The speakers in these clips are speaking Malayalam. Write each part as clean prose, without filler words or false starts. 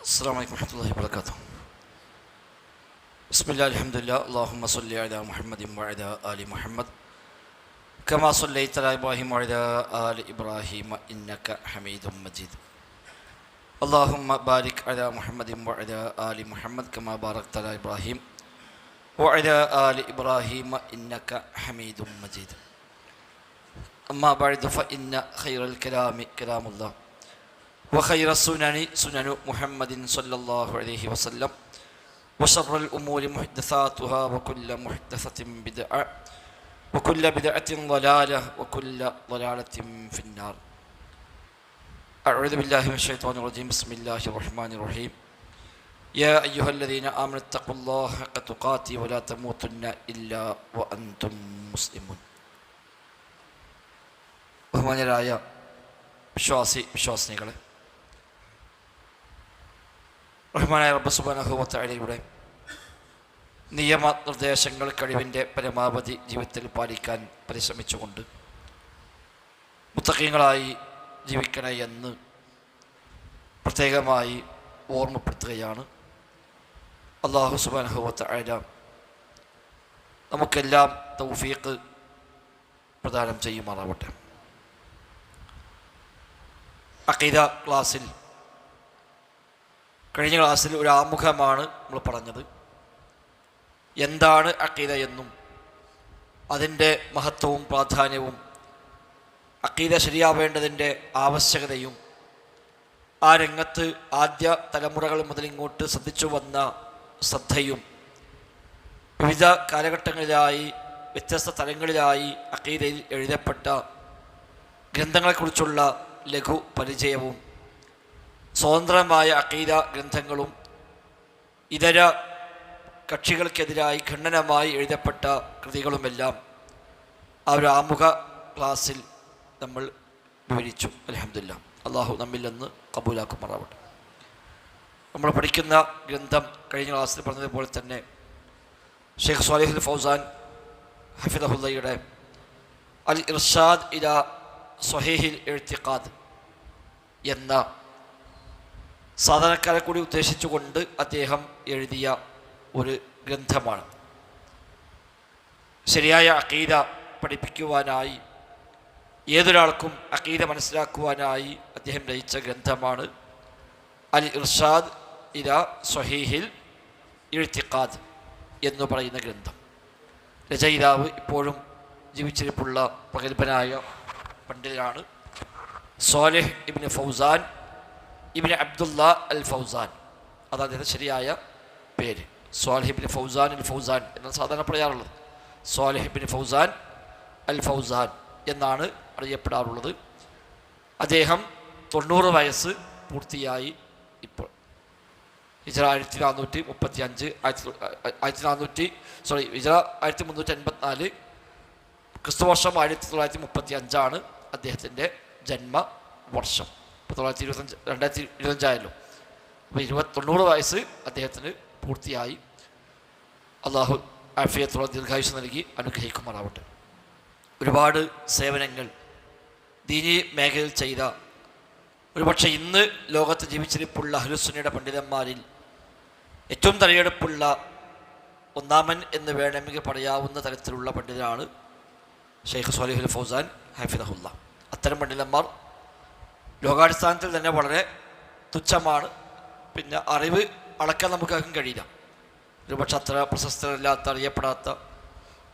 السلام عليكم ورحمة الله وبركاته. بسم الله الحمد لله اللهم صل على محمد وعلى آل محمد كما صليت على إبراهيم وعلى آل إبراهيم إنك حميد مجيد. اللهم بارك على محمد وعلى آل محمد كما باركت على إبراهيم وعلى آل إبراهيم إنك حميد مجيد. أما بعد فإن خير الكلام كلام الله وخير السنن سنن محمد صلى الله عليه وسلم وشر الأمور محدثاتها وكل محدثة بدعة وكل بدعة ضلالة وكل ضلالة في النار. أعوذ بالله من الشيطان الرجيم. بسم الله الرحمن الرحيم. يا أيها الذين آمنوا اتقوا الله حق تقاته ولا تموتن إلا وأنتم مسلمون. ബഹുമാന്യരായ വിശ്വാസിനികളെ, റഹ്മാനായ റബ്ബ് സുബ്ഹാനഹു വ തആലയുടെ നിയമനിർദ്ദേശങ്ങൾ കഴിവിൻ്റെ പരമാവധി ജീവിതത്തിൽ പാലിക്കാൻ പരിശ്രമിച്ചുകൊണ്ട് മുത്തഖീങ്ങളായി ജീവിക്കണേ എന്ന് പ്രത്യേകമായി ഓർമ്മപ്പെടുത്തുകയാണ്. അല്ലാഹു സുബ്ഹാനഹു വ തആല നമുക്കെല്ലാം തൗഫീഖ് പ്രദാനം ചെയ്യുമാറാവട്ടെ. അഖീദ ക്ലാസ്സിൽ കഴിഞ്ഞ ക്ലാസ്സിൽ ഒരു ആമുഖമാണ് നമ്മൾ പറഞ്ഞത്. എന്താണ് അഖീദ എന്നും അതിൻ്റെ മഹത്വവും പ്രാധാന്യവും അഖീദ ശരിയാവേണ്ടതിൻ്റെ ആവശ്യകതയും ആ രംഗത്ത് ആദ്യ തലമുറകൾ മുതൽ ഇങ്ങോട്ട് ശ്രദ്ധിച്ചു വന്ന ശ്രദ്ധയും വിവിധ കാലഘട്ടങ്ങളിലായി വ്യത്യസ്ത തലങ്ങളിലായി അഖീദയിൽ എഴുതപ്പെട്ട ഗ്രന്ഥങ്ങളെക്കുറിച്ചുള്ള ലഘു പരിചയവും സ്വതന്ത്രമായ അഖീദ ഗ്രന്ഥങ്ങളും ഇതര കക്ഷികൾക്കെതിരായി ഖണ്ഡനമായി എഴുതപ്പെട്ട കൃതികളുമെല്ലാം ആ ഒരു ആമുഖ ക്ലാസ്സിൽ നമ്മൾ വിവരിച്ചു. അൽഹംദുലില്ലാഹ്, അള്ളാഹു നമ്മിൽ നിന്ന് കബൂലാക്കുമാറാവട്ടെ. നമ്മൾ പഠിക്കുന്ന ഗ്രന്ഥം കഴിഞ്ഞ ക്ലാസ്സിൽ പറഞ്ഞതുപോലെ തന്നെ ഷെയ്ഖ് സ്വാലിഹുൽ ഫൗസാൻ ഹഫിദഹുല്ലയുടെ അൽ ഇർഷാദ് ഇലാ സ്വഹീഹിൽ ഇഅ്തിഖാദ് എന്ന സാധാരണക്കാരെ കൂടി ഉദ്ദേശിച്ചുകൊണ്ട് അദ്ദേഹം എഴുതിയ ഒരു ഗ്രന്ഥമാണ്. ശരിയായ അഖീദ പഠിപ്പിക്കുവാനായി ഏതൊരാൾക്കും അഖീദ മനസ്സിലാക്കുവാനായി അദ്ദേഹം രചിച്ച ഗ്രന്ഥമാണ് അൽ ഇർഷാദ് ഇലാ സ്വഹീഹിൽ ഇഅ്തിഖാദ് എന്ന് പറയുന്ന ഗ്രന്ഥം. രചയിതാവ് ഇപ്പോഴും ജീവിച്ചിരിപ്പുള്ള പ്രഗത്ഭനായ പണ്ഡിതനാണ് സ്വാലിഹ് ഇബ്നു ഫൗസാൻ ഇബ്നു അബ്ദുല്ലാ അൽ ഫൗസാൻ. അതാണ് അദ്ദേഹത്തിൻ്റെ ശരിയായ പേര്. സ്വാലിഹ് ഇബ്നു ഫൗസാൻ അൽ ഫൗസാൻ എന്നാണ് സാധാരണ പറയാറുള്ളത്. സ്വാലിഹ് ഇബ്നു ഫൗസാൻ അൽ ഫൗസാൻ എന്നാണ് അറിയപ്പെടാറുള്ളത്. അദ്ദേഹം 90 വയസ്സ് പൂർത്തിയായി. ഇപ്പോൾ ഹിജ്റ 1435 ഹിജ്റ 1384 ക്രിസ്തുവർഷം 1935 അദ്ദേഹത്തിൻ്റെ ജന്മവർഷം. 2025 ആയല്ലോ. അപ്പോൾ 90 വയസ്സ് അദ്ദേഹത്തിന് പൂർത്തിയായി. അള്ളാഹു ആഫിയത്തുള്ള ദീർഘായുസ് നൽകി അനുഗ്രഹിക്കുമാറാവട്ടെ. ഒരുപാട് സേവനങ്ങൾ ദീനി മേഖലയിൽ ചെയ്ത, ഒരുപക്ഷെ ഇന്ന് ലോകത്ത് ജീവിച്ചിരിപ്പുള്ള അഹ്ലുസുന്നയുടെ പണ്ഡിതന്മാരിൽ ഏറ്റവും തലയെടുപ്പുള്ള ഒന്നാമൻ എന്ന് വേണമെങ്കിൽ പറയാവുന്ന തരത്തിലുള്ള പണ്ഡിതനാണ് ഷെയ്ഖ് സ്വാലിഹുൽ ഫൗസാൻ ഹഫിദഹുല്ല. അത്തരം പണ്ഡിതന്മാർ ലോകാടിസ്ഥാനത്തിൽ തന്നെ വളരെ തുച്ഛമാണ്. പിന്നെ അറിവ് അളക്കാൻ നമുക്കാർക്കും കഴിയില്ല. ഒരുപക്ഷെ അത്ര പ്രശസ്തരല്ലാത്ത, അറിയപ്പെടാത്ത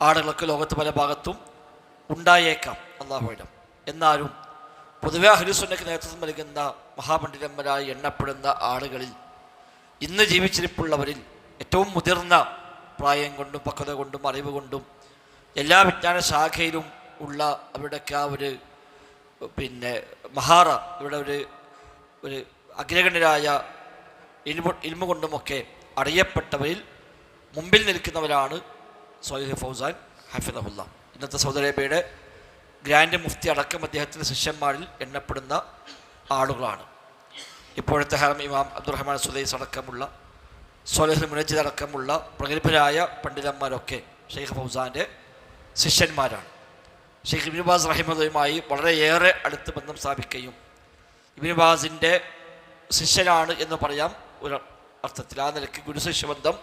ആളുകളൊക്കെ ലോകത്ത് പല ഭാഗത്തും ഉണ്ടായേക്കാം, അല്ലാഹുവിடம். എന്നാലും പൊതുവെ അഹ്ലുസുന്നയ്ക്ക് നേതൃത്വം നൽകുന്ന മഹാപണ്ഡിതന്മാരായി എണ്ണപ്പെടുന്ന ആളുകളിൽ ഇന്ന് ജീവിച്ചിരിപ്പുള്ളവരിൽ ഏറ്റവും മുതിർന്ന പ്രായം കൊണ്ടും പക്വത കൊണ്ടും അറിവ് കൊണ്ടും എല്ലാ വിജ്ഞാന ശാഖയിലും ഉള്ള അവരുടെയൊക്കെ ആ ഒരു മഹാറ, ഇവിടെ ഒരു അഗ്രഗണ്യരായ ഇൽമു കൊണ്ടുമൊക്കെ അറിയപ്പെട്ടവരിൽ മുമ്പിൽ നിൽക്കുന്നവരാണ് സ്വാലിഹ് ഫൗസാൻ ഹഫിദഹുല്ല. ഇന്നത്തെ സൗദി അറേബ്യയുടെ ഗ്രാൻഡ് മുഫ്തി അടക്കം അദ്ദേഹത്തിൻ്റെ ശിഷ്യന്മാരിൽ എണ്ണപ്പെടുന്ന ആളുകളാണ്. ഇപ്പോഴത്തെ ഹറം ഇമാം അബ്ദുറഹ്മാൻ സുദൈസ് അടക്കമുള്ള സ്വാലിഹ് മുനജ്ജിദ് അടക്കമുള്ള പ്രഗത്ഭരായ പണ്ഡിതന്മാരൊക്കെ ഷെയ്ഖ് ഫൗസാൻ്റെ ശിഷ്യന്മാരാണ്. ഷെയ്ഖ് ഇബ്നു ബാസ് റഹിമഹുള്ളയുമായി വളരെയേറെ അടുത്ത് ബന്ധം സ്ഥാപിക്കുകയും ഇബ്നു ബാസിൻ്റെ ശിഷ്യനാണ് എന്ന് പറയാം ഒരു അർത്ഥത്തിൽ ആ നിലയ്ക്ക് ഗുരുശിഷ്യബന്ധം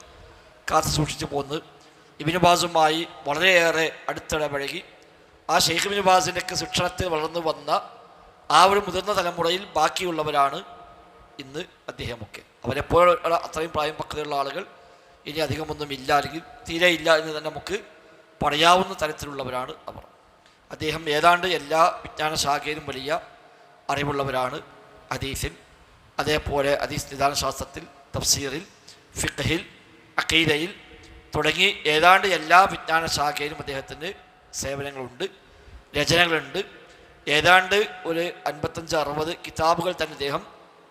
കാത്തു സൂക്ഷിച്ചു പോന്ന് ഇബ്നു ബാസുമായി വളരെയേറെ അടുത്തിടപഴകി ആ ഷെയ്ഖ് ഇബ്നു ബാസിൻ്റെയൊക്കെ ശിക്ഷണത്തിൽ വളർന്നു വന്ന ആ ഒരു മുതിർന്ന തലമുറയിൽ ബാക്കിയുള്ളവരാണ് ഇന്ന് അദ്ദേഹമൊക്കെ. അവരെപ്പോഴുള്ള അത്രയും പ്രായം പക്വതയുള്ള ആളുകൾ ഇനി അധികമൊന്നും ഇല്ല, അല്ലെങ്കിൽ തീരെ ഇല്ല എന്ന് തന്നെ നമുക്ക് പറയാവുന്ന തരത്തിലുള്ളവരാണ് അവർ. അദ്ദേഹം ഏതാണ്ട് എല്ലാ വിജ്ഞാന ശാഖയിലും വലിയ അറിവുള്ളവരാണ്. ഹദീസിൽ, അതേപോലെ ഹദീസ് നിദാന ശാസ്ത്രത്തിൽ, തഫ്സീറിൽ, ഫിഖ്ഹിൽ, അഖീദയിൽ തുടങ്ങി ഏതാണ്ട് എല്ലാ വിജ്ഞാന ശാഖയിലും അദ്ദേഹത്തിന് സേവനങ്ങളുണ്ട്, രചനകളുണ്ട്. ഏതാണ്ട് ഒരു 55-60 കിതാബുകൾ തന്നെ അദ്ദേഹം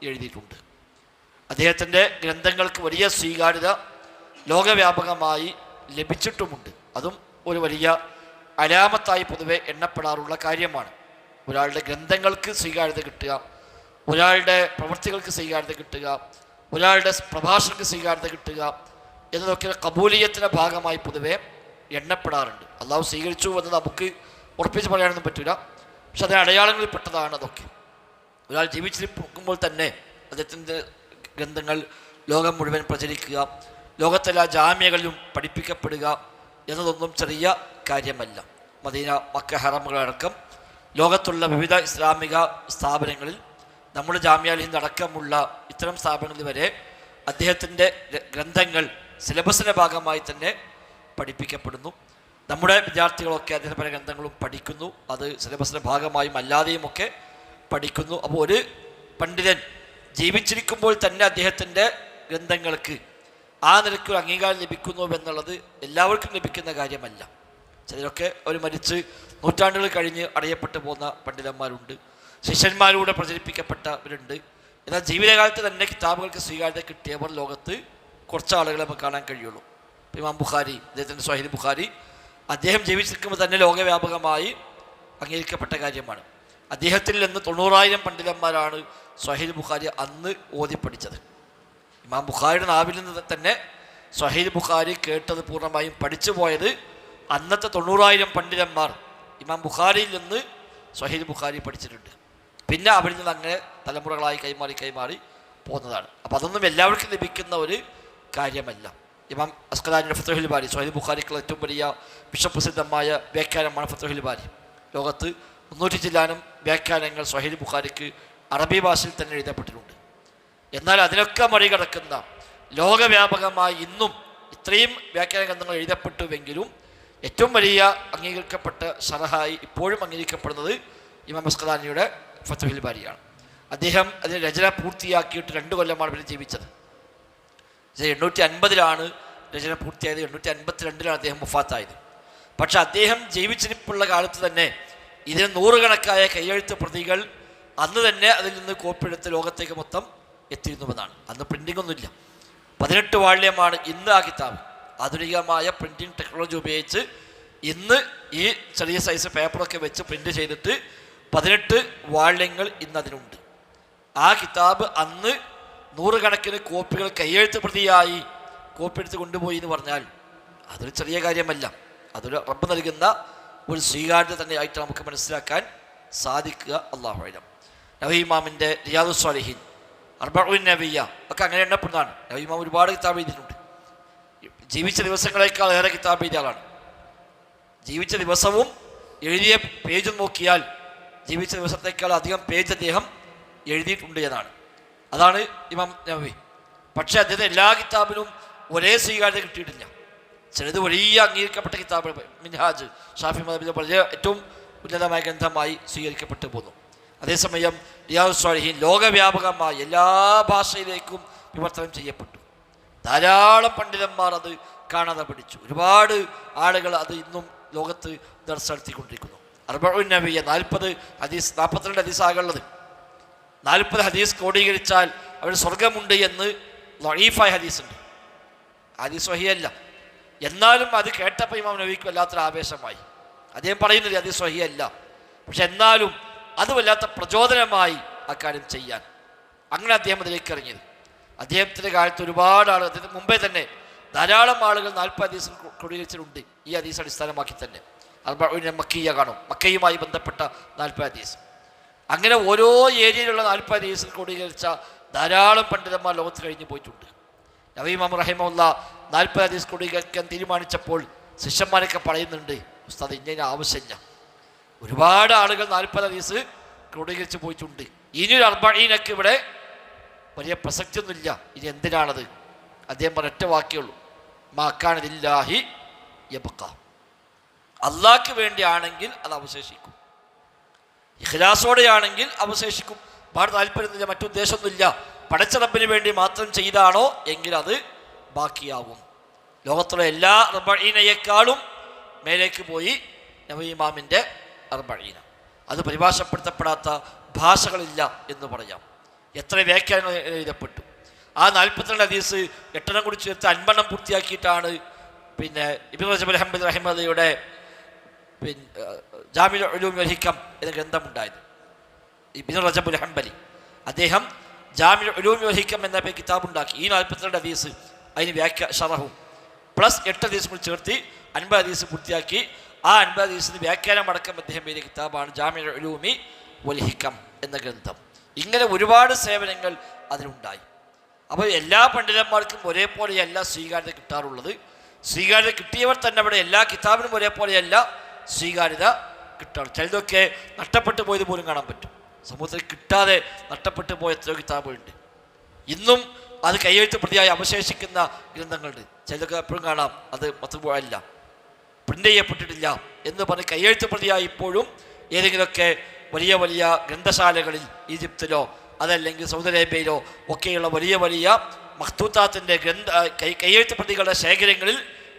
എഴുതിയിട്ടുണ്ട്. അദ്ദേഹത്തിൻ്റെ ഗ്രന്ഥങ്ങൾക്ക് വലിയ സ്വീകാര്യത ലോകവ്യാപകമായി ലഭിച്ചിട്ടുമുണ്ട്. അതും ഒരു വലിയ അലാമത്തായി പൊതുവെ എണ്ണപ്പെടാറുള്ള കാര്യമാണ്. ഒരാളുടെ ഗ്രന്ഥങ്ങൾക്ക് സ്വീകാര്യത കിട്ടുക, ഒരാളുടെ പ്രവൃത്തികൾക്ക് സ്വീകാര്യത കിട്ടുക, ഒരാളുടെ പ്രഭാഷണങ്ങൾക്ക് സ്വീകാര്യത കിട്ടുക എന്നതൊക്കെ കബൂലിയത്തിൻ്റെ ഭാഗമായി പൊതുവെ എണ്ണപ്പെടാറുണ്ട്. അള്ളാഹു സ്വീകരിച്ചു എന്ന് നമുക്ക് ഉറപ്പിച്ച് പറയാനൊന്നും പറ്റില്ല, പക്ഷെ അതിന് അടയാളങ്ങളിൽ പെട്ടതാണ് അതൊക്കെ. ഒരാൾ ജീവിച്ചിരിക്കുമ്പോൾ തന്നെ അദ്ദേഹത്തിൻ്റെ ഗ്രന്ഥങ്ങൾ ലോകം മുഴുവൻ പ്രചരിക്കുക, ലോകത്തെല്ലാ ജാമ്യകളിലും പഠിപ്പിക്കപ്പെടുക എന്നതൊന്നും ചെറിയ കാര്യമല്ല. മദീന, മക്ക ഹറമുകളടക്കം ലോകത്തുള്ള വിവിധ ഇസ്ലാമിക സ്ഥാപനങ്ങളിൽ, നമ്മുടെ ജാമ്യയിൽ നിന്നടക്കമുള്ള ഇത്തരം സ്ഥാപനങ്ങളിൽ വരെ അദ്ദേഹത്തിൻ്റെ ഗ്രന്ഥങ്ങൾ സിലബസിൻ്റെ ഭാഗമായി തന്നെ പഠിപ്പിക്കപ്പെടുന്നു. നമ്മുടെ വിദ്യാർത്ഥികളൊക്കെ അദ്ദേഹത്തിൻ്റെ പല ഗ്രന്ഥങ്ങളും പഠിക്കുന്നു, അത് സിലബസിൻ്റെ ഭാഗമായും അല്ലാതെയുമൊക്കെ പഠിക്കുന്നു. അപ്പോൾ ഒരു പണ്ഡിതൻ ജീവിച്ചിരിക്കുമ്പോൾ തന്നെ അദ്ദേഹത്തിൻ്റെ ഗ്രന്ഥങ്ങൾക്ക് ആ നിലയ്ക്ക് ഒരു അംഗീകാരം ലഭിക്കുന്നു എന്നുള്ളത് എല്ലാവർക്കും ലഭിക്കുന്ന കാര്യമല്ല. ചിലരൊക്കെ അവർ മരിച്ച് നൂറ്റാണ്ടുകൾ കഴിഞ്ഞ് അറിയപ്പെട്ടു പോകുന്ന പണ്ഡിതന്മാരുണ്ട്, ശിഷ്യന്മാരിലൂടെ പ്രചരിപ്പിക്കപ്പെട്ടവരുണ്ട്. എന്നാൽ ജീവിതകാലത്ത് തന്നെ കിതാബുകൾക്ക് സ്വീകാര്യത കിട്ടിയവർ ലോകത്ത് കുറച്ച് ആളുകളെ നമുക്ക് കാണാൻ കഴിയുള്ളൂ. ഇമാം ബുഖാരി, അദ്ദേഹത്തിൻ്റെ സ്വഹീഹ് ബുഖാരി, അദ്ദേഹം ജീവിച്ചിരിക്കുമ്പോൾ തന്നെ ലോകവ്യാപകമായി അംഗീകരിക്കപ്പെട്ട കാര്യമാണ്. അദ്ദേഹത്തിൽ നിന്ന് 90,000 പണ്ഡിതന്മാരാണ് സ്വഹീഹ് ബുഖാരി അന്ന് ഓതി പഠിച്ചത്. ഇമാം ബുഖാരിയുടെ നാവിൽ നിന്ന് തന്നെ സ്വഹീഹ് ബുഖാരി കേട്ടത് പൂർണ്ണമായും പഠിച്ചു പോയത് അന്നത്തെ 90,000 പണ്ഡിതന്മാർ ഇമാം ബുഖാരിയിൽ നിന്ന് സ്വഹീഹ് ബുഖാരി പഠിച്ചിട്ടുണ്ട്. പിന്നെ അവരിൽ നിന്ന് അങ്ങനെ തലമുറകളായി കൈമാറി പോകുന്നതാണ്. അപ്പോൾ അതൊന്നും എല്ലാവർക്കും ലഭിക്കുന്ന ഒരു കാര്യമല്ല. ഇമാം അസ്ഖലാനിയുടെ ഫത്ഹുൽ ബാരി, സ്വഹീഹ് ബുഖാരിക്കുള്ള ഏറ്റവും വലിയ വിശ്വപ്രസിദ്ധമായ വ്യാഖ്യാനമാണ് ഫത്ഹുൽ ബാരി. ലോകത്ത് 300 ചില്ലാനം വ്യാഖ്യാനങ്ങൾ സ്വഹീഹ് ബുഖാരിക്ക് അറബി ഭാഷയിൽ തന്നെ എഴുതപ്പെട്ടിട്ടുണ്ട്. എന്നാൽ അതിനൊക്കെ മറികടക്കുന്ന ലോകവ്യാപകമായി ഇന്നും ഇത്രയും വ്യാഖ്യാന ഗ്രന്ഥങ്ങൾ എഴുതപ്പെട്ടുവെങ്കിലും ഏറ്റവും വലിയ അംഗീകരിക്കപ്പെട്ട ഷറഹായി ഇപ്പോഴും അംഗീകരിക്കപ്പെടുന്നത് ഇമാം അസ്ഖലാനിയുടെ ഫത്ഹുൽ ബാരിയാണ്. അദ്ദേഹം അതിന് രചന പൂർത്തിയാക്കിയിട്ട് 2 കൊല്ലമാണ് പിന്നെ ജീവിച്ചത്. 850 രചന പൂർത്തിയായത്, 852 അദ്ദേഹം വഫാത്തായത്. പക്ഷെ അദ്ദേഹം ജീവിച്ചിരിപ്പുള്ള കാലത്ത് തന്നെ ഇതിന് 100 കണക്കായ കൈയെഴുത്ത് പ്രതികൾ അന്ന് തന്നെ അതിൽ നിന്ന് കോപ്പിയെടുത്ത് ലോകത്തേക്ക് മൊത്തം എത്തിയിരുന്നുവെന്നാണ്. അന്ന് പ്രിൻറ്റിംഗ് ഒന്നുമില്ല. 18 വാള്യമാണ് ഇന്ന് ആ കിതാബ്. ആധുനികമായ പ്രിൻറ്റിംഗ് ടെക്നോളജി ഉപയോഗിച്ച് ഇന്ന് ഈ ചെറിയ സൈസ് പേപ്പറൊക്കെ വെച്ച് പ്രിൻ്റ് ചെയ്തിട്ട് 18 വാള്യങ്ങൾ ഇന്ന് അതിനുണ്ട്. ആ കിതാബ് അന്ന് 100 കണക്കിന് കോപ്പികൾ കൈയെഴുത്ത് പ്രതിയായി കോപ്പിയെടുത്ത് കൊണ്ടുപോയി എന്ന് പറഞ്ഞാൽ അതൊരു ചെറിയ കാര്യമല്ല. അതൊരു റബ്ബ് നൽകുന്ന ഒരു സ്വീകാര്യത തന്നെയായിട്ട് നമുക്ക് മനസ്സിലാക്കാൻ സാധിക്കുക. അല്ലാഹു അഅലം. നവവി ഇമാമിൻ്റെ റിയാദുസ് സ്വാലിഹീൻ, അർബഊൻ നബവിയ്യ ഒക്കെ അങ്ങനെ എണ്ണപ്പെടുന്നതാണ്. നവവി ഇമാം ഒരുപാട് കിതാബ് എഴുതിയിട്ടുണ്ട്. ജീവിച്ച ദിവസങ്ങളേക്കാൾ ഏറെ കിതാബ് എഴുതിയ ആളാണ്. ജീവിച്ച ദിവസവും എഴുതിയ പേജും നോക്കിയാൽ ജീവിച്ച ദിവസത്തേക്കാൾ അധികം പേജ് അദ്ദേഹം എഴുതിയിട്ടുണ്ട് എന്നാണ്. അതാണ് ഇമാം നവവി. പക്ഷേ അദ്ദേഹത്തെ എല്ലാ കിതാബിനും ഒരേ സ്വീകാര്യത കിട്ടിയിട്ടില്ല. ചിലത് വലിയ അംഗീകരിക്കപ്പെട്ട കിതാബുകൾ, മിൻഹാജ്, ഷാഫി മദ്ഹബിലെ വളരെ ഏറ്റവും ഉന്നതമായ ഗ്രന്ഥമായി സ്വീകരിക്കപ്പെട്ടു പോന്നു. അതേസമയം റിയാദുസ് സ്വാലിഹീൻ ലോകവ്യാപകമായി എല്ലാ ഭാഷയിലേക്കും വിവർത്തനം ചെയ്യപ്പെട്ടു. ധാരാളം പണ്ഡിതന്മാർ അത് കാണാതെ പഠിച്ചു. ഒരുപാട് ആളുകൾ അത് ഇന്നും ലോകത്ത് ദർസ് നടത്തിക്കൊണ്ടിരിക്കുന്നു. അർബഊൻ നബവിയ്യ 40 ഹദീസ്, 42 ഹദീസാകുള്ളത്. 40 ഹദീസ് ക്രോഡീകരിച്ചാൽ അവർ സ്വർഗമുണ്ട് എന്ന് ദഈഫായ ഹദീസുണ്ട്. ഹദീസ് സ്വഹീഹല്ല. എന്നാലും അത് കേട്ടപ്പോൾ ഇമാം നബവിക്ക് വല്ലാത്തൊരു ആവേശമായി. അദ്ദേഹം പറയുന്നത് ഹദീസ് സ്വഹീഹല്ല, പക്ഷെ എന്നാലും അത് വല്ലാത്ത പ്രചോദനമായി അക്കാര്യം ചെയ്യാൻ. അങ്ങനെ അദ്ദേഹം അതിലേക്ക് ഇറങ്ങിയത്. അദ്ദേഹത്തിൻ്റെ കാലത്ത് ഒരുപാട് ആളുകൾ, അദ്ദേഹത്തിന് മുമ്പേ തന്നെ ധാരാളം ആളുകൾ 40 ഹദീസ് ക്രോഡീകരിച്ചിട്ടുണ്ട്. ഈ ഹദീസ് അടിസ്ഥാനമാക്കി തന്നെ അർബഊൻ മക്കിയ്യ കാണും, മക്കയുമായി ബന്ധപ്പെട്ട 40 ഹദീസ്. അങ്ങനെ ഓരോ ഏരിയയിലുള്ള 40 ഹദീസിൽ ക്രോഡീകരിച്ച ധാരാളം പണ്ഡിതന്മാർ ലോകത്ത് കഴിഞ്ഞു പോയിട്ടുണ്ട്. നവവി ഇമാം റഹിമഹുല്ല 40 ഹദീസ് ക്രോഡീകരിക്കാൻ തീരുമാനിച്ചപ്പോൾ ശിഷ്യന്മാരൊക്കെ പറയുന്നുണ്ട്, ഉസ്താദ് ഇന്ന ആവശ്യമില്ല. ഒരുപാട് ആളുകൾ 40 ഹദീസ് ക്രോഡീകരിച്ച് പോയിട്ടുണ്ട്. ഇനിയൊരു 40 ഇവിടെ വലിയ പ്രസക്തിയൊന്നുമില്ല. ഇനി എന്തിനാണത്? അദ്ദേഹം ഒരൊറ്റ വാക്യമുള്ളൂ, മാക്കാനില്ലാഹി യബ്ഖ. അള്ളാഹ്ക്ക് വേണ്ടിയാണെങ്കിൽ അത് അവശേഷിക്കും, ഇഖ്ലാസോടെയാണെങ്കിൽ അവശേഷിക്കും. ഒരുപാട് താല്പര്യമൊന്നുമില്ല, മറ്റുദ്ദേശമൊന്നുമില്ല, പടച്ച റബ്ബിന് വേണ്ടി മാത്രം ചെയ്താണോ എങ്കിൽ അത് ബാക്കിയാവും. ലോകത്തുള്ള എല്ലാ 40യേക്കാളും മേലേക്ക് പോയി നവവി ഇമാമിൻ്റെ 40. അത് പരിഭാഷപ്പെടുത്തപ്പെടാത്ത ഭാഷകളില്ല എന്ന് പറയാം. എത്ര വ്യാഖ്യാനങ്ങൾ എഴുതപ്പെട്ടു. ആ 42 ഹദീസ് 8 കൂടി ചേർത്ത് 50 പൂർത്തിയാക്കിയിട്ടാണ് പിന്നെ ഇബ്നു റജബ് ഹംബലി റഹിമഹുള്ളയുടെ ജാമിഉൽ ഉലൂം വൽ ഹിക്കം എന്ന ഗ്രന്ഥമുണ്ടായത്. ഇബ്നു റജബ് ഹംബലി അദ്ദേഹം ജാമിഉൽ ഉലൂം വൽ ഹിക്കം എന്ന കിതാബുണ്ടാക്കി. ഈ 42 ഹദീസ് അതിന് ഷറഹും പ്ലസ് 8 ഹദീസ് കൂടി ചേർത്ത് 50 ഹദീസ് പൂർത്തിയാക്കി. ആ 50 ഹദീസിന് വ്യാഖ്യാനം അടക്കം അദ്ദേഹം എഴുതിയ കിതാബാണ് ജാമിഉൽ ഉലൂമി വൽ ഹിക്കം എന്ന ഗ്രന്ഥം. ഇങ്ങനെ ഒരുപാട് സേവനങ്ങൾ അതിലുണ്ടായി. അപ്പോൾ എല്ലാ പണ്ഡിതന്മാർക്കും ഒരേപോലെയല്ല സ്വീകാര്യത കിട്ടാറുള്ളത്. സ്വീകാര്യത കിട്ടിയവർ തന്നെ അവിടെ എല്ലാ കിതാബിനും ഒരേപോലെയല്ല സ്വീകാര്യത കിട്ടാറ്. ചിലതൊക്കെ നഷ്ടപ്പെട്ടു പോയത് പോലും കാണാൻ പറ്റും. സമൂഹത്തിൽ കിട്ടാതെ നഷ്ടപ്പെട്ടു പോയ എത്രയോ കിതാബുകളുണ്ട്. ഇന്നും അത് കൈയെഴുത്ത് പ്രതിയായി അവശേഷിക്കുന്ന ഗ്രന്ഥങ്ങളുണ്ട്. ചിലതൊക്കെ എപ്പോഴും കാണാം അത് മത്ബൂഅല്ല, പ്രിൻ്റ് ചെയ്യപ്പെട്ടിട്ടില്ല എന്ന് പറഞ്ഞ് കൈയെഴുത്ത് പ്രതിയായി ഇപ്പോഴും ഏതെങ്കിലുമൊക്കെ വലിയ വലിയ ഗ്രന്ഥശാലകളിൽ ഈജിപ്തിലോ അതല്ലെങ്കിൽ സൗദി അറേബ്യയിലോ ഒക്കെയുള്ള വലിയ വലിയ മഖ്തൂത്താത്തിൻ്റെ കൈയെഴുത്ത് പ്രതികളുടെ ശേഖരങ്ങളിൽ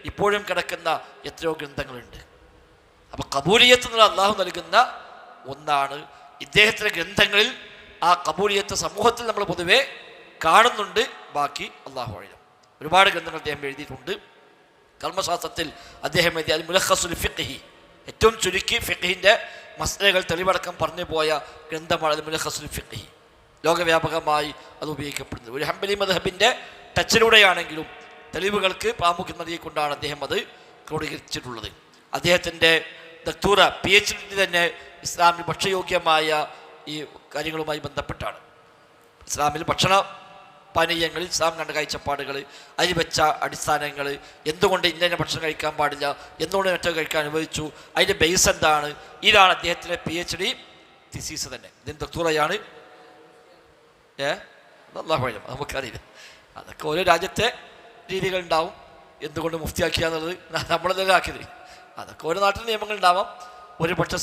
ഇപ്പോഴും കിടക്കുന്ന എത്രയോ ഗ്രന്ഥങ്ങളുണ്ട്. അപ്പോൾ കബൂലിയത്ത് എന്നുള്ള അള്ളാഹു നൽകുന്ന ഒന്നാണ്. ഇദ്ദേഹത്തിൻ്റെ ഗ്രന്ഥങ്ങളിൽ ആ കബൂലിയത്ത് സമൂഹത്തിൽ നമ്മൾ പൊതുവെ കാണുന്നുണ്ട്. ബാക്കി അള്ളാഹു അറിയാം. ഒരുപാട് ഗ്രന്ഥങ്ങൾ അദ്ദേഹം എഴുതിയിട്ടുണ്ട്. കർമ്മശാസ്ത്രത്തിൽ അദ്ദേഹം എഴുതിയ അൽ മുലഖസുൽ ഫിഖ്ഹി, ഏറ്റവും ചുരുക്കി ഫിഖ്ഹിൻ്റെ മസ്ലകൾ തെളിവടക്കം പറഞ്ഞു പോയ ഗ്രന്ഥമാണ് അൽ മുലഖസുൽ ഫിഖ്ഹി. ലോകവ്യാപകമായി അത് ഉപയോഗിക്കപ്പെടുന്നത് ഒരു ഹംബലി മദ്ഹബിൻ്റെ ടച്ചിലൂടെയാണെങ്കിലും തെളിവുകൾക്ക് പ്രാമുഖ്യം നൽകിക്കൊണ്ടാണ് അദ്ദേഹം അത് ക്രോഡീകരിച്ചിട്ടുള്ളത്. അദ്ദേഹത്തിൻ്റെ ദക്തൂറ PhD തന്നെ ഇസ്ലാമിൽ ഭക്ഷ്യയോഗ്യമായ ഈ കാര്യങ്ങളുമായി ബന്ധപ്പെട്ടാണ്. ഇസ്ലാമിൽ ഭക്ഷണ പാനീയങ്ങളിൽ ഇസ്ലാം കണ്ട കാഴ്ചപ്പാടുകൾ, അതിൽ വെച്ച അടിസ്ഥാനങ്ങൾ, എന്തുകൊണ്ട് ഇന്ന ഭക്ഷണം കഴിക്കാൻ പാടില്ല, എന്തുകൊണ്ട് മറ്റോ കഴിക്കാൻ അനുവദിച്ചു, അതിൻ്റെ ബേസ് എന്താണ്, ഇതാണ് അദ്ദേഹത്തിൻ്റെ PhD തിസീസ് തന്നെ. ഇതിന് ദക്തൂറയാണ്. അല്ലാഹു അഅലം, നമുക്കറിയില്ല. അതൊക്കെ ഓരോ രാജ്യത്തെ രീതികളുണ്ടാവും. എന്തുകൊണ്ട് മുഫ്തിയാക്കിയാന്നുള്ളത് നമ്മളെല്ലാം ആക്കിയത്, അതൊക്കെ ഓരോ നാട്ടിൽ നിയമങ്ങളുണ്ടാവാം. ഒരു പക്ഷം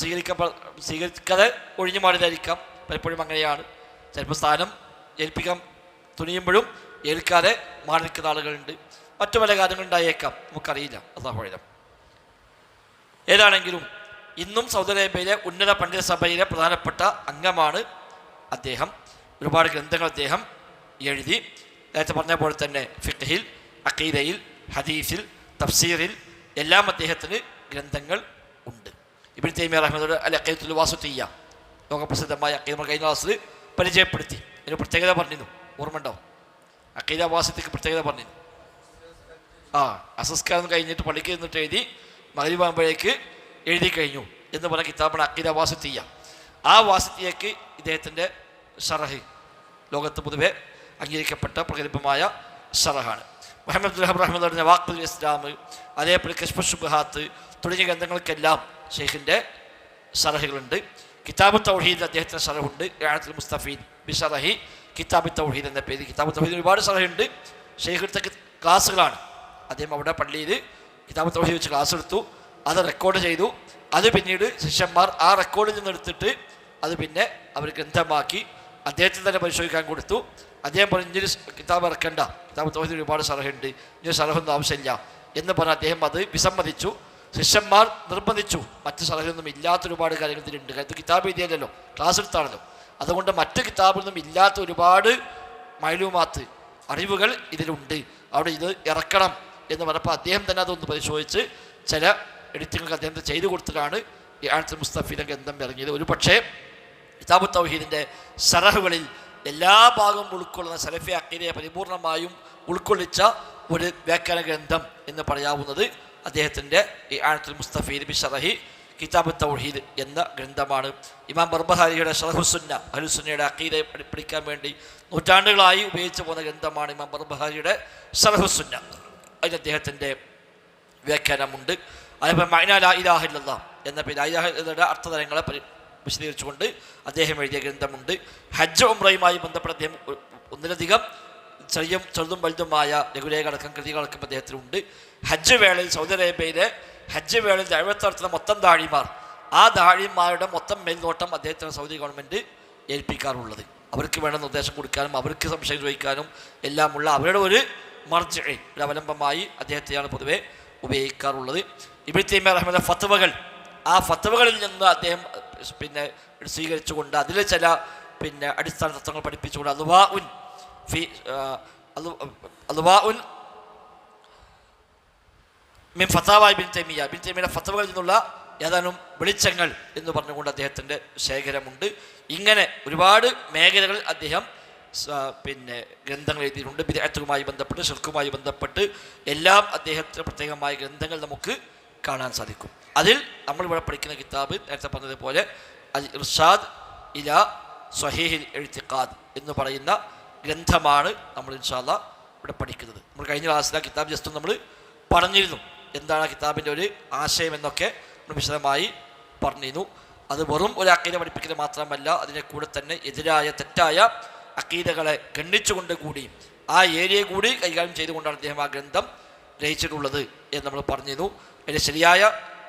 സ്വീകരിക്കാതെ ഒഴിഞ്ഞു മാറിയതായിരിക്കാം. പലപ്പോഴും അങ്ങനെയാണ്. ചിലപ്പോൾ സ്ഥാനം ഏൽപ്പിക്കാൻ തുനിയുമ്പോഴും ഏൽക്കാതെ മാറി നിൽക്കുന്ന ആളുകളുണ്ട്. മറ്റു പല കാര്യങ്ങളുണ്ടായേക്കാം, നമുക്കറിയില്ല. അല്ലാഹു അഅലം. ഏതാണെങ്കിലും ഇന്നും സൗദി അറേബ്യയിലെ ഉന്നത പണ്ഡിത സഭയിലെ പ്രധാനപ്പെട്ട അംഗമാണ് അദ്ദേഹം. ഒരുപാട് ഗ്രന്ഥങ്ങൾ അദ്ദേഹം എഴുതി. നേരത്തെ പറഞ്ഞ പോലെ തന്നെ ഫിഖ്ഹിൽ, അഖീദയിൽ, ഹദീസിൽ, തഫ്സീറിൽ എല്ലാം അദ്ദേഹത്തിന് ഗ്രന്ഥങ്ങൾ ഉണ്ട്. ഇബ്നു തൈമിയ്യ റഹിമഹുല്ലാഹ് അൽ അഖീദത്തുൽ വാസിത്തിയ്യ, ലോകപ്രസിദ്ധമായ അഖീദ കഴിഞ്ഞ ക്ലാസ്സിൽ പരിചയപ്പെടുത്തി. ഇതിന് പ്രത്യേകത പറഞ്ഞിരുന്നു, ഓർമ്മ ഉണ്ടാവും. അഖീദ വാസിത്തിക്ക് പ്രത്യേകത പറഞ്ഞിരുന്നു. അസസ്കാരം കഴിഞ്ഞിട്ട് പള്ളിക്ക് നിന്നിട്ട് എഴുതി മഗ്‌രിബാകുമ്പോഴേക്ക് എഴുതി കഴിഞ്ഞു എന്ന് പറഞ്ഞ കിതാബാണ് അഖീദ വാസിത്തിയ്യ. ആ വാസിത്തിയ്യക്ക് ഇദ്ദേഹത്തിൻ്റെ ഷറഹ് ലോകത്ത് പൊതുവെ അംഗീകരിക്കപ്പെട്ട പ്രഗത്ഭമായ ഷറഹാണ്. മുഹമ്മദ് അബ്ദുൽ വഹാബ് റഹിമഹുല്ലാഹ് നവാഖിദുൽ ഇസ്ലാം, അതേപോലെ കശ്ഫു ശുബ്ഹാത്ത് തുടങ്ങിയ ഗ്രന്ഥങ്ങൾക്കെല്ലാം ഷെയ്ഖിൻ്റെ ഷറഹുകളുണ്ട്. കിതാബ് തൗഹീദ് അദ്ദേഹത്തിൻ്റെ ഷറഹുണ്ട്. ഇഅ്നാത്തുൽ മുസ്തഫീദ് ബിഷറഹി കിതാബ് തൗഹീദ് എന്ന പേര്. കിതാബ് തൗഹീദ് ഒരുപാട് ഷറഹുണ്ട്. ഷെയ്ഖെടുത്ത ക്ലാസ്സുകളാണ്. അദ്ദേഹം അവിടെ പള്ളിയിൽ കിതാബ് തൗഹീദ് വെച്ച് ക്ലാസ് എടുത്തു, അത് റെക്കോർഡ് ചെയ്തു. അത് പിന്നീട് ശിഷ്യന്മാർ ആ റെക്കോർഡിൽ നിന്ന് എടുത്തിട്ട് അത് പിന്നെ അവർ ഗ്രന്ഥമാക്കി അദ്ദേഹത്തിന് തന്നെ പരിശോധിക്കാൻ കൊടുത്തു. അദ്ദേഹം പറഞ്ഞു, ഇഞ്ഞൊരു കിതാബ് ഇറക്കണ്ട, കിതാബ് തൗഹീദിൽ ഒരുപാട് ഷറഹുണ്ട്, ഇഞ്ഞൊരു ഷറഹൊന്നും ആവശ്യമില്ല എന്ന് പറഞ്ഞ് അദ്ദേഹം അത് വിസമ്മതിച്ചു. ശിഷ്യന്മാർ നിർബന്ധിച്ചു. മറ്റ് ഷറഹൊന്നും ഇല്ലാത്ത ഒരുപാട് കാര്യങ്ങൾ ഇതിലുണ്ട്. കാരണം കിതാബ് എഴുതിയല്ലോ, ക്ലാസ് എടുത്താണല്ലോ. അതുകൊണ്ട് മറ്റ് കിതാബിലൊന്നും ഇല്ലാത്ത ഒരുപാട് മഅലൂമാത്ത്, അറിവുകൾ ഇതിലുണ്ട്, അവിടെ ഇത് ഇറക്കണം എന്ന് പറഞ്ഞപ്പോൾ അദ്ദേഹം തന്നെ അതൊന്ന് പരിശോധിച്ച് ചില എഡിറ്റിങ്ങൾക്ക് അദ്ദേഹത്തെ ചെയ്തു കൊടുത്തിട്ടാണ് ഇഅ്നാത്തുൽ മുസ്തഫീദ് ഗ്രന്ഥം ഇറങ്ങിയത്. ഒരു പക്ഷേ കിതാബ് തൗഹീദിൻ്റെ ഷറഹുകളിൽ എല്ലാ ഭാഗവും ഉൾക്കൊള്ളുന്ന സലഫി അഖീദയെ പരിപൂർണമായും ഉൾക്കൊള്ളിച്ച ഒരു വ്യാഖ്യാന ഗ്രന്ഥം എന്ന് പറയാവുന്നത് അദ്ദേഹത്തിൻ്റെ ഇഅ്നാത്തുൽ മുസ്തഫീദ് ബിശറഹി കിതാബ് തൗഹീദ് എന്ന ഗ്രന്ഥമാണ്. ഇമാം ബർബഹാരിയുടെ ഷറഹുസുന്ന അഹ്ലുസുന്നയുടെ അഖീദയെ പഠിക്കാൻ വേണ്ടി നൂറ്റാണ്ടുകളായി ഉപയോഗിച്ചു പോകുന്ന ഗ്രന്ഥമാണ് ഇമാം ബർബഹാരിയുടെ ഷറഹുസുന്ന. അതിന് അദ്ദേഹത്തിൻ്റെ വ്യാഖ്യാനമുണ്ട്. അതേപോലെ മഅനാ ലാ ഇലാഹ ഇല്ലല്ലാഹ് എന്ന ലാ ഇലാഹ ഇല്ലല്ലാഹയുടെ അർത്ഥതലങ്ങളെ വിശദീകരിച്ചുകൊണ്ട് അദ്ദേഹം എഴുതിയ ഗ്രന്ഥമുണ്ട്. ഹജ്ജ് ഉംറയുമായി ബന്ധപ്പെട്ട അദ്ദേഹം ഒന്നിലധികം ചെറുതും വലുതുമായ ലഘുലേഖകളടക്കം കൃതികളടക്കം അദ്ദേഹത്തിനുണ്ട്. ഹജ്ജ് വേളയിൽ സൗദി അറേബ്യയിലെ ഹജ്ജ് വേളയിൽ ദഅവത്ത് നടത്തുന്ന മൊത്തം ദാഴിമാർ, ആ ദാഴിമാരുടെ മൊത്തം മേൽനോട്ടം അദ്ദേഹത്തിന് സൗദി ഗവൺമെൻറ് ഏൽപ്പിക്കാറുള്ളത്. അവർക്ക് വേണ്ട നിർദ്ദേശം കൊടുക്കാനും അവർക്ക് സംശയം ചോദിക്കാനും എല്ലാമുള്ള അവരുടെ ഒരു മർജിഇ, ഒരു അവലംബമായി അദ്ദേഹത്തെയാണ് പൊതുവെ ഉപയോഗിക്കാറുള്ളത്. ഇബ്നു തൈമിയ്യ റഹിമഹുല്ലാഹ് ഫത്വകൾ, ആ ഫത്വകളിൽ നിന്ന് അദ്ദേഹം സ്വീകരിച്ചുകൊണ്ട് അതിലെ ചില അടിസ്ഥാന തത്വങ്ങൾ പഠിപ്പിച്ചുകൊണ്ട് അദ്വാഉൻ മിൻ ഫതാവ ഇബ്നു തൈമിയ്യയുടെ ഫത്വകളിൽ നിന്നുള്ള ഏതാനും വെളിച്ചങ്ങൾ എന്ന് പറഞ്ഞുകൊണ്ട് അദ്ദേഹത്തിൻ്റെ ശേഖരമുണ്ട്. ഇങ്ങനെ ഒരുപാട് മേഖലകളിൽ അദ്ദേഹം ഗ്രന്ഥങ്ങൾ എഴുതിയിട്ടുണ്ട്. ബിദ്അത്തുമായി ബന്ധപ്പെട്ട്, ശിർക്കുമായി ബന്ധപ്പെട്ട് എല്ലാം അദ്ദേഹത്തിന് പ്രത്യേകമായ ഗ്രന്ഥങ്ങൾ നമുക്ക് കാണാൻ സാധിക്കും. അതിൽ നമ്മളിവിടെ പഠിക്കുന്ന കിതാബ് നേരത്തെ പറഞ്ഞതുപോലെ അൽ ഇർഷാദ് ഇലാ സ്വഹീഹിൽ ഇഅ്തിഖാദ് എന്ന് പറയുന്ന ഗ്രന്ഥമാണ് നമ്മൾ ഇൻഷാ അല്ലാഹ് ഇവിടെ പഠിക്കുന്നത്. നമ്മൾ കഴിഞ്ഞ ക്ലാസ്സിൽ ആ കിതാബ് ജസ്റ്റ് നമ്മൾ പറഞ്ഞിരുന്നു, എന്താണ് ആ കിതാബിൻ്റെ ഒരു ആശയം എന്നൊക്കെ നമ്മൾ വിശദമായി പറഞ്ഞിരുന്നു. അത് വെറും ഒരു അഖീദ പഠിപ്പിക്കൽ മാത്രമല്ല, അതിനെ കൂടെ തന്നെ എതിരായ തെറ്റായ അഖീദകളെ ഖണ്ഡിച്ചുകൊണ്ട് കൂടി ആ ഏരിയ കൂടി കൈകാര്യം ചെയ്തുകൊണ്ടാണ് അദ്ദേഹം ആ ഗ്രന്ഥം രചിച്ചിട്ടുള്ളത് എന്ന് നമ്മൾ പറഞ്ഞിരുന്നു. അതിൻ്റെ ശരിയായ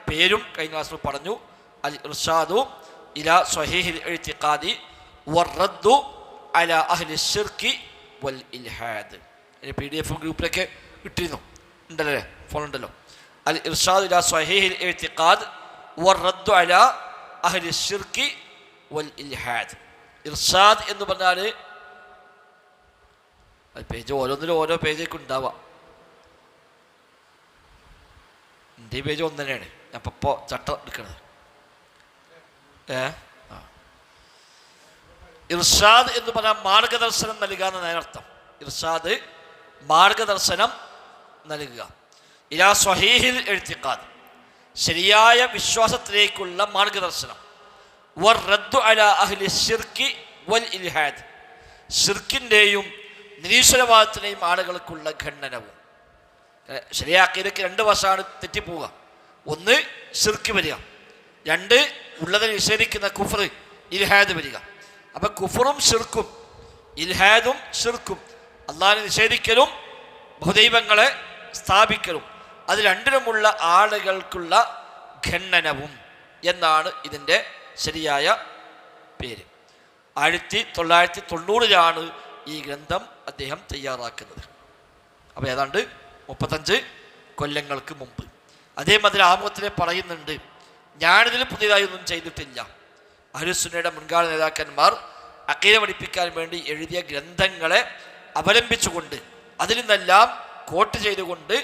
പേരും കഴിഞ്ഞ ക്ലാസ്സിൽ പറഞ്ഞു, അൽ ഇർഷാദു ഇലാ സ്വഹീഹിൽ ഇഅ്തിഖാദി വറദ്ദു അലാ അഹ്ലി ശിർക്കി വൽ ഇൽഹാദ്. അതിന് PDF ഗ്രൂപ്പിലൊക്കെ ഇട്ടിരുന്നു, ഉണ്ടല്ലേ, ഫോൺ ഉണ്ടല്ലോ. അൽ ഇർഷാദ് ഇലാ സ്വഹീഹിൽ ഇഅ്തിഖാദ് വറദ്ദു അലാ അഹ്ലി ശിർക്കി വൽ ഇൽഹാദ്. ഇർഷാദ് എന്ന് പറഞ്ഞാൽ പേജ് ഓരോന്നിലും ഓരോ പേജൊക്കെ ഉണ്ടാവാം. എൻ്റെ പേജ് ഒന്ന് തന്നെയാണ്, ഞാൻ ഇപ്പോൾ ചട്ടം എടുക്കണത്. ഇർഷാദ് എന്ന് പറഞ്ഞാൽ മാർഗദർശനം നൽകുക എന്ന നേരർത്ഥം. ഇർഷാദ് മാർഗദർശനം നൽകുക. ഇലാ സ്വഹീഹിൽ ഇഅ്തിഖാദ്, ശരിയായ വിശ്വാസത്തിലേക്കുള്ള മാർഗദർശനം. വറദ്ദു അലാ അഹ്ലി ശിർക്കി വൽ ഇൽഹാദ്, ശിർക്കിൻ്റെയും നിരീശ്വരവാദത്തിൻ്റെയും ആളുകൾക്കുള്ള ഖണ്ഡനവും. ശരിയാക്കിയതൊക്കെ രണ്ട് വശമാണ് തെറ്റിപ്പോവുക. ഒന്ന് ശിർക്ക് വരിക, രണ്ട് ഉള്ളതിനെ നിഷേധിക്കുന്ന കുഫർ ഇൽഹാദ് വരിക. അപ്പം കുഫറും ഷിർക്കും, ഇൽഹാദും ഷിർക്കും, അള്ളാഹിനെ നിഷേധിക്കലും ബഹുദൈവങ്ങളെ സ്ഥാപിക്കലും, അത് രണ്ടിനുമുള്ള ആളുകൾക്കുള്ള ഖണ്ഡനവും എന്നാണ് ഇതിൻ്റെ ശരിയായ പേര്. 1990 ഈ ഗ്രന്ഥം അദ്ദേഹം തയ്യാറാക്കുന്നത്. അപ്പോൾ ഏതാണ്ട് 35 കൊല്ലങ്ങൾക്ക് മുമ്പ്. അതേമാതിരി ആമുഖത്തിൽ പറയുന്നുണ്ട്, ഞാനിതിൽ പുതിയതായി ഒന്നും ചെയ്തിട്ടില്ല. അഹ്ലുസുന്നയുടെ മുൻകാല നേതാക്കന്മാർ അഖീദ പഠിപ്പിക്കാൻ വേണ്ടി എഴുതിയ ഗ്രന്ഥങ്ങളെ അവലംബിച്ചുകൊണ്ട് അതിൽ നിന്നെല്ലാം കോട്ട് ചെയ്തുകൊണ്ട്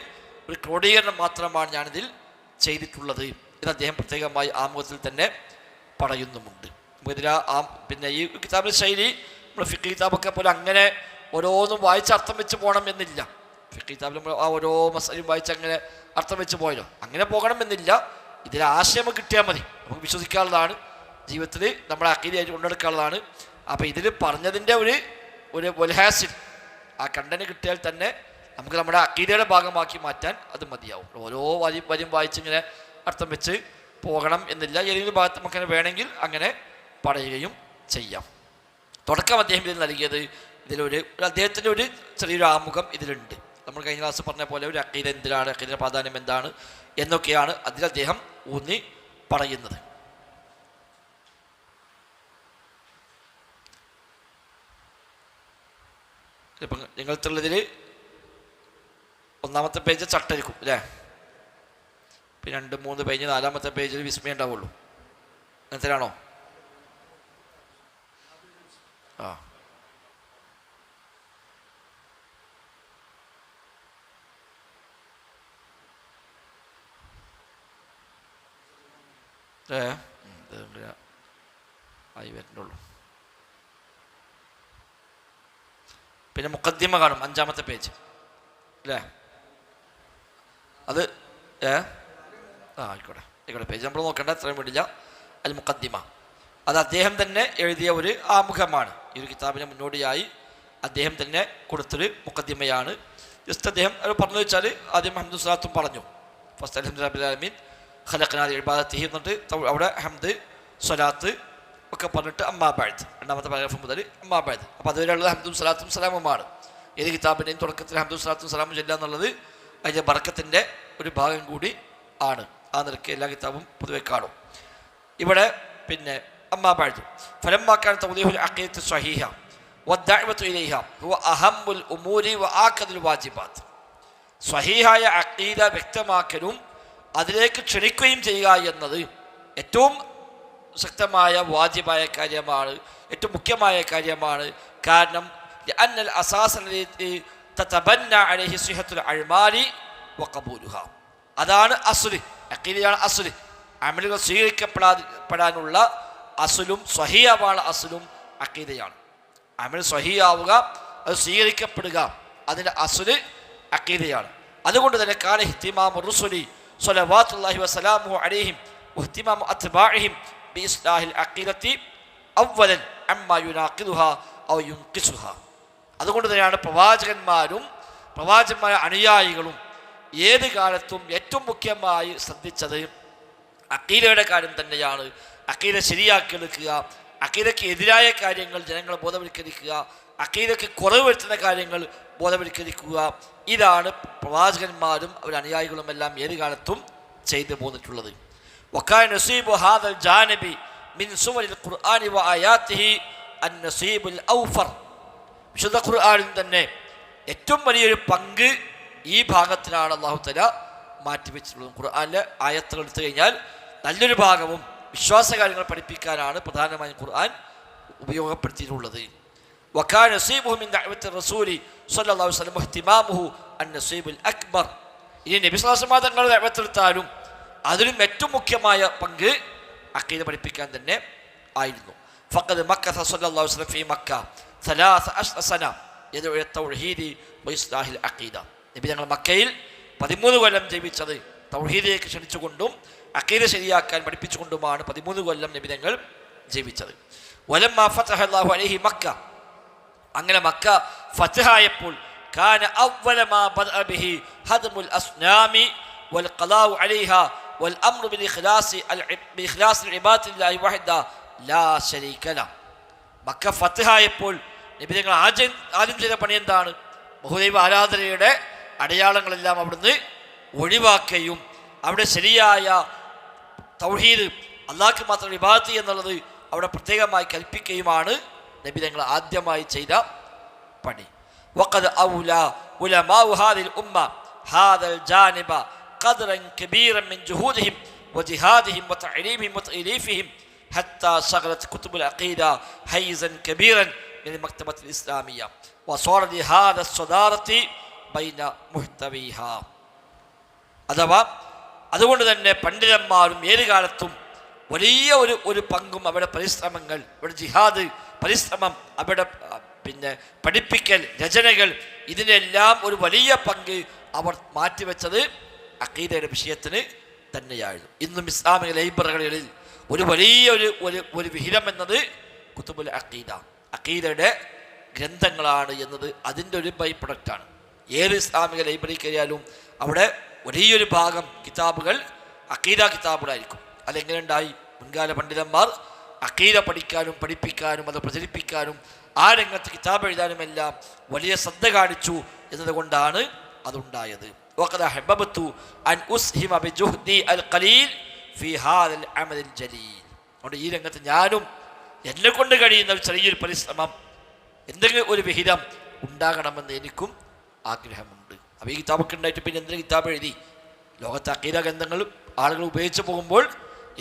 ഒരു ക്രോഡീകരണം മാത്രമാണ് ഞാനിതിൽ ചെയ്തിട്ടുള്ളത് എന്ന് അദ്ദേഹം പ്രത്യേകമായി ആമുഖത്തിൽ തന്നെ പറയുന്നുമുണ്ട്. ഈ കിതാബിൻ്റെ ശൈലി നമ്മൾ ഫിഖ് കിതാബൊക്കെ പോലെ അങ്ങനെ ഓരോന്നും വായിച്ച് അർത്ഥം വെച്ച് പോകണം എന്നില്ല. ഫിഖ് കിതാബിൽ നമ്മൾ ആ ഓരോ മസലയും വായിച്ച് അങ്ങനെ അർത്ഥം വെച്ച് പോയല്ലോ, അങ്ങനെ പോകണം എന്നില്ല. ഇതിൽ ആശയം കിട്ടിയാൽ മതി, നമുക്ക് വിശ്വസിക്കാനുള്ളതാണ്, ജീവിതത്തിൽ നമ്മുടെ അഖീദയായിട്ട് കൊണ്ടെടുക്കാനുള്ളതാണ്. അപ്പോൾ ഇതിൽ പറഞ്ഞതിൻ്റെ ഒരു വൽഹാസിൽ ആ കണ്ടന്റ് കിട്ടിയാൽ തന്നെ നമുക്ക് നമ്മുടെ അഖീദയുടെ ഭാഗമാക്കി മാറ്റാൻ അത് മതിയാവും. ഓരോ വരിയും വായിച്ചിങ്ങനെ അർത്ഥം വെച്ച് പോകണം എന്നില്ല. ഏതെങ്കിലും ഭാഗത്ത് നമുക്ക് വേണമെങ്കിൽ അങ്ങനെ പറയുകയും ചെയ്യാം. തുടക്കം അദ്ദേഹം ഇതിൽ നൽകിയത് അദ്ദേഹത്തിൻ്റെ ഒരു ചെറിയൊരു ആമുഖം ഇതിലുണ്ട്. നമ്മൾ കഴിഞ്ഞ ക്ലാസ് പറഞ്ഞ പോലെ ഒരു അഖീദ എന്തിനാണ്, അഖീദയുടെ പ്രാധാന്യം എന്താണ് എന്നൊക്കെയാണ് അതിൽ അദ്ദേഹം ഊന്നി പറയുന്നത്. ഇപ്പം നിങ്ങൾക്കുള്ളതിൽ ഒന്നാമത്തെ പേജ് ചട്ടായിരിക്കും അല്ലേ, പിന്നെ 2-3 പേജ്, 4-ാമത്തെ പേജിൽ വിസ്മയം ഉണ്ടാവുള്ളൂ. അങ്ങനത്തേനാണോ? ആ ആയി വരുന്നുള്ളൂ. പിന്നെ മുഖദ്ദിമ കാണും 5-ാമത്തെ പേജ് അല്ലേ, അത് ആയിക്കോട്ടെ. ഇവിടെ പേജ് നമ്മൾ നോക്കേണ്ട അത്രയും വേണ്ടില്ല. അൽ മുഖദ്ദിമ അത് അദ്ദേഹം തന്നെ എഴുതിയ ഒരു ആമുഖമാണ്. ഈ ഒരു കിതാബിന് മുന്നോടിയായി അദ്ദേഹം തന്നെ കൊടുത്തൊരു മുഖദ്ദിമയാണ്. ജസ്റ്റ് അദ്ദേഹം പറഞ്ഞു വെച്ചാൽ ആദ്യം ഹംദും സ്വലാത്തും പറഞ്ഞു. ഫസ്റ്റ് അൽഹംദുലില്ലാഹി റബ്ബിൽ ആലമീൻ ഖലഖനാ ഇബാദത്തിഹി എന്നിട്ട് അവിടെ ഹംദ് സ്വലാത്ത് ഒക്കെ പറഞ്ഞിട്ട് അമ്മാ ബഅദ് രണ്ടാമത്തെ പാരഗ്രാഫ് മുതൽ അമ്മാ ബഅദ്. അപ്പോൾ അതുവരെയുള്ളത് ഹംദും സ്വലാത്തും സലാമുമാണ്. ഏത് കിതാബിൻ്റെയും തുടക്കത്തിൽ ഹംദും സ്വലാത്തും സലാമും ചെല്ലുക എന്നുള്ളത് അതിൻ്റെ ബർക്കത്തിൻ്റെ ഒരു ഭാഗം കൂടി ആണ്. ആ നിലയ്ക്ക് എല്ലാ കിതാബും പൊതുവെ കാണും. ഇവിടെ പിന്നെ അമ്മാ ബഅദ് ഫലമ്മാ കാന തൗദീഹുൽ അഖീദത്തി സ്വഹീഹ വദ്ദഅവതു ഇലൈഹ ഹുവ അഹമ്മുൽ ഉമൂരി വആഖദുൽ വാജിബാത്ത്. സ്വഹീഹായ അഖീദ വ്യക്തമാക്കലും അതിലേക്ക് ക്ഷണിക്കുകയും ചെയ്യുക എന്നത് ഏറ്റവും ശക്തമായ വാജിബായ കാര്യമാണ്, ഏറ്റവും മുഖ്യമായ കാര്യമാണ്. കാരണം അന്നൽ അസാസ് തതബന്ന അലൈഹി സിഹത്തുൽ അഅ്മാലി വഖബൂലുഹ. അതാണ് അസ്ല്, അഖീദയാണ് അസ്ല്. അമലുകൾ സ്വീകരിക്കപ്പെടാനുള്ള അസ്ലും സ്വഹീഹമായ അസ്ലും അഖീദയാണ്. അമൽ സ്വഹീഹാവുക, അത് സ്വീകരിക്കപ്പെടുക, അതിൻ്റെ അസ്ല് അഖീദയാണ്. അതുകൊണ്ട് തന്നെ കാന ഇഹ്തിമാമു റുസുലി സ്വല്ലല്ലാഹു വസല്ലമു അലൈഹിം വഇഹ്തിമാമു അത്ബാഇഹിം ബിഇസ്ലാഹിൽ അഖീദത്തി അവ്വലൻ അമ്മാ യുനാഖിദുഹാ ഔ യുൻഖിസുഹാ. അതുകൊണ്ട് തന്നെയാണ് പ്രവാചകന്മാരുടെ അനുയായികളും ഏത് കാലത്തും ഏറ്റവും മുഖ്യമായി ശ്രദ്ധിച്ചത് അഖീദയുടെ കാര്യം തന്നെയാണ്. അഖീദ ശരിയാക്കിയെടുക്കുക, അഖീദയ്ക്ക് എതിരായ കാര്യങ്ങൾ ജനങ്ങളെ ബോധവൽക്കരിക്കുക, അഖീദയ്ക്ക് കുറവ് വരുത്തുന്ന കാര്യങ്ങൾ ബോധവൽക്കരിക്കുക. ഇതാണ് പ്രവാചകന്മാരും അവരുടെ അനുയായികളും എല്ലാം ഏത് കാലത്തും ചെയ്തു പോന്നിട്ടുള്ളത്. വകാന നസീബു ഹാദൽ ജാനിബി മിൻ സുവരിൽ ഖുർആനി വആയാതിഹി അൻ-നസീബുൽ ഔഫർ. വിശുദ്ധ ഖുർആനിൽ തന്നെ ഏറ്റവും വലിയൊരു പങ്ക് ഈ ഭാഗത്തിനാണ് അല്ലാഹു തആല മാറ്റിവെച്ചിട്ടുള്ളത്. ഖുർആനിലെ ആയത്തുകൾ എടുത്തു കഴിഞ്ഞാൽ നല്ലൊരു ഭാഗവും വിശ്വാസകാര്യങ്ങൾ പഠിപ്പിക്കാനാണ് പ്രധാനമായും ഖുർആൻ ഉപയോഗപ്പെടുത്തിയിട്ടുള്ളത്. വകാന നസീബുഹു മിൻ ദഅവത്തി റസൂലി സ്വല്ലല്ലാഹു അലൈഹി വസല്ലം ഇഹ്തിമാമുഹു അൻ-നസീബുൽ അക്ബർ. ഇനി നബി സ്വല്ലല്ലാഹു അലൈഹി വസല്ലം തങ്ങളുടെ ദഅവത്തെടുത്താലും അതിലും ഏറ്റവും മുഖ്യമായ പങ്ക് അഖീദ പഠിപ്പിക്കാൻ തന്നെ ആയിരുന്നു. ഫഖദ് മക്കസ സ്വല്ലല്ലാഹു അലൈഹി വസല്ലം ഫീ മക്ക 13 സന യദ്ഉ ഇല തൗഹീദി വഇസ്ലാഹിൽ അഖീദ. നബി തങ്ങൾ മക്കയിൽ 13 കൊല്ലം ജീവിച്ചത് തൗഹീദിലേക്ക് ക്ഷണിച്ചുകൊണ്ടും അഖീദ ശരിയാക്കാൻ പഠിപ്പിച്ചുകൊണ്ടുമാണ് 13 കൊല്ലം നബി തങ്ങൾ ജീവിച്ചത്. വലമ്മാ ഫതഹ അല്ലാഹു അലൈഹി മക്ക, അങ്ങനെ മക്ക ഫതഹായപ്പോൾ കാന അവ്വല മാ ബദഅ ബിഹി ഹദ്മുൽ അസ്നാമി വൽ ഖലാഉ അലൈഹാ വൽ അംറു ബിൽ ഇഖ്ലാസി ഇബാദത്തില്ലാഹി വഹദ ലാ ശരീക ലഹു. മക്ക ഫതഹായപ്പോൾ നബി തങ്ങൾ ആദ്യം ചെയ്ത പണി എന്താണ്? ബഹുദൈവ ആരാധനയുടെ അടയാളങ്ങളെല്ലാം അവിടുന്ന് ഒഴിവാക്കുകയും അവിടെ ശരിയായ തൗഹീദ് അല്ലാഹ്ക്ക് മാത്രം ഇബാദത്ത് എന്നുള്ളത് അവിടെ പ്രത്യേകമായി കൽപ്പിക്കുകയുമാണ് നബി തങ്ങൾ ആദ്യമായി ചെയ്ത പണി. വഖദ് ഔലാ ഉലമാഉ ഹാദിൽ ഉമ്മ ഹാദൽ ജാനിബ ഖദ്റൻ കബീറൻ മിൻ ജുഹൂദിഹിം വജിഹാദിഹിം വതഅലീമിഹിം വതഅലീഫിഹിം ഹത്താ ശഗലത് കുതുബുൽ അഖീദ ഹൈസൻ കബീറൻ മിൻ മക്തബത്തിൽ ഇസ്ലാമിയ വസറ ലിഹാദ സ്വദാറത്തി ബൈന മുഹ്തവിഹാ. അഥവാ അതുകൊണ്ട് തന്നെ പണ്ഡിതന്മാരും ഏത് കാലത്തും വലിയ ഒരു പങ്കും അവരുടെ പരിശ്രമങ്ങൾ, അവരുടെ ജിഹാദ് പരിശ്രമം, അവരുടെ പഠിപ്പിക്കൽ, രചനകൾ, ഇതിനെല്ലാം ഒരു വലിയ പങ്ക് അവർ മാറ്റിവെച്ചത് അഖീദയുടെ വിഷയത്തിന് തന്നെയായിരുന്നു. ഇന്നും ഇസ്ലാമിക ലൈബ്രറികളിൽ ഒരു വലിയ ഒരു വിഹിതം എന്നത് കുതുബുൽ അഖീദ, അഖീദയുടെ ഗ്രന്ഥങ്ങളാണ് എന്നത് അതിൻ്റെ ഒരു ബൈ പ്രൊഡക്റ്റാണ്. ഏത് ഇസ്ലാമിക ലൈബ്രറി കയറിയാലും അവിടെ വലിയൊരു ഭാഗം കിതാബുകൾ അഖീദ കിതാബുകളായിരിക്കും. അതെങ്ങനെ ഉണ്ടായി? മുൻകാല പണ്ഡിതന്മാർ അഖീദ പഠിക്കാനും പഠിപ്പിക്കാനും അത് പ്രചരിപ്പിക്കാനും ആ രംഗത്ത് കിതാബ് എഴുതാനുമെല്ലാം വലിയ ശ്രദ്ധ കാണിച്ചു എന്നതുകൊണ്ടാണ് അതുണ്ടായത്. വഖദ ഹബ്ബതു അൻ ഉസ്ഹിമ ബിജുഹ്ദി അൽ ഖലീൽ ഫി ഹാദൽ അമൽ ജലീൽ. അതുകൊണ്ട് ഈ രംഗത്ത് ഞാനും എന്നെ കൊണ്ട് കഴിയുന്ന ചെറിയൊരു പരിശ്രമം, എന്തെങ്കിലും ഒരു വിഹിതം ഉണ്ടാകണമെന്ന് എനിക്കും ആഗ്രഹമുണ്ട്. അപ്പോൾ ഈ കിതാബൊക്കെ ഉണ്ടായിട്ട് പിന്നെ എന്തെങ്കിലും കിതാബ് എഴുതി ലോകത്തെ അഖീദ ഗ്രന്ഥങ്ങൾ ആളുകൾ ഉപയോഗിച്ച് പോകുമ്പോൾ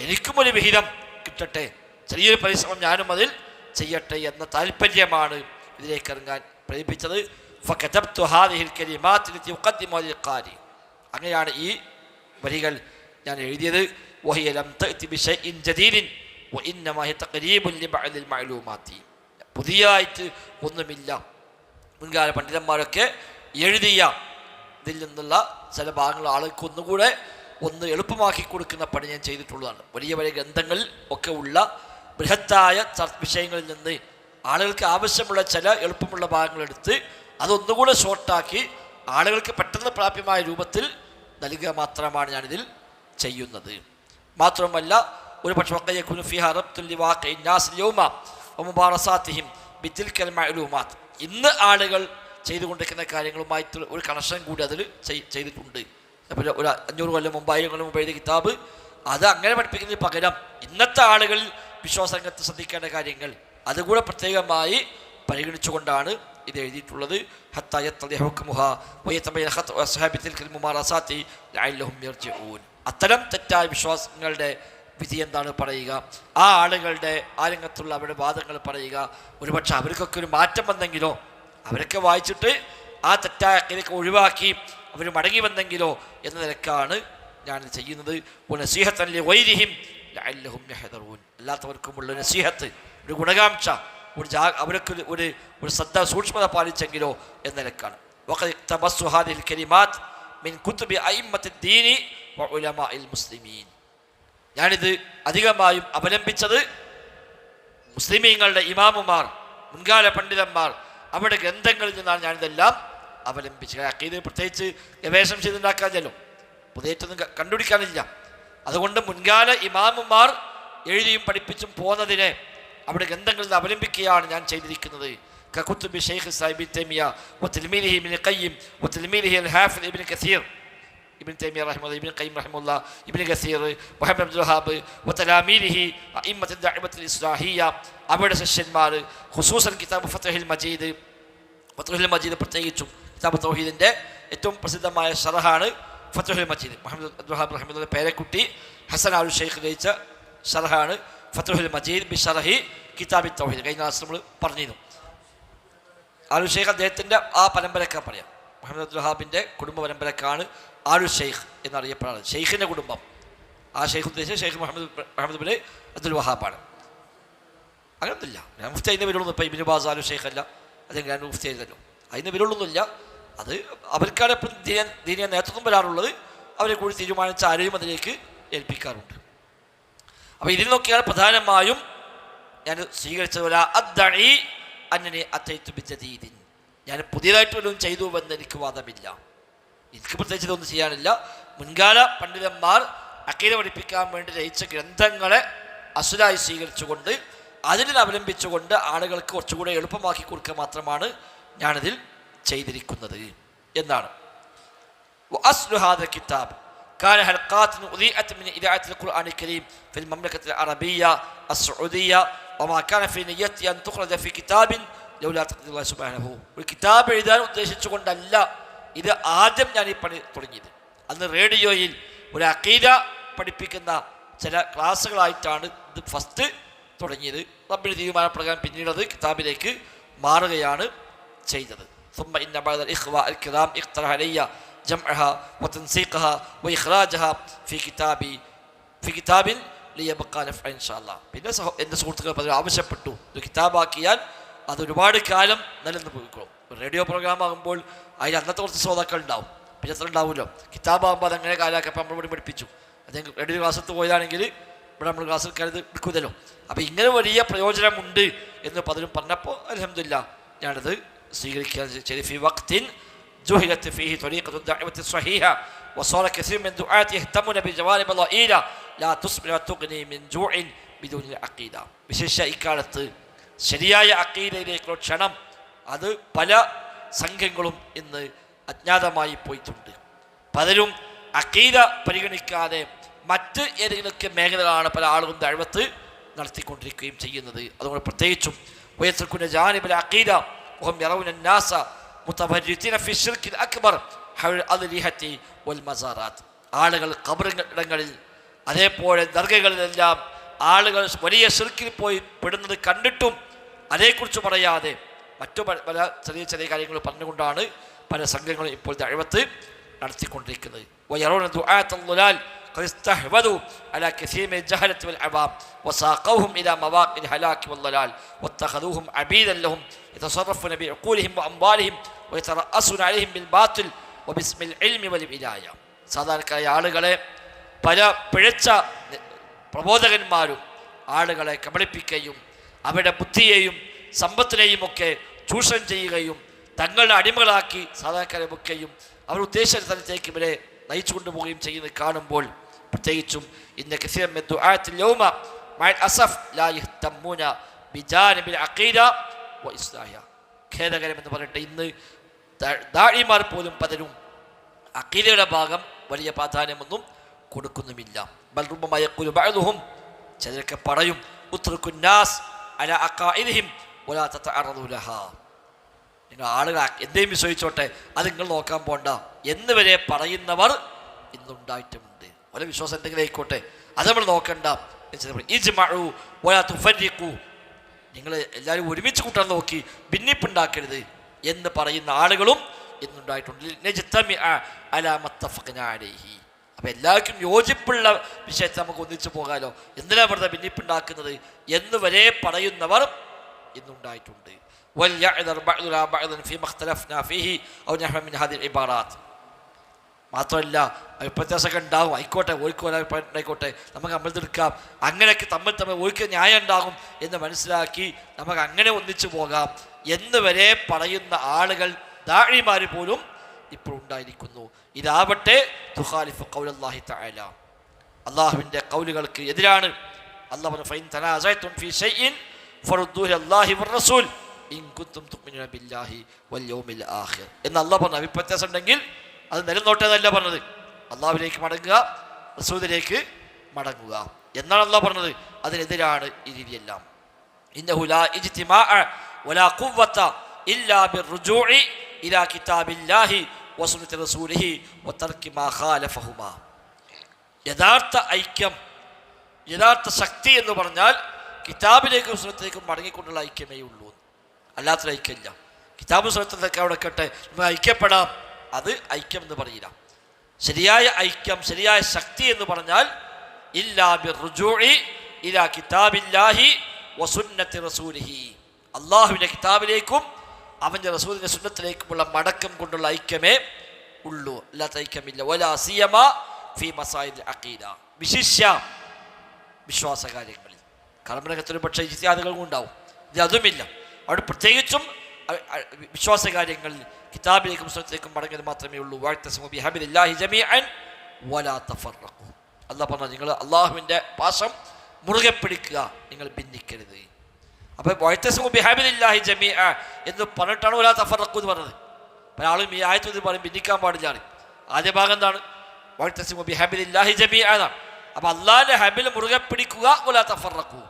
എനിക്കും ഒരു വിഹിതം കിട്ടട്ടെ, ചെറിയൊരു പരിശ്രമം ഞാനും അതിൽ ചെയ്യട്ടെ എന്ന താല്പര്യമാണ് ഇതിലേക്ക് ഇറങ്ങാൻ പ്രേരിപ്പിച്ചത്. ഫകതബ്തു ഹാദിഹിൽ കലിമാത്ത് ലത്തി ഉഖദ്ദിമു ലിൽ ഖാരി. അങ്ങനെയാണ് ഈ വരികൾ ഞാൻ എഴുതിയത്. വഹിയ ലം തഅതി ബിശൈഇൻ ജദീദിൻ വഇന്നമാ ഹിയ തഖരീബുൻ ലിബഅദിൽ മഅലൂമാത്തി. പുതിയതായിട്ട് ഒന്നുമില്ല. മുൻകാല പണ്ഡിതന്മാരൊക്കെ എഴുതിയ ഇതിൽ നിന്നുള്ള ചില ഭാഗങ്ങൾ ആളുകൾക്ക് ഒന്നുകൂടെ ഒന്ന് എളുപ്പമാക്കി കൊടുക്കുന്ന പണി ഞാൻ ചെയ്തിട്ടുള്ളതാണ്. വലിയ വലിയ ഗ്രന്ഥങ്ങളിൽ ഒക്കെ ഉള്ള ബൃഹത്തായ വിഷയങ്ങളിൽ നിന്ന് ആളുകൾക്ക് ആവശ്യമുള്ള ചില എളുപ്പമുള്ള ഭാഗങ്ങളെടുത്ത് അതൊന്നുകൂടെ ഷോർട്ടാക്കി ആളുകൾക്ക് പെട്ടെന്ന് പ്രാപ്യമായ രൂപത്തിൽ നൽകുക മാത്രമാണ് ഞാനിതിൽ ചെയ്യുന്നത്. മാത്രമല്ല ഒരു പക്ഷേ ഇന്ന് ആളുകൾ ചെയ്തുകൊണ്ടിരിക്കുന്ന കാര്യങ്ങളുമായിട്ട് ഒരു കണക്ഷൻ കൂടി അതിൽ ചെയ്തിട്ടുണ്ട്. അപ്പോൾ ഒരു 500 കൊല്ലം മുമ്പ് 1000 കൊല്ലം മുമ്പ് എഴുതിയ കിതാബ് അത് അങ്ങനെ പഠിപ്പിക്കുന്നതിന് പകരം ഇന്നത്തെ ആളുകളിൽ വിശ്വാസരംഗത്ത് ശ്രദ്ധിക്കേണ്ട കാര്യങ്ങൾ അതുകൂടെ പ്രത്യേകമായി പരിഗണിച്ചുകൊണ്ടാണ് ഇത് എഴുതിയിട്ടുള്ളത്. അത്തരം തെറ്റായ വിശ്വാസങ്ങളുടെ വിധി എന്താണ് പറയുക, ആ ആളുകളുടെ ആ രംഗത്തുള്ള അവരുടെ വാദങ്ങൾ പറയുക. ഒരുപക്ഷെ അവർക്കൊക്കെ ഒരു മാറ്റം വന്നെങ്കിലോ, അവരൊക്കെ വായിച്ചിട്ട് ആ തെറ്റായ അക്കീദയൊക്കെ ഒഴിവാക്കി അവർ മടങ്ങി വന്നെങ്കിലോ എന്ന നിലക്കാണ് ഞാനിത് ചെയ്യുന്നത്. അല്ലാത്തവർക്കുമുള്ള നസീഹത്ത്, ഒരു ഗുണകാംക്ഷ, അവർക്ക് ഒരു ശ്രദ്ധ സൂക്ഷ്മത പാലിച്ചെങ്കിലോ എന്ന നിലക്കാണ്. ഞാനിത് അധികമായും അവലംബിച്ചത് മുസ്ലിമീങ്ങളുടെ ഇമാമുമാർ, മുൻകാല പണ്ഡിതന്മാർ, അവരുടെ ഗ്രന്ഥങ്ങളിൽ നിന്നാണ് ഞാനിതെല്ലാം അവലംബിച്ചത്. അക്കീദയിൽ പ്രത്യേകിച്ച് ഗവേഷണം ചെയ്തുണ്ടാക്കാനല്ലോ, പുതിയറ്റൊന്നും കണ്ടുപിടിക്കാനില്ല. അതുകൊണ്ട് മുൻകാല ഇമാമുമാർ എഴുതിയും പഠിപ്പിച്ചും പോന്നതിനെ അവിടെ ഗ്രന്ഥങ്ങളിൽ നിന്ന് അവലംബിക്കുകയാണ് ഞാൻ ചെയ്തിരിക്കുന്നത്. കകുത്തുബി ഷെയ്ഖ് ഇബ്നു തൈമിയ വതിൽമീദിഹി ഇബ്നു ഖയ്യിം വതിൽമീദിഹി അൽ-ഹാഫിദ് ഇബ്നു കസീർ, ഇബ്നു തൈമിയ റഹിമഹുല്ലാഹ്, ഇബ്നു ഖയ്യിം റഹിമഹുല്ലാഹ്, ഇബ്നു കസീർ, മുഹമ്മദ് അബ്ദുൽ വഹാബ് വതലാമീദിഹി അഇമ്മത്തുൽ ദഅവത്തുൽ ഇസ്ലാഹിയ, അവരുടെ ശിഷ്യന്മാർ, ഖുസൂസൻ കിതാബ് ഫത്ഹുൽ മജീദ്, ഫത്ഹുൽ മജീദ് പ്രത്യേകിച്ചും കിതാബ് തൗഹീദിൻ്റെ ഏറ്റവും പ്രസിദ്ധമായ ഷറഹാണ് ഫത്ഹുൽ മജീദ്. മുഹമ്മദ് അബ്ദുൽ വഹാബ് റഹിമഹുല്ലാഹ് പേരക്കുട്ടി ഹസൻ ആലു ഷെയ്ഖ് രചിച്ച ഷറഹാണ് ഫത്ഹുൽ മജീദ് ബി ഷറഹി കിതാബി തൗഹീദ്. കഴിഞ്ഞ ക്ലാസ് നമ്മൾ പറഞ്ഞിരുന്നു. ആലു ഷെയ്ഖ് അദ്ദേഹത്തിൻ്റെ ആ പരമ്പരക്കാണ് പറയാം. മുഹമ്മദ് അബ്ദുൽ വഹാബിൻ്റെ കുടുംബ പരമ്പരക്കാണ് ആലു ഷെയ്ഖ് എന്നറിയപ്പെടുന്നത്. ഷെയ്ഖിൻ്റെ കുടുംബം, ആ ഷെയ്ഖ് ഉദ്ദേശിച്ച ഷെയ്ഖ് മുഹമ്മദ് ബിൻ അബ്ദുൽ വഹാബാണ്. അങ്ങനൊന്നുമില്ല, ഞാൻ മുഫ്തി അതിൻ്റെ വിരളൊന്നും ഇപ്പം ഇബ്നു ബാസ് ആലു ഷെയ്ഖ് അല്ല, അല്ലെങ്കിൽ ഞാൻ മുഫ്തി ആയിരുന്നല്ലോ, അതിന് വിരളൊന്നുമില്ല. അത് അവർക്കാണ് എപ്പോഴും ദീനിയ നേതൃത്വം വരാറുള്ളത്. അവരെ കൂടി തീരുമാനിച്ച ആരെയും അതിലേക്ക് ഏൽപ്പിക്കാറുണ്ട്. അപ്പോൾ ഇതിൽ നോക്കിയാണ് പ്രധാനമായും ഞാൻ സ്വീകരിച്ചത്. ഞാൻ പുതിയതായിട്ട് വല്ലതും ചെയ്തുവെന്ന് എനിക്ക് വാദമില്ല. എനിക്ക് പ്രത്യേകിച്ച് ഇതൊന്നും ചെയ്യാനില്ല. മുൻകാല പണ്ഡിതന്മാർ അക്കീദ പഠിപ്പിക്കാൻ വേണ്ടി രചിച്ച ഗ്രന്ഥങ്ങളെ അസുലായി സ്വീകരിച്ചുകൊണ്ട് അതിനെ അവലംബിച്ചുകൊണ്ട് ആളുകൾക്ക് കുറച്ചുകൂടെ എളുപ്പമാക്കി കൊടുക്കുക മാത്രമാണ് ഞാനിതിൽ ചെയ്തിരിക്കുന്നത് എന്നാണ്. കിതാബ് كان حلقات أذيعت من إذاعة القرآن الكريم في المملكة العربية السعودية وما كان في نيتي أن تخرج في كتاب لولا تقدير الله سبحانه. ഒരു കിതാബ് എഴുതാൻ ഉദ്ദേശിച്ചുകൊണ്ടല്ല ഇത് ആദ്യം ഞാൻ ഈ പണി തുടങ്ങിയത്. അന്ന് റേഡിയോയിൽ ഒരു അഖീദ പഠിപ്പിക്കുന്ന ചില ക്ലാസ്സുകളായിട്ടാണ് ഇത് ഫസ്റ്റ് തുടങ്ങിയത്. റബ്ബിൻ്റെ തീരുമാനപ്രകാരം പിന്നീടത് കിതാബിലേക്ക് മാറുകയാണ് ചെയ്തത്. ثم إن بعض الإخوة الكرام اقترح علي جمعها وتنسيقها وإخراجها في كتاب ليبقى نفعا إن شاء الله. പിന്നെ എൻ്റെ സുഹൃത്തുക്കൾ പലരും ആവശ്യപ്പെട്ടു ഇത് കിതാബാക്കിയാൽ അതൊരുപാട് കാലം നിലനിന്ന് പോയിക്കോളും. റേഡിയോ പ്രോഗ്രാം ആകുമ്പോൾ അതിൽ അന്നത്തെ കുറച്ച് ശ്രോതാക്കൾ ഉണ്ടാവും, പിന്നെ അത്ര ഉണ്ടാവുമല്ലോ. കിതാബാകുമ്പോൾ അതങ്ങനെ കാലാക്കപ്പോൾ നമ്മൾ ഇവിടെ പഠിപ്പിച്ചു. അതെങ്കിൽ റേഡിയോ ക്ലാസ്സിൽ പോയതാണെങ്കിൽ ഇവിടെ നമ്മൾ ക്ലാസ്സിൽ കരുത് എടുക്കുമല്ലോ. അപ്പോൾ ഇങ്ങനെ വലിയ പ്രയോജനമുണ്ട് എന്ന് പലരും പറഞ്ഞപ്പോൾ അൽഹംദുലില്ലാഹ് ഞാനത് സ്വീകരിക്കാൻ ചെയ്തു. ഫി വഖ്തിൻ ജുഹിലത്ത് ഫീഹി ത്വരീഖത്തു ദഅവത്തി സ്വഹീഹ വസാറ കസീർ മിൻ ദുആത്തി യഹ്തമുന ബിജവാനിബ് ളഈല ലാ തുസ്ബിറു വതുഗ്നി മിൻ ജൂഇൻ ബിദൂനിൽ അഖീദ. വിശേഷ ഇക്കാലത്ത് ശരിയായ അഖീദയിലേക്കുള്ള ക്ഷണം അത് പല സംഘങ്ങളും ഇന്ന് അജ്ഞാതമായി പോയിട്ടുണ്ട്. പലരും അഖീദ പരിഗണിക്കാതെ മറ്റ് ഏതെങ്കിലുമൊക്കെ മേഖലകളാണ് പല ആളുകളും ദഅവത്ത് നടത്തിക്കൊണ്ടിരിക്കുകയും ചെയ്യുന്നത്. അതുകൊണ്ട് പ്രത്യേകിച്ചും വയത്രുക്കുന്ന ജാനിബിൽ അഖീദ വഹും യറൗന الناس മുതഫരിതീന ഫി ശിർക്കിൽ അക്ബർ ഹൗല അദ്ലിഹത്തി വൽ മസാറാത്ത്. ആളുകൾ ഖബറിടങ്ങളിൽ അതേപോലെ ദർഗകളിലെല്ലാം ആളുകൾ വലിയ ശിർക്കിൽ പോയി പെടുന്നത് കണ്ടിട്ടും അതേക്കുറിച്ച് പറയാതെ മറ്റു പല ചെറിയ ചെറിയ കാര്യങ്ങൾ പറഞ്ഞുകൊണ്ടാണ് പല സംഘങ്ങളും ഇപ്പോൾ ദഅവത്ത് നടത്തിക്കൊണ്ടിരിക്കുന്നത്. വയറൗന ദുആഅത്ത് അൽ-ളലാൽ قد استحوذوا على كثير من الجهلة والعوام وساقوهم إلى مواقع الهلاك والضلال واتخذوهم عبيدا لهم يتصرفون بعقولهم وأموالهم ويترأسون عليهم بالباطل وباسم العلم والولاية. സാധാരണക്കാരായ ആളുകളെ പല പിഴച്ച പ്രബോധകന്മാരും ആളുകളെ കബളിപ്പിക്കുകയും അവരുടെ ബുദ്ധിയെയും സമ്പത്തിനെയും ഒക്കെ ചൂഷണം ചെയ്യുകയും തങ്ങളുടെ അടിമകളാക്കി സാധാരണക്കാരെ വെക്കുകയും അവർ ഉദ്ദേശിച്ച സ്ഥലത്തേക്ക് ഇവരെ നയിച്ചു കൊണ്ടുപോവുകയും ചെയ്യുന്നത് കാണുമ്പോൾ പ്രത്യേകിച്ചും ഇന്ന കസീറൻ മിൻ ദുആത്തിൽ യൗമ മഅൽ അസഫ് ലാ യഹ്തമ്മൂന ബിജാനിബിൽ അഖീദ വ ഇസ്ലാഹിയ. ഖേദകരമെന്ന് പറയട്ടെ, ഇന്ന് ദാഇമാർ പോലും പലരും അഖീദയുടെ ഭാഗം വലിയ പ്രാധാന്യമൊന്നും കൊടുക്കുന്നുമില്ല. ബൽ റുബ്ബമാ യഖൂലു ബഅദുഹും, ചിലരൊക്കെ പറയും, ഉത്റുക്കുൻ നാസ് അലാ അഖാഇദിഹിം വലാ തതഅറദു ലഹാ, നിങ്ങൾ ആളുകൾ എന്തെയും വിശ്വസിച്ചോട്ടെ, അത് നിങ്ങൾ നോക്കാൻ പോണ്ട എന്ന് വരെ പറയുന്നവർ ഇന്നുണ്ടായിട്ടുമുണ്ട്. ഓരോ വിശ്വാസം എന്തെങ്കിലും ആയിക്കോട്ടെ, അത് നമ്മൾ നോക്കണ്ട. ഇജ്മഉ വലാ തുഫർരിഖു, നിങ്ങൾ എല്ലാവരും ഒരുമിച്ച് കൂട്ടാൻ നോക്കി ഭിന്നിപ്പുണ്ടാക്കരുത് എന്ന് പറയുന്ന ആളുകളും ഇന്നുണ്ടായിട്ടുണ്ട്. അലാ മത്തഫഖ്നാ അലൈഹി, അപ്പം എല്ലാവർക്കും യോജിപ്പുള്ള വിഷയത്തിൽ നമുക്ക് ഒന്നിച്ചു പോകാലോ, എന്തിനാ വെറുതെ ഭിന്നിപ്പുണ്ടാക്കുന്നത് എന്ന് വരെ പറയുന്നവർ ഇന്നുണ്ടായിട്ടുണ്ട്. മാത്രമല്ല വ്യത്യാസമൊക്കെ ഉണ്ടാകും, ആയിക്കോട്ടെ, ഓർക്കുവാനായിക്കോട്ടെ, നമുക്ക് അമ്പലത്തിലെടുക്കാം, അങ്ങനെയൊക്കെ തമ്മിൽ ഓർക്ക് ന്യായം ഉണ്ടാകും എന്ന് മനസ്സിലാക്കി നമുക്ക് അങ്ങനെ ഒന്നിച്ചു പോകാം എന്ന് വരെ പറയുന്ന ആളുകൾ ദാഇമാർ പോലും ഇപ്പോൾ ഉണ്ടായിരിക്കുന്നു. ഇതാവട്ടെ തുഖാലിഫു ഖൗലല്ലാഹി തആല, അള്ളാഹുവിൻ്റെ കൗലുകൾക്ക് എതിരാണ്. അല്ലാഹു പറഞ്ഞു, ഫഇൻ തനാസഅതും ഫീ ഷൈഇൻ ഫറുദ്ദൂഹു ഇലല്ലാഹി വറസൂൽ ഇൻ കുൻതും തുഅ്മിനൂന ബില്ലാഹി വൽ യൗമിൽ ആഖിർ എന്ന് അല്ലാഹു പറഞ്ഞു. അഭിപ്രായം ഉണ്ടെങ്കിൽ അത് നിലനിർത്തട്ടെ എന്നല്ല പറഞ്ഞത്, അള്ളാഹുവിലേക്ക് മടങ്ങുക, റസൂലിലേക്ക് മടങ്ങുക എന്നാണ് അല്ലാഹു പറഞ്ഞത്. അതിനെതിരാണ് ഈ രീതിയെല്ലാം. ഇന്നഹു ലാ ഇജ്തിമാഅ വലാ ഖുവ്വത ഇല്ലാ ബിർറുജൂഇ ഇലാ കിതാബില്ലാഹി വസുന്നത്തി റസൂലിഹി വതർക്കി മാ ഖാലഫഹുമാ. യഥാർത്ഥ ഐക്യം, യഥാർത്ഥ ശക്തി എന്ന് പറഞ്ഞാൽ കിതാബിലേക്കും സുന്നത്തിലേക്കും മടങ്ങിക്കൊണ്ടുള്ള ഐക്യമേ ഉള്ളൂ, അല്ലാത്തൊരു ഐക്യമില്ല. കിതാബും സുന്നത്തിലൊക്കെ അവിടെ കേട്ടെ നമുക്ക് ഐക്യപ്പെടാം, അത് ഐക്യം എന്ന് പറയില്ല. ശരിയായ ഐക്യം, ശരിയായ ശക്തി എന്ന് പറഞ്ഞാൽ ഇല്ലാ ബിർറുജൂഇ ഇലാ കിതാബില്ലാഹി വസുന്നത്തി റസൂലിഹി, അള്ളാഹുവിൻ്റെ കിതാബിലേക്കും അവൻ്റെ റസൂലിൻ്റെ സുന്നത്തിലേക്കുമുള്ള മടക്കം കൊണ്ടുള്ള ഐക്യമേ ഉള്ളൂ, അല്ലാത്ത ഐക്യമില്ല. വലാ സിയമാ ഫീ മസായിൽ അഖീദ, വിശിഷ്യ വിശ്വാസകാര്യങ്ങളിൽ. കർമ്മരംഗത്തൊരു പക്ഷേ ഇജ്തിഹാദുകളും ഉണ്ടാവും, ഇത് അതുമില്ല. അവിടെ പ്രത്യേകിച്ചും വിശ്വാസകാര്യങ്ങളിൽ കിതാബിലേക്കും സുന്നത്തിലേക്കും മടങ്ങിയത് മാത്രമേ ഉള്ളൂ. വഅ്തസിമു ബിഹബ്ലില്ലാഹി ജമീഅൻ വലാ തഫറഖു, അല്ലാഹു പറഞ്ഞു, നിങ്ങൾ അള്ളാഹുവിൻ്റെ പാശം മുറുകെ പിടിക്കുക, നിങ്ങൾ ഭിന്നിക്കരുത്. അപ്പോൾ വഅ്തസിമു ബിഹബ്ലില്ലാഹി ജമീഅ എന്ന് പറഞ്ഞിട്ടാണ് വലാ തഫറഖു എന്ന് പറഞ്ഞത്. പല ആളും ഈ ആയത്തിൽ പറയും ഭിന്നിക്കാൻ പാടില്ലാണ്. ആദ്യ ഭാഗം എന്താണ്? വഅ്തസിമു ബിഹബ്ലില്ലാഹി ജമീഅ എന്നാണ്. അപ്പോൾ അള്ളാഹിൻ്റെ ഹബിൽ മുറുകെ പിടിക്കുക, വലാ തഫറഖു.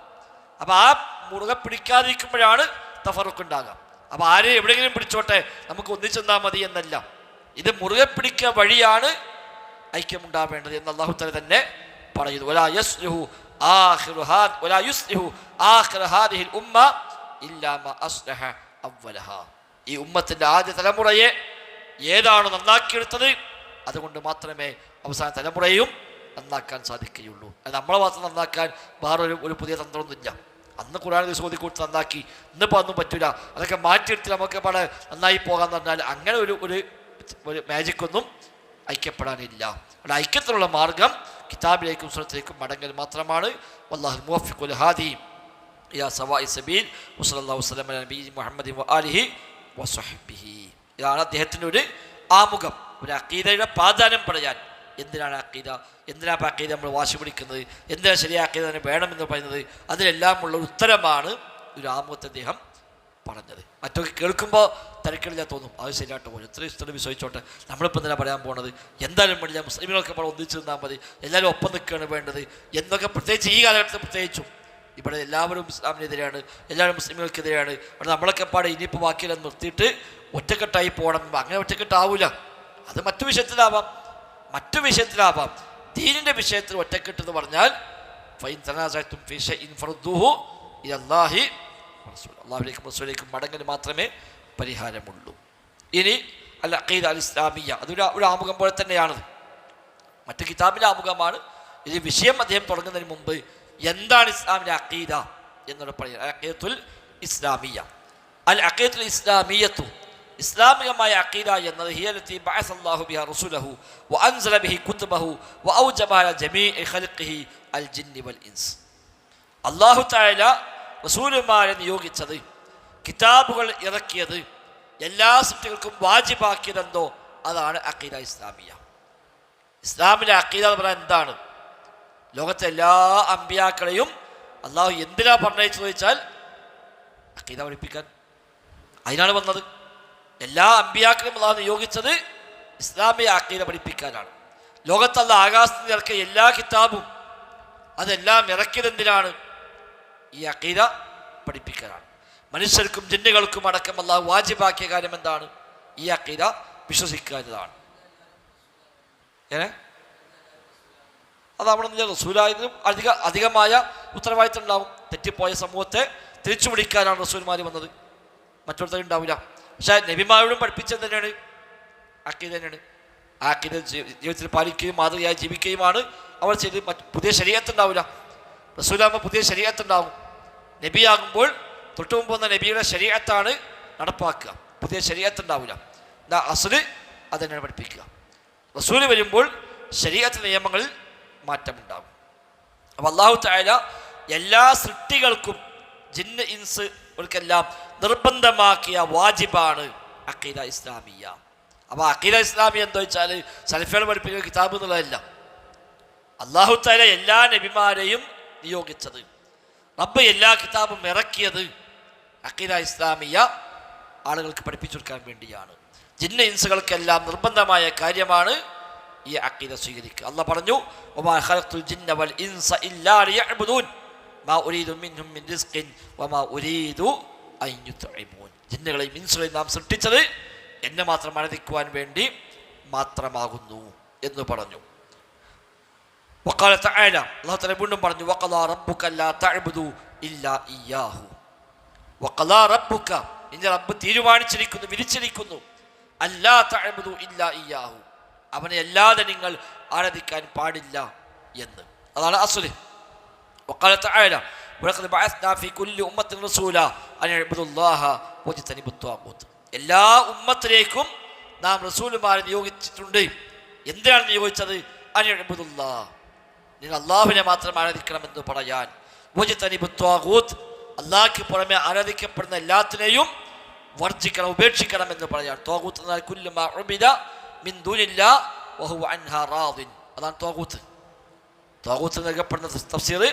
അപ്പോൾ ആ മുറുകെ പിടിക്കാതിരിക്കുമ്പോഴാണ് തഫറഖ് ഉണ്ടാകുക. അപ്പോൾ ആരെയും എവിടെയെങ്കിലും പിടിച്ചോട്ടെ, നമുക്ക് ഒന്നിച്ചെന്നാൽ മതി എന്നല്ല, ഇത് മുറുകെ പിടിക്കുക വഴിയാണ് ഐക്യമുണ്ടാവേണ്ടത് എന്ന് അല്ലാഹു തആല തന്നെ പറയുന്നു. വലാ യസ്ലിഹു ആഖിറു ഹാദിഹിൽ ഉമ്മ ഇല്ലാ മാ അസ്ലഹ അവ്വലഹാ, ഈ ഉമ്മത്തിൻ്റെ ആദ്യ തലമുറയെ ഏതാണ് നന്നാക്കിയെടുത്തത് അതുകൊണ്ട് മാത്രമേ അവസാന തലമുറയും നന്നാക്കാൻ സാധിക്കുകയുള്ളൂ. അത് നമ്മളെ മാത്രം നന്നാക്കാൻ വേറൊരു പുതിയ തന്ത്രമൊന്നുമില്ല. അന്ന് ഖുർആൻ ഓതി കൊടുത്ത് നന്നാക്കി, ഇന്നിപ്പോൾ ഒന്നും പറ്റില്ല, അതൊക്കെ മാറ്റിയെടുത്ത് നമുക്ക് വളരെ നന്നായി പോകാമെന്ന് പറഞ്ഞാൽ അങ്ങനെ ഒരു മാജിക്കൊന്നും ഐക്യപ്പെടാനില്ല. അവിടെ ഐക്യത്തിനുള്ള മാർഗം കിതാബിലേക്കും സുന്നത്തിലേക്കും മടങ്ങൽ മാത്രമാണ്. വല്ലാഹു മുവഫിഖുൽ ഹാദി യാ സവാഇ സബീൽ വസല്ലല്ലാഹു വസല്ലം അലാ നബി മുഹമ്മദി വആലിഹി വസഹ്ബിഹി. ഇതാണ് അദ്ദേഹത്തിൻ്റെ ഒരു ആമുഖം, ഒരു അഖീദയുടെ പ്രാധാന്യം പറയാൻ. എന്തിനാണ് അഖീദ, എന്തിനാണ് അഖീദ നമ്മൾ വാശി പിടിക്കുന്നത്, എന്തിനാണ് ശരിയായ അഖീദ തന്നെ വേണമെന്ന് പറയുന്നത്, അതിലെല്ലാമുള്ള ഉത്തരമാണ് ഒരു ആമുഖത്തെ അദ്ദേഹം പറഞ്ഞത്. മറ്റൊക്കെ കേൾക്കുമ്പോൾ തിരക്കിടില്ല തോന്നും, അത് ശരിയായിട്ട് പോലും എത്ര ഇഷ്ടം വിശ്വസിച്ചോട്ടെ, നമ്മളിപ്പോൾ എന്തിനാണ് പറയാൻ പോണത്, എന്തായാലും വേണ്ടില്ല, മുസ്ലിമുകളൊക്കെ നമ്മൾ ഒന്നിച്ചു നിന്നാൽ മതി, എല്ലാവരും ഒപ്പം നിൽക്കുകയാണ് വേണ്ടത് എന്നൊക്കെ. പ്രത്യേകിച്ച് ഈ കാലഘട്ടത്തിൽ പ്രത്യേകിച്ചും ഇവിടെ എല്ലാവരും ഇസ്ലാമിനെതിരെയാണ്, എല്ലാവരും മുസ്ലിമുകൾക്കെതിരെയാണ്. അവിടെ നമ്മളൊക്കെ പാടെ ഇനിയിപ്പോൾ ബാക്കിയെല്ലാം നിർത്തിയിട്ട് ഒറ്റക്കെട്ടായി പോകണം. അങ്ങനെ ഒറ്റക്കെട്ടാവില്ല, അത് മറ്റു വിഷയത്തിലാവാം, മറ്റു വിഷയത്തിലാവാം. ദീനിൻ്റെ വിഷയത്തിൽ ഒറ്റക്കെട്ടെന്ന് പറഞ്ഞാൽ ഫൈൻ തനാസഅതും ഫീ ഷൈഇൻ ഫറുദ്ദൂഹു ഇലല്ലാഹി റസൂൽ, അല്ലാഹുവിലേക്കും റസൂലിലേക്കും മടങ്ങൽ മാത്രമേ പരിഹാരമുള്ളൂ. ഇനി അൽ അഖീദ അൽ ഇസ്ലാമിയ, അതൊരു ആമുഖം പോലെ തന്നെയാണത്, മറ്റു കിതാബിൻ്റെ ആമുഖമാണ്. ഇത് വിഷയം അദ്ദേഹം തുടങ്ങുന്നതിന് മുമ്പ് എന്താണ് ഇസ്ലാമിൻ്റെ അഖീദ എന്നോട് പറയുന്നത്. അൽ അഖീദത്തുൽ ഇസ്ലാമിയ, അൽ അഖീദത്തുൽ ഇസ്ലാമിയത്തു, ഇസ്ലാമികമായ അഖീദ എന്നത് ഹിയലത്തി ബഅസല്ലാഹു ബിഹാ റസൂലഹു വഅൻസല ബിഹി കുതുബഹു വഔജബ അലാ ജമീഇ ഖൽഖിഹി അൽ ജിന്നി വൽ ഇൻസ്. അല്ലാഹു തആല റസൂലുമാരെ നിയോഗിച്ചത്, കിതാബുകൾ ഇറക്കിയത്, എല്ലാ സൃഷ്ടികൾക്കും വാജിബാക്കിയതെന്തോ അതാണ് അഖീദ ഇസ്ലാമിയ. ഇസ്ലാമിലെ അഖീദ എന്ന് പറയാൻ എന്താണ്? ലോകത്തെ എല്ലാ അമ്പിയാക്കളെയും അള്ളാഹു എന്തിനാ പറഞ്ഞയച്ചു ചോദിച്ചാൽ അഖീദ പഠിപ്പിക്കാൻ. അതിനാണ് വന്നത്. എല്ലാ അമ്പിയാക്കളെയും അള്ളാഹു നിയോഗിച്ചത് ഇസ്ലാമിക അഖീദ പഠിപ്പിക്കാനാണ്. ലോകത്തുള്ള ആകാശത്തിൽ ഇറക്കിയ എല്ലാ കിതാബും അതെല്ലാം ഇറക്കിയത് എന്തിനാണ്? ഈ അഖീദ പഠിപ്പിക്കാനാണ്. മനുഷ്യർക്കും ജിന്നുകൾക്കും അടക്കം അള്ളാഹു വാജിബാക്കിയ കാര്യം എന്താണ്? ഈ അഖീദ വിശ്വസിക്കുക എന്നതാണ്. അതവിടെ നിന്ന് റസൂലായതിനും അധികമായ ഉത്തരവാദിത്തം ഉണ്ടാവും. തെറ്റിപ്പോയ സമൂഹത്തെ തിരിച്ചു പിടിക്കാനാണ് റസൂൽമാർ വന്നത്, മറ്റൊരുത്തരും ഉണ്ടാവില്ല. പക്ഷേ നബിമാരോടും പഠിപ്പിച്ചത് തന്നെയാണ് അഖീദ തന്നെയാണ്. ആ അഖീദ ജീവിതത്തിൽ പാലിക്കുകയും മാതൃകയായി ജീവിക്കുകയുമാണ് അവർ ചെയ്ത്. പുതിയ ശരീഅത്ത് ഉണ്ടാവില്ല. റസൂലാകുമ്പോൾ പുതിയ ശരീഅത്ത് ഉണ്ടാവും. നബിയാകുമ്പോൾ തൊട്ടു മുമ്പ് വന്ന നബിയുടെ ശരീഅത്താണ് നടപ്പാക്കുക, പുതിയ ശരീഅത്ത് ഉണ്ടാവില്ല. അസ്ല് അത് തന്നെയാണ് പഠിപ്പിക്കുക. റസൂൽ വരുമ്പോൾ ശരീഅത്ത് നിയമങ്ങളിൽ മാറ്റമുണ്ടാകും. അപ്പം അല്ലാഹു തആല എല്ലാ സൃഷ്ടികൾക്കും ജിന്ന് ഇൻസ് അവർക്കെല്ലാം നിർബന്ധമാക്കിയ വാജിബാണ് അഖീദ ഇസ്ലാമിയ. അപ്പോൾ അഖീദ ഇസ്ലാമിയ എന്താ വെച്ചാൽ സലഫികൾ പഠിപ്പിക്കുന്ന കിതാബ് എന്നുള്ളതല്ല. അല്ലാഹു തആല എല്ലാ നബിമാരെയും നിയോഗിച്ചത്, റബ്ബ് എല്ലാ കിതാബും ഇറക്കിയത് അഖീദ ഇസ്ലാമിയ ആളുകൾക്ക് പഠിപ്പിച്ചു കൊടുക്കാൻ വേണ്ടിയാണ്. ജിന്ന് ഇൻസുകൾക്കെല്ലാം നിർബന്ധമായ കാര്യമാണ് ഈ അഖീദ സ്വീകരിക്കുക. അല്ലാഹ് പറഞ്ഞു, വമാ ഖലഖ്തുൽ ജിന്ന വൽ ഇൻസ ഇല്ലാ ലിയഅ്ബുദൂൻ മാ ഉരീദു മിൻഹും മിൻ റിസ്ഖിൻ വമാ ഉരീദു അൻ യുത്ഇമൂൻ. ജിന്നുകളെയും ഇൻസുകളെയും നാം സൃഷ്ടിച്ചത് എന്നെ മാത്രം ആരാധിക്കുവാൻ വേണ്ടി മാത്രമാകുന്നു എന്ന് പറഞ്ഞു. വഖാല തആല, അല്ലാഹു തആല വീണ്ടും പറഞ്ഞു, വഖദാ റബ്ബുക അല്ലാ തഅ്ബുദു ഇല്ലാ ഇയ്യാഹു. വഖദാ റബ്ബുക, നിന്റെ റബ്ബ് തീരുമാനിച്ചിരിക്കുന്നു, വിധിച്ചിരിക്കുന്നു, അല്ലാ തഅ്ബുദു ഇല്ലാ ഇയ്യാഹു, അവനെ അല്ലാതെ നിങ്ങൾ ആരാധിക്കാൻ പാടില്ല എന്ന്. അതാണ് അസ്ല്. വഖാല തആല, വലഖദ് ബഅസ്നാ ഫീ കുല്ലി ഉമ്മത്തിൻ റസൂലാ അൻ ഇഅ്ബുദുല്ലാഹ വജ്തനിബുത് ത്വാഗൂത്ത്. എല്ലാ ഉമ്മത്തിലേക്കും നാം റസൂലുമാരെ നിയോഗിച്ചിട്ടുണ്ട്. എന്തിനാണ് നിയോഗിച്ചത്? അൻ ഇഅ്ബുദുല്ലാഹ്, നിങ്ങൾ അല്ലാഹുവിനെ മാത്രം ആരാധിക്കണമെന്ന് പറയാൻ. വജ്തനിബുത് ത്വാഗൂത്ത്, അല്ലാഹുവിന് പുറമെ ആരാധിക്കപ്പെടുന്ന എല്ലാത്തിനെയും വർജിക്കണം, ഉപേക്ഷിക്കണം എന്ന് പറയാൻ. ത്വാഗൂത്ത് എന്നാൽ കുല്ലു മാ ഉബിദ മിൻ ദൂനില്ലാഹ് വഹുവ അൻഹാ റാദിൻ. അതാണ് ത്വാഗൂത്ത്. ത്വാഗൂത്ത് നൽകപ്പെടുന്ന തഫ്സീർ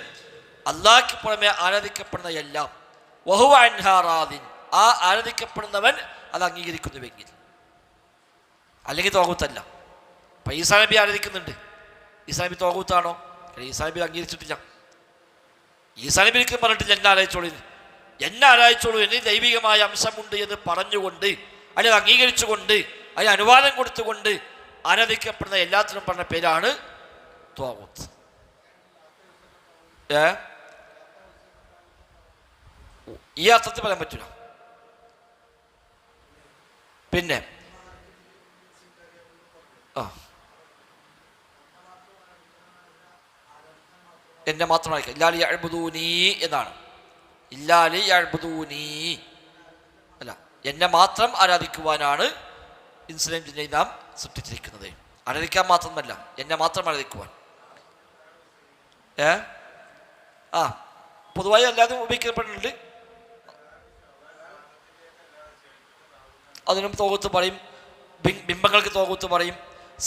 അല്ലാഹുവിന് പുറമെ ആരാധിക്കപ്പെടുന്ന എല്ലാം, വഹുവ അൻഹാ റാദിൻ, ആ ആരാധിക്കപ്പെടുന്നവൻ അത് അംഗീകരിക്കുന്നുവെങ്കിൽ, അല്ലെങ്കിൽ ത്വാഗൂത്തല്ല. അപ്പം ഈസാ നബി ആരാധിക്കുന്നുണ്ട്, ഈസാ നബി ത്വാഗൂത്താണോ? ഈസാ നബി അംഗീകരിച്ചിട്ടില്ല. ഈസാ നബി ഒരിക്കലും പറഞ്ഞിട്ടില്ല എന്നെ ആരാധിച്ചോളൂ, എന്നെ ആരാധിച്ചോളൂ, എന്നിൽ ദൈവികമായ അംശമുണ്ട് എന്ന് പറഞ്ഞുകൊണ്ട്, അല്ലെങ്കിൽ അംഗീകരിച്ചുകൊണ്ട്, അതിന് അനുവാദം കൊടുത്തുകൊണ്ട് ആരാധിക്കപ്പെടുന്ന എല്ലാത്തിനും പറഞ്ഞ പേരാണ് ത്വാഗൂത്ത്. ഈ അർത്ഥത്തിൽ പറയാൻ പറ്റില്ല. പിന്നെ എന്നെ മാത്രം ആയിരിക്കും. ഇല്ലാലി അഅ്ബുദൂനി എന്നാണ്. ഇല്ലാലി അഅ്ബുദൂനി അല്ല, എന്നെ മാത്രം ആരാധിക്കുവാനാണ് ഇൻസിനെയും ജിന്നെയും നാം സൃഷ്ടിച്ചിരിക്കുന്നത്. ആരാധിക്കാൻ മാത്രമല്ല, എന്നെ മാത്രം ആരാധിക്കുവാൻ. പൊതുവായി അല്ലാതെ ഉപയോഗിക്കപ്പെടുന്നുണ്ട്. അതിനും തോകുത്ത് പറയും, ബിംബങ്ങൾക്ക് തോകുത്ത് പറയും,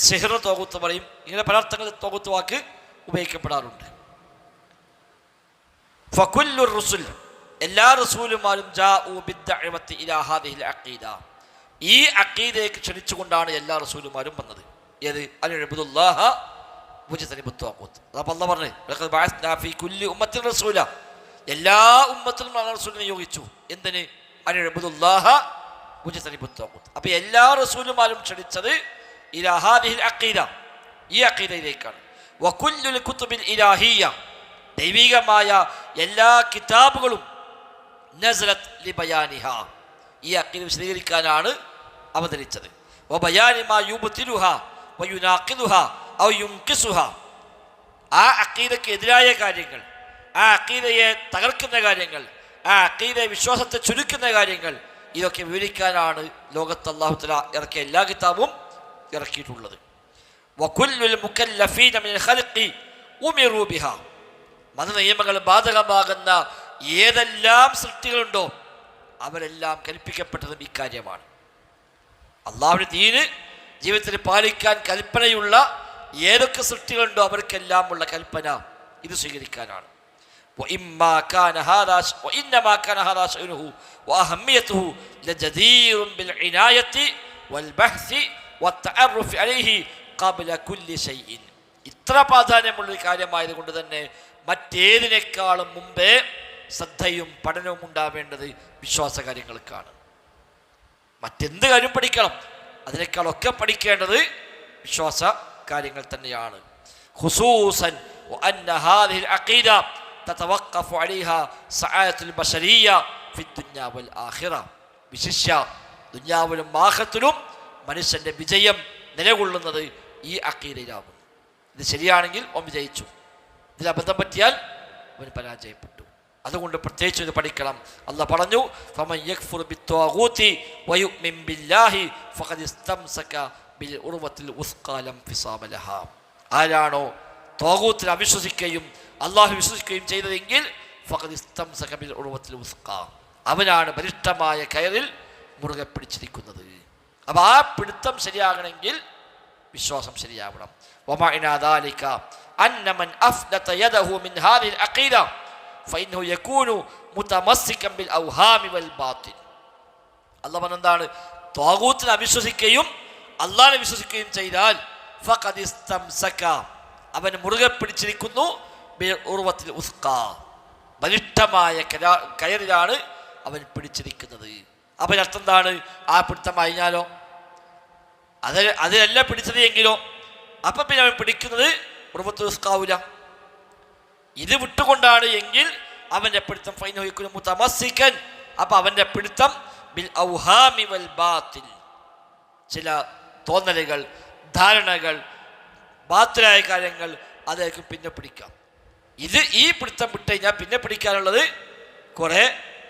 സിഹ്റിന് തോകുത്ത് പറയും. ഇങ്ങനെ പല അർത്ഥങ്ങളിൽ തോകുത്ത് വാക്ക് ഉപയോഗിക്കപ്പെടാറുണ്ട്. ഫകുല്ലു റുസുൽ, എല്ലാ റസൂലുമാരും ജാഊ ബിദ്ദഅവത്തി ഇലാ ഹാദിഹിൽ അഖീദ, ഈ അഖീദയ്ക്ക് ക്ഷണിച്ചുകൊണ്ടാണ് എല്ലാ റസൂലുമാരും വന്നത്. ഏത്? അൻ ഇഅ്ബുദുല്ലാഹ വജ്തനിബുത് ത്വാഗൂത്ത്. അപ്പോൾ അല്ലാഹ് പറഞ്ഞു, ലഖദ് ബഅസ്നാ ഫീ കുല്ലി ഉമ്മത്തിൻ റസൂല, എല്ലാ ഉമ്മത്തിലും നാം റസൂലിനെ നിയോഗിച്ചു. എന്തിന്? അൻ ഇഅ്ബുദുല്ലാഹ വജ്തനിബുത് ത്വാഗൂത്ത്. അപ്പോൾ എല്ലാ റസൂലുമാരും ക്ഷണിച്ചത് ഇലാ ഹാദിഹിൽ അഖീദ, ഈ അഖീദയിലേക്കാണ്. വകുല്ലുൽ കുതുബിൽ ഇലാഹിയ്യ, ദൈവികമായ എല്ലാ കിതാബുകളും നസലത് ലിബയാനിഹ, ഈ അഖീദ വിശദീകരിക്കാനാണ് അവതരിച്ചത്. വബയാനി മാ യുബ്തിലുഹ വയുനാഖിദുഹ ഔ യുൻഖിസുഹ, ആ അഖീദയ്ക്ക് എതിരായ കാര്യങ്ങൾ, ആ അഖീദയെ തകർക്കുന്ന കാര്യങ്ങൾ, ആ അഖീദയെ വിശ്വാസത്തെ ചുരുക്കുന്ന കാര്യങ്ങൾ ഇതൊക്കെ വിവരിക്കാനാണ് ലോകത്ത് അല്ലാഹു തആല ഇറക്കിയ എല്ലാ കിതാബും ഇറക്കിയിട്ടുള്ളത്. വകുല്ലുൽ മുകല്ലഫീന മിനൽ ഖൽഖി ഉമിറു ബിഹാ, മതനിയമങ്ങൾ ബാധകമാകുന്ന ഏതെല്ലാം സൃഷ്ടികളുണ്ടോ അവരെല്ലാം കൽപ്പിക്കപ്പെട്ടതും ഇക്കാര്യമാണ്. അള്ളാഹുവിന്റെ ദീന് ജീവിതത്തിൽ പാലിക്കാൻ കൽപ്പനയുള്ള ഏതൊക്കെ സൃഷ്ടികളുണ്ടോ അവർക്കെല്ലാം ഉള്ള കൽപ്പന ഇത് സ്വീകരിക്കാനാണ്. وإنما كان هذا شأنه وأهميته لجدير بالعناية والبحث والتعرف عليه قبل كل شيء. ഇത്ര പ്രാധാന്യമുള്ളൊരു കാര്യമായതുകൊണ്ട് തന്നെ മറ്റേതിനേക്കാളും മുമ്പേ ശ്രദ്ധയും പഠനവും ഉണ്ടാവേണ്ടത് വിശ്വാസ കാര്യങ്ങൾക്കാണ്. മറ്റെന്ത് കാര്യം പഠിക്കണം, അതിനേക്കാളൊക്കെ പഠിക്കേണ്ടത് വിശ്വാസ കാര്യങ്ങൾ തന്നെയാണ്. ഖുസൂസൻ വഅന്ന ഹാദിഹിൽ അഖീദ തതവഖഫു അലൈഹാ സഅഅത്തുൽ ബശരിയ്യ ഫിദ്ദുനിയ വൽ ആഖിറ. വിശിഷ്യ ദുനിയാവിലും ആഖിറത്തിലും മനുഷ്യന്റെ വിജയം നിലകൊള്ളുന്നത് ഈ അഖീദയിലാകുന്നു. ഇത് ശരിയാണെങ്കിൽ അവൻ വിജയിച്ചു, ഇതിൽ അബദ്ധം പറ്റിയാൽ അവൻ പരാജയപ്പെട്ടു. അതുകൊണ്ട് പ്രത്യേകിച്ച് ഇത് പഠിക്കണം. അല്ലാഹ് പറഞ്ഞു, ഫമൻ യക്ഫുർ ബിത്വാഗൂതി വയുമിൻ ബില്ലാഹി ഫഖദ് ഇസ്തംസക ബിൽ ഉർവത്തിൽ ഉസ്ഖാ ലം ഫിസാമ ലഹാ. ആരാണോ ത്വാഗൂത്തിൽ അവിശ്വസിക്കുകയും അള്ളാഹു വിശ്വസിക്കുകയും ചെയ്തതെങ്കിൽ ഫഖദ് ഇസ്തംസക ബിൽ ഉർവത്തിൽ ഉസ്ഖാ, അവനാണ് ബലിഷ്ഠമായ കയറിൽ മുറുകെ പിടിച്ചിരിക്കുന്നത്. അപ്പോൾ ആ പിടുത്തം ശരിയാകണമെങ്കിൽ വിശ്വാസം ശരിയാവണം. വമഅനാ ദാലിക അന്ന മൻ അഫ്ലത യദഹു മിൻ ഹാദിഹിൽ അഖീദ ഫഇന്നഹു യകൂനു മുതമസ്സികൻ ബിൽ ഔഹാമി വൽ ബാത്തിൽ. അല്ലാഹു പറഞ്ഞെന്താണ്, ത്വാഗൂത്തിനെ അവിശ്വസിക്കുകയും അള്ളാഹിനെ വിശ്വസിക്കുകയും ചെയ്താൽ ഫഖദ് ഇസ്തംസക, അവൻ മുറുകെ പിടിച്ചിരിക്കുന്നു ബിൽ ഉർവത്തിൽ ഉസ്ഖാ, ബലിഷ്ഠമായ കയറിലാണ് അവൻ പിടിച്ചിരിക്കുന്നത്. അപ്പം അർത്ഥം എന്താണ്? ആ പിടുത്തം കഴിഞ്ഞാലോ അതിലല്ല പിടിച്ചത് എങ്കിലോ അപ്പം പിന്നെ അവൻ പിടിക്കുന്നത് ഉർവത്തുൽ ഉസ്ഖാവൂല. ഇത് വിട്ടുകൊണ്ടാണ് എങ്കിൽ അവൻ്റെ പിടുത്തം ഫൈനഹു മുതമസ്സികൻ, അപ്പം അവൻ്റെ പിടുത്തം ബിൽ ഔഹാമി വൽ ബാത്തിൽ, ചില തോന്നലുകൾ, ധാരണകൾ, ബാത്തിലായ കാര്യങ്ങൾ അതായിരിക്കും പിന്നെ പിടിക്കാം. ഈ പിടുത്തം വിട്ടുകഴിഞ്ഞാൽ പിന്നെ പിടിക്കാനുള്ളത് കുറേ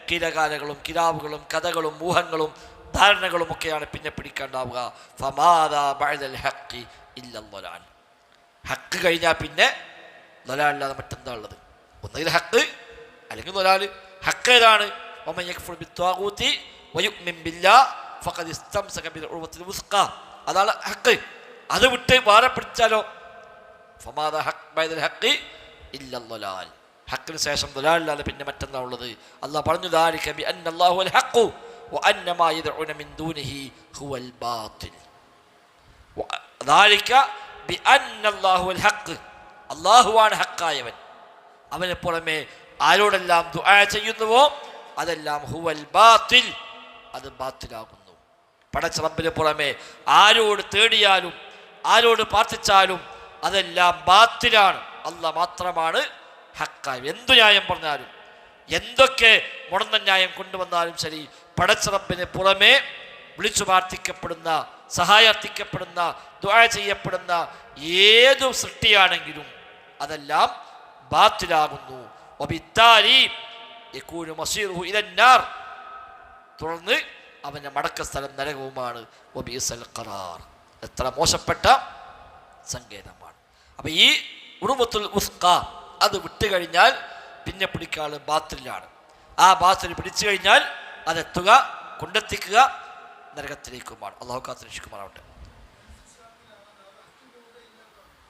കിരകാലകളും കിരാവുകളും കഥകളും ഊഹങ്ങളും ധാരണകളും ഒക്കെയാണ് പിന്നെ പിടിക്കാണ്ടാവുക. ഫമാദാ ബഅദൽ ഹഖ് ഇല്ല ളലാൽ, ഹക്ക് കഴിഞ്ഞാൽ പിന്നെ ളലാലല്ലാതെ മറ്റെന്താ ഉള്ളത്? ഒന്നുകിൽ ഹക്ക് അല്ലെങ്കിൽ ളലാൽ. ഹക്ക് ഏതാണ്? വമൻ യക്ഫുർ ബിത്വാഗൂതി വയുമിൻ ബില്ലാഹി ഫഖദ് ഇസ്തംസക ബിൽ ഉർവത്തിൽ ഉസ്ഖാ, അതാണ് ഹക്ക്. അത് വിട്ട് വേറെ പിടിച്ചാലോ ഫമാദാ ഹഖ് ബഅദൽ ഹഖ് ഇല്ല ളലാൽ, ഹക്കിന് ശേഷം ളലാലല്ലാതെ പിന്നെ മറ്റെന്താ ഉള്ളത്? അല്ലാഹ് പറഞ്ഞു, ദാലിക ബിഅന്ന അല്ലാഹു അൽ ഹഖ് വഅന്ന മാ യദ്ഉന മിൻ ദൂനിഹി ഹുവൽ ബാത്തിൽ. ദാലിക ബിഅന്ന അല്ലാഹു അൽ ഹഖ്, അല്ലാഹുവാണ് ഹക്കായവൻ, അവനെ പുറമെ ആരോടെല്ലാം ദുആ ചെയ്യുന്നുവോ അതെല്ലാം ഹുവൽ ബാത്തിൽ, അത് ബാത്തിലാകുന്നു. പടച്ച റബ്ബിന് പുറമെ ആരോട് തേടിയാലും ആരോട് പ്രാർത്ഥിച്ചാലും അതെല്ലാം ബാത്തിലാണ്. അല്ലാഹ് മാത്രമാണ് ഹക്കായവൻ. എന്തു ന്യായം പറഞ്ഞാലും എന്തൊക്കെ മുടന്ന ന്യായം കൊണ്ടുവന്നാലും ശരി, പടച്ച റബ്ബിന് പുറമെ വിളിച്ചു പ്രാർത്ഥിക്കപ്പെടുന്ന, സഹായാർത്ഥിക്കപ്പെടുന്ന, ദുആ ചെയ്യപ്പെടുന്ന ഏതു സൃഷ്ടിയാണെങ്കിലും അതെല്ലാം ബാത്തിലാകുന്നു. വബിത്താലി യകൂനു മസീറുഹു ഇലന്നാർ, തുടർന്ന് അവൻ്റെ മടക്ക സ്ഥലം നരകവുമാണ്. വബിഇസൽ ഖറാർ, എത്ര മോശപ്പെട്ട സങ്കേതമാണ്. അപ്പം ഈ ഉർവത്തുൽ ഉസ്ഖാ അത് വിട്ടുകഴിഞ്ഞാൽ പിന്നെ പിടിക്കാൾ ബാത്തിലാണ്. ആ ബാത്തിൽ പിടിച്ചു കഴിഞ്ഞാൽ അതെത്തുക, കൊണ്ടെത്തിക്കുക നരകത്തിലേക്കുമാണ്. അല്ലാഹു കാത്തുരക്ഷിക്കുമാറാവട്ടെ.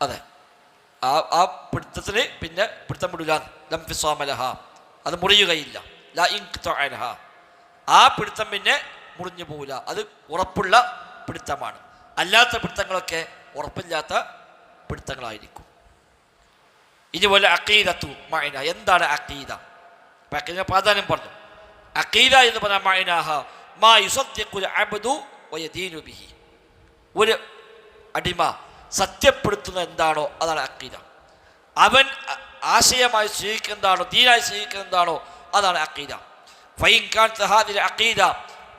അതെ, ആ പിടുത്തത്തിന് പിന്നെ പിടുത്തം വിടില്ല. ലം ഫിസാമ ലഹാ, അത് മുറിയുകയില്ല. ലാ ഇൻഖിതാഅ ലഹാ, ആ പിടുത്തം പിന്നെ മുറിഞ്ഞു പോവില്ല. അത് ഉറപ്പുള്ള പിടുത്തമാണ്. അല്ലാത്ത പിടുത്തങ്ങളൊക്കെ ഉറപ്പില്ലാത്ത പിടുത്തങ്ങളായിരിക്കും. ഇതുപോലെ അഖീദത്തു മഅന, എന്താണ് അഖീദ? അഖീദ പ്രാധാന്യം പറഞ്ഞു. അഖീദ എന്ന് പറഞ്ഞാൽ മഅനാഹ മാ യുസദ്ദിഖുൽ അബ്ദു വയദീനു ബിഹി, ഒരു അടിമ സത്യപ്പെടുത്തുന്ന എന്താണോ അതാണ് അഖീദ. അവൻ ആശയമായി സ്വീകരിക്കുന്നതാണോ ദീനായി സ്വീകരിക്കുന്നതാണോ അതാണ് അഖീദ. ഫഇൻ കാനത് ഹാദിഹിൽ അഖീദ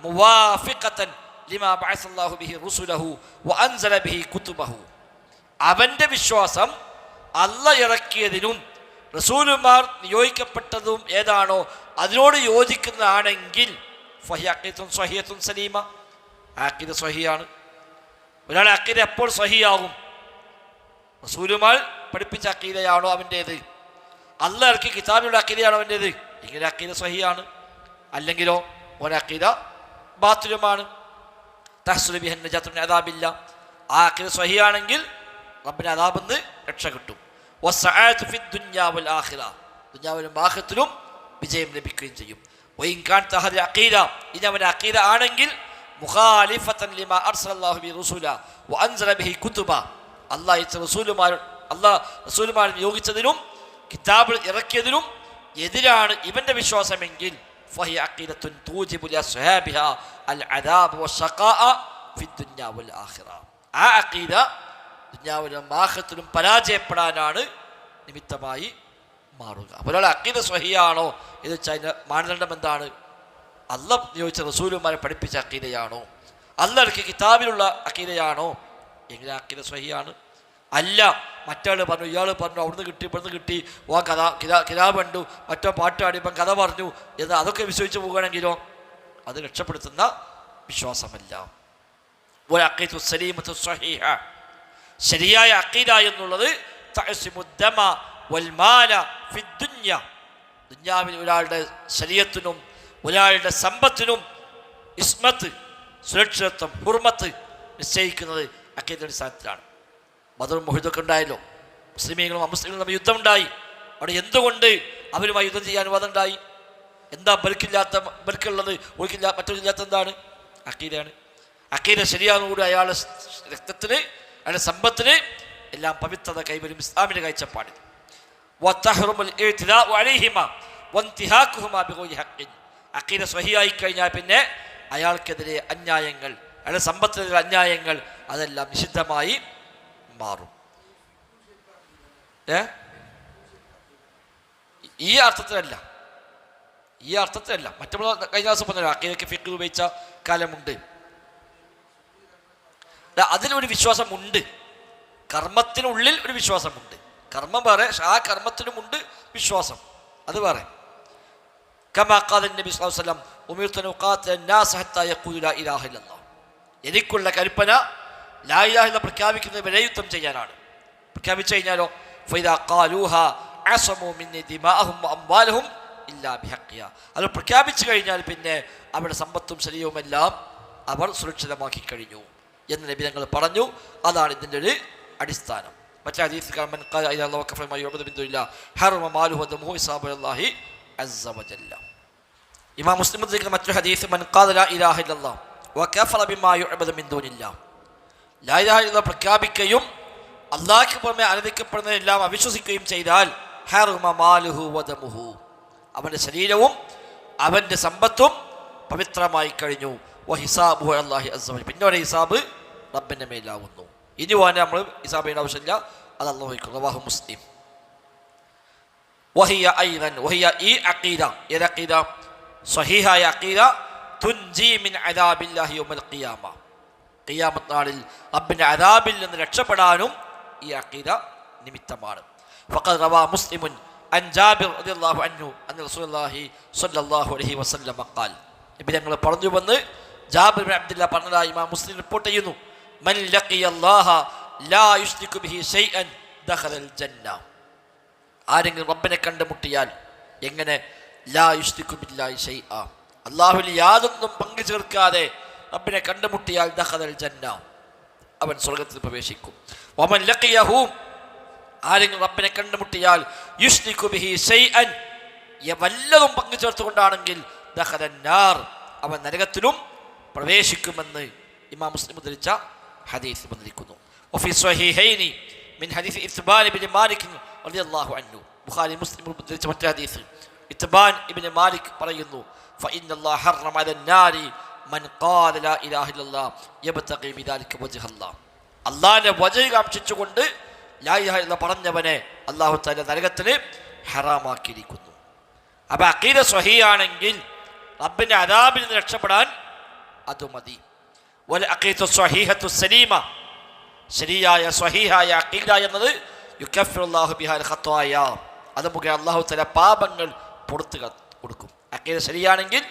മുവാഫിഖതൻ ലിമാ ബഅസല്ലാഹു ബിഹി റുസുലഹു വഅൻസല ബിഹി കുതുബഹു, അവൻ്റെ വിശ്വാസം അല്ലാഹ് ഇറക്കിയതിനും റസൂലുമാർ നിയോഗിക്കപ്പെട്ടതും ഏതാണോ അതിനോട് യോജിക്കുന്നതാണെങ്കിൽ ഫഹിയ അഖീദത്തുൻ സ്വഹിയത്തുൻ സലീമ. അഖീദ സ്വഹിയാണ്. ഒരാളെ അഖീദ എപ്പോൾ സ്വഹിയാകും? റസൂലുമാർ പഠിപ്പിച്ച അഖീദയാണോ അവൻ്റേത്? അല്ലാഹ് ഇറക്കി കിതാബിലുള്ള അഖീദയാണോ അവൻ്റേത്? ഇങ്ങനെ അഖീദ സ്വഹിയാണ്. അല്ലെങ്കിലോ ഒരു അഖീദ ബാത്തിലുമാണ്. തഹ്സുലു ബിഹി നജാത്തു മിൻ അദാബില്ല. ആ അഖീദ സ്വഹിയാണെങ്കിൽ റബ്ബിന്റെ അദാബിൽ നിന്ന് രക്ഷ കിട്ടും. വസ്സഅഅതു ഫി ദുനിയ വൽ ആഖിറ. ദുനിയാവിലും ആഖിറത്തിലും വിജയം ലഭിക്കുകയും ചെയ്യും. വഇൻ കാനത ഹദി അഖീദ, ഇനി അവന്റെ അഖീദ ആണെങ്കിൽ മുഖാലിഫതൻ ലിമാ അർസലല്ലാഹു ബി റസൂല വഅൻസല ബിഹി കുതുബ. അല്ലാഹു റസൂലുമാർ നിയോഗിച്ചതിനും കിതാബ് ഇറക്കിയതിനും എതിരാണ് ഇവന്റെ വിശ്വാസമെങ്കിൽ ഫഹിയ അഖീദത്തുൻ തൂജിബു ലിഅസ്ഹാബിഹാ അൽ അദാബ് വശഖാഅ ഫി ദുനിയ വൽ ആഖിറ. ആ അഖീദ ദുനിയാവിലും ആഖിറത്തിലും പരാജയപ്പെടാനാണ് നിമിത്തമായി മാറുക. അപ്പോൾ ഒരാൾ അഖീദ സ്വഹിയാണോ എന്ന് വെച്ചാൽ അതിൻ്റെ മാനദണ്ഡം എന്താണ്? അല്ലാഹ് നിയോഗിച്ച റസൂലുമാരെ പഠിപ്പിച്ച അഖീദയാണോ? അല്ലാഹ് ഇറക്കിയ കിതാബിലുള്ള അഖീദയാണോ? എങ്ങനെ അഖീദ സ്വഹിയാണ്? അല്ല, മറ്റാൾ പറഞ്ഞു, ഇയാൾ പറഞ്ഞു, അവിടുന്ന് കിട്ടി, ഇവിടുന്ന് കിട്ടി, ഓ കിതാബ് കണ്ടു, മറ്റോ പാട്ട് പാടിയപ്പം കഥ പറഞ്ഞു എന്ന് അതൊക്കെ വിശ്വസിച്ച് പോകുകയാണെങ്കിലോ അത് രക്ഷപ്പെടുത്തുന്ന വിശ്വാസമല്ല. വഅഖീദു സലീമത്തു സ്വഹീഹ, ശരിയായ അഖീദ എന്നുള്ളത് തഅസിമുദ്ദമ വൽ മാല ഫിദ്ദുനിയ, ദുനിയാവിൽ ഒരാളുടെ ശരീഅത്തിനും ഒരാളുടെ സമ്പത്തിനും ഇസ്മത്ത്, സുരക്ഷിതത്വം, ഹുർമത്ത് നിശ്ചയിക്കുന്നത് അഖീദയുടെ അടിസ്ഥാനത്തിലാണ്. ബദറും ഉഹുദൊക്കെ ഉണ്ടായല്ലോ. മുസ്ലിമീങ്ങളും അമുസ്ലിങ്ങളും തമ്മിൽ യുദ്ധമുണ്ടായി. അവിടെ എന്തുകൊണ്ട് അവരുമായി യുദ്ധം ചെയ്യാൻ അനുവാദമുണ്ടായി? എന്താ ബൽക്കുള്ളത്, മറ്റൊരില്ലാത്ത എന്താണ്? അഖീദയാണ്. അഖീദ ശരിയാകുകൂടി അയാളുടെ രക്തത്തിന്, അയാളുടെ സമ്പത്തിന് എല്ലാം പവിത്രത കൈവരും ഇസ്ലാമിൻ്റെ കാഴ്ചപ്പാടിൽ. അഖീദ സ്വഹിയായി കഴിഞ്ഞാൽ പിന്നെ അയാൾക്കെതിരെ അന്യായങ്ങൾ, അയാളുടെ സമ്പത്തിനെതിരെ അന്യായങ്ങൾ, അതെല്ലാം നിഷിദ്ധമായി മാറും. ഈ അർത്ഥത്തിലല്ല, മറ്റുള്ള കഴിഞ്ഞ ദിവസം പറഞ്ഞല്ലോ അഖീദയ്ക്ക് ഫിഖ് ഉപയോഗിച്ച കാലമുണ്ട്. അതിലൊരു വിശ്വാസമുണ്ട്, കർമ്മത്തിനുള്ളിൽ ഒരു വിശ്വാസമുണ്ട്. കർമ്മം വേറെ, ആ കർമ്മത്തിനുമുണ്ട് വിശ്വാസം, അത് വേറെ. കമാ ഖാല നബി സ്വല്ലല്ലാഹു അലൈഹി വസല്ലം ഉമിർതു അൻ ഉഖാതില അന്നാസ ഹത്താ യഖൂലു ലാ ഇലാഹ ഇല്ലല്ലാഹ്. എനിക്കുള്ള കൽപ്പന ലാ ഇലാഹ ഇല്ലല്ലാഹ് പ്രഖ്യാപിക്കുന്നത് വരെ യുദ്ധം ചെയ്യാനാണ്. പ്രഖ്യാപിച്ചു കഴിഞ്ഞാലോ ഫൈദാ ഖാലൂഹാ അസമു മിന്നി ദിമാഅഹും വഅംവാലഹും ഇല്ലാ ബിഹഖിഹാ. അത് പ്രഖ്യാപിച്ചു കഴിഞ്ഞാൽ പിന്നെ അവരുടെ സമ്പത്തും ശരീരവുമെല്ലാം അവർ സുരക്ഷിതമാക്കി കഴിഞ്ഞു എന്ന് നബി തങ്ങൾ പറഞ്ഞു. അതാണ് ഇതിൻ്റെ ഒരു അടിസ്ഥാനം. മറ്റേ ഹദീസിൽ ഇമാം മുസ്ലിം ഉദ്ധരിക്കുന്ന മറ്റൊരു ഹദീസ് മൻ ഖാല ലാ ഇലാഹ ഇല്ലല്ലാഹ് വകഫറ ബിമാ യുഅബദു മിൻ ദൂനില്ലാഹ്. ലാ ഇലാഹ ഇല്ലല്ലാഹ് പ്രഖ്യാപിക്കുകയും അല്ലാഹുവിന് പുറമെ ആരാധിക്കപ്പെടുന്നതെല്ലാം അവിശ്വസിക്കുകയും ചെയ്താൽ ഹറമ മാലുഹു വദമുഹു, അവൻ്റെ ശരീരവും അവൻ്റെ സമ്പത്തും പവിത്രമായി കഴിഞ്ഞു. വഹിസാബുഹു അല്ലാഹി അസ്സ വജൽ, പിന്നെ ഒരു ഹിസാബ് റബ്ബിൻ്റെ മേലാവുന്നു. ഇനി പോകാൻ നമ്മൾ ഹിസാബ് ചെയ്യേണ്ട ആവശ്യമില്ല, അത് അല്ലാഹു വഹിക്കും. റവാഹു മുസ്ലിം. വഹിയ ഐദൻ, വഹിയ ഈ അഖീദ, ഏത് അഖീദ? സ്വഹീഹായ അഖീദ തുൻജി മിൻ അദാബില്ലാഹി യൗമൽ ഖിയാമ, ഖിയാമത്ത് നാളിൽ റബ്ബിൻ്റെ അദാബിൽ നിന്ന് രക്ഷപ്പെടാനും ഈ അഖീദ നിമിത്തമാണ്. ഫഖദ് റവാ മുസ്ലിമുൻ അൻ ജാബിർ റളിയല്ലാഹു അൻഹു അന്ന റസൂലുള്ളാഹി സ്വല്ലല്ലാഹു അലൈഹി വസല്ലം ഖാൽ, നബി തങ്ങൾ പറഞ്ഞുവെന്ന് ജാബിർ ഇബ്നു അബ്ദുല്ലാഹ് പറഞ്ഞതായി ഇമാം മുസ്ലിം റിപ്പോർട്ട് ചെയ്യുന്നു. മൻ ലഖിയല്ലാഹ ലാ യുശ്രികു ബിഹി ഷൈഅൻ ദഖലൽ ജന്ന. ആരെങ്കിലും റബ്ബിനെ കണ്ടുമുട്ടിയാൽ, എങ്ങനെ? ലാ യുശ്രികു ബില്ലാഹി ഷൈഅ, അല്ലാഹുവിൽ യാതൊന്നും പങ്കു ചേർക്കാതെ റബ്ബിനെ കണ്ടുമുട്ടിയാൽ ദഖലൽ ജന്ന, അവൻ സ്വർഗ്ഗത്തിൽ പ്രവേശിക്കും. വമൻ ലഖിയഹു, ആരെങ്കിലും റബ്ബിനെ കണ്ടുമുട്ടിയാൽ യുശ്രികു ബിഹി ഷൈഅൻ, വല്ലതും പങ്കു ചേർത്തുകൊണ്ടാണെങ്കിൽ ദഖലൻ നാർ, അവൻ നരകത്തിലും പ്രവേശിക്കുമെന്ന് ഇമാം മുസ്ലിം ഉദ്ധരിച്ച ഹദീസ് വന്നിരിക്കുന്നു. വഫി സ്വഹീഹൈനി മിൻ ഹദീസ് ഇത്ബാൻ ഇബ്നു മാലിക് റളിയല്ലാഹു അൻഹു, ബുഖാരി മുസ്ലിം ഉദ്ധരിച്ച മറ്റൊരു ഹദീസ് ഇത്ബാൻ ഇബ്നു മാലിക് പറയുന്നു, ഫഇന്നല്ലാഹ ഹറമ അലൻ നാരി മൻ ഖാല ലാ ഇലാഹ ഇല്ലല്ലാഹ് യബ്തഗി ബിദാലിക വജ്ഹല്ലാഹ്. അല്ലാഹുവിന്റെ വജ്ഹ് കാംക്ഷിച്ചുകൊണ്ട് ലാ ഇലാഹ ഇല്ലല്ലാഹ് പറഞ്ഞവനെ അല്ലാഹു തആല നരകത്തിന് ഹറാമാക്കിയിരിക്കുന്നു. അപ്പോൾ അഖീദ സ്വഹീഹാണെങ്കിൽ റബ്ബിന്റെ അദാബിൽ നിന്ന് രക്ഷപ്പെടാൻ അത് മതി. വൽ അഖീദത്തു സ്വഹീഹത്തു സലീമ, ശരിയായ സ്വഹീഹായ അഖീദ എന്നത് യുകഫിറുല്ലാഹു ബിഹാൽ ഖത്വായ, അത് മുഖേന അല്ലാഹു തആല പാപങ്ങൾ പുറത്തു കൊടുക്കും. അഖീദ ശരിയാണെങ്കിൽ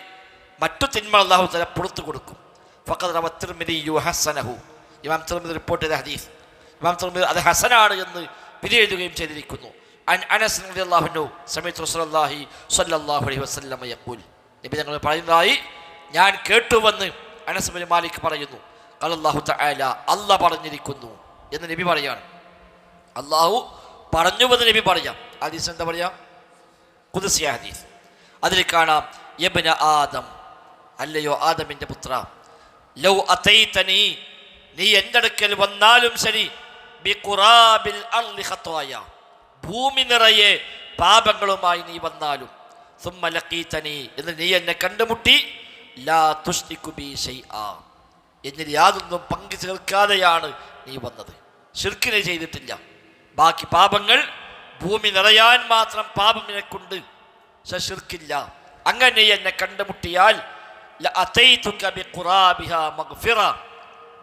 മറ്റു തിന്മ അല്ലാഹു തആല പുറത്തു കൊടുക്കും. ഫഖദ് റവ തിർമിദി ഹസനഹു, ഇമാം തിർമിദി റിപ്പോർട്ട് ചെയ്ത ഹദീസ്. ഇമാം തിർമിദി അത് ഹസനാണ് എന്ന് വിധി എഴുതുകയും ചെയ്തിരിക്കുന്നു. അനസ് റളിയല്ലാഹു അൻഹു സമീഅതു റസൂലുള്ളാഹി സ്വല്ലല്ലാഹു അലൈഹി വസല്ലം യഖൂൽ, നബി തങ്ങൾ പറയുന്നതായി ഞാൻ കേട്ടുവെന്ന് അനസ് ഇബ്നു മാലിക് പറയുന്നു. ഖാലല്ലാഹു തആല, അല്ലാഹു പറഞ്ഞിരിക്കുന്നു എന്ന് നബി പറയാണ്. അല്ലാഹു പറഞ്ഞുവെന്ന് നബി പറയാം. ഹദീസ് എന്താ പറയാം? ഖുദ്സിയ ഹദീസ്. അതിൽ കാണാം, യബ്ന ആദം, അല്ലയോ ആദമിൻ്റെ പുത്ര, ലൗ അതൈതനി, നീ എൻ്റെ അടുക്കൽ വന്നാലും ശരി, ബിഖുറാബിൽ അർളി ഖത്വായ, ഭൂമി നിറയെ പാപങ്ങളുമായി നീ വന്നാലും, സുമ്മ ലഖീതനി, എന്ന് നീ എന്നെ കണ്ടുമുട്ടി, ലാ തുശ്രികു ബി ശൈആ, എന്നിൽ യാതൊന്നും പങ്കു ചേർക്കാതെയാണ് നീ വന്നത്, ശിർക്കിനെ ചെയ്തിട്ടില്ല, ബാക്കി പാപങ്ങൾ ഭൂമി നിറയാൻ മാത്രം പാപം നിനക്കുണ്ട്, ശിർക്കില്ല, അങ്ങനെ എന്നെ കണ്ടുമുട്ടിയാൽ ലഅതൈതുക ബിഖുറാബിഹാ മഗ്ഫിറ,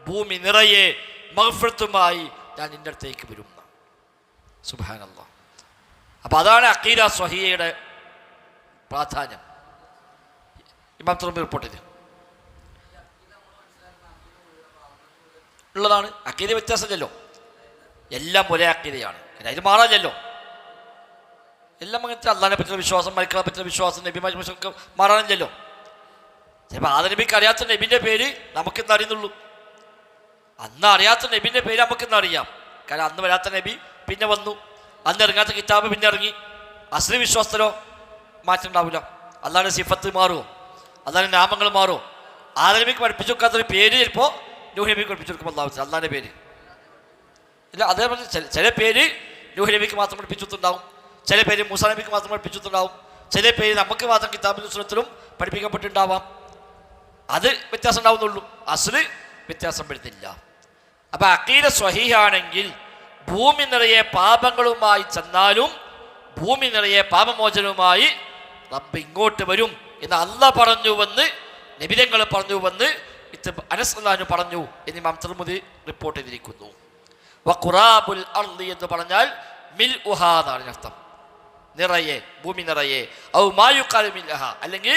ഭൂമി നിറയെ മഗ്ഫിറത്തുമായി ഞാൻ നിന്റെ അടുത്തേക്ക് വരും. സുബ്ഹാനല്ലാഹ്. അപ്പോൾ അതാണ് അഖീദ സ്വഹീഹയുടെ പ്രാധാന്യം. ഇമാം തുർമിദി റിപ്പോർട്ട് ചെയ്തു ഉള്ളതാണ്. അഖീദ വ്യത്യാസമില്ലല്ലോ, എല്ലാം ഒരേ അഖീദയാണ്, അതിൽ മാറാനില്ലല്ലോ. എല്ലാം അങ്ങനത്തെ അള്ളാഹിനെ പറ്റിയുള്ള വിശ്വാസം, മരിക്കളെ പറ്റിയുള്ള വിശ്വാസം, നബിമാരെ ഒക്കെ മാറാനില്ലല്ലോ. ചിലപ്പോൾ ആദ്യ നബിക്ക് അറിയാത്ത നബിൻ്റെ പേര് നമുക്കിന്ന് അറിയുന്നുള്ളൂ, അന്ന് അറിയാത്ത നബിൻ്റെ പേര് നമുക്കിന്ന് അറിയാം. കാരണം അന്ന് വരാത്ത നബി പിന്നെ വന്നു, അന്ന് ഇറങ്ങാത്ത കിതാബ് പിന്നെ ഇറങ്ങി. അസ്ലി വിശ്വാസത്തിലോ മാറ്റം ഉണ്ടാവില്ല. അള്ളാഹിൻ്റെ സിഫത്ത് മാറുമോ? അള്ളാഹിൻ്റെ നാമങ്ങൾ മാറുമോ? ആദ്യ നബിക്ക് പഠിപ്പിച്ചു കൊടുക്കാത്തൊരു പേര് ചിലപ്പോൾ നൂഹ് നബിക്ക് പഠിപ്പിച്ചു കൊടുക്കും. അള്ളാഹിൻ്റെ പേര് ഇല്ല. അതേപോലെ ചില പേര് നൂഹ് നബിക്ക് മാത്രം പഠിപ്പിച്ചിട്ടുണ്ടാവും, ചില പേര് മൂസാ നബിക്ക് മാത്രം പഠിപ്പിച്ചിട്ടുണ്ടാവും, ചില പേര് നമുക്ക് മാത്രം കിതാബിലും സുന്നത്തിലും പഠിപ്പിക്കപ്പെട്ടിട്ടുണ്ടാവാം. അത് വ്യത്യാസം ഉണ്ടാവുന്നുള്ളൂ, അസ്ല് വ്യത്യാസം വരുന്നില്ല. അപ്പം അഖീദ സ്വഹീഹാണെങ്കിൽ ഭൂമി നിറയെ പാപങ്ങളുമായി ചെന്നാലും ഭൂമി നിറയെ പാപമോചനവുമായി റബ്ബ് ഇങ്ങോട്ട് വരും എന്ന് അല്ലാഹ് പറഞ്ഞുവെന്ന് നബിതങ്ങൾ പറഞ്ഞുവെന്ന് അനസ് റളിയല്ലാഹു അൻഹു പറഞ്ഞു എന്ന് ഇമാം തിർമിദി റിപ്പോർട്ട് ചെയ്തിരിക്കുന്നു. വഖുറാബുൽ അർളി എന്ന് പറഞ്ഞാൽ മിൽഉഹാ എന്നാണ് അർത്ഥം, നിറയെ, ഭൂമി നിറയെ. ഔ മാ യുഖാലു മിൽഅഹ, അല്ലെങ്കിൽ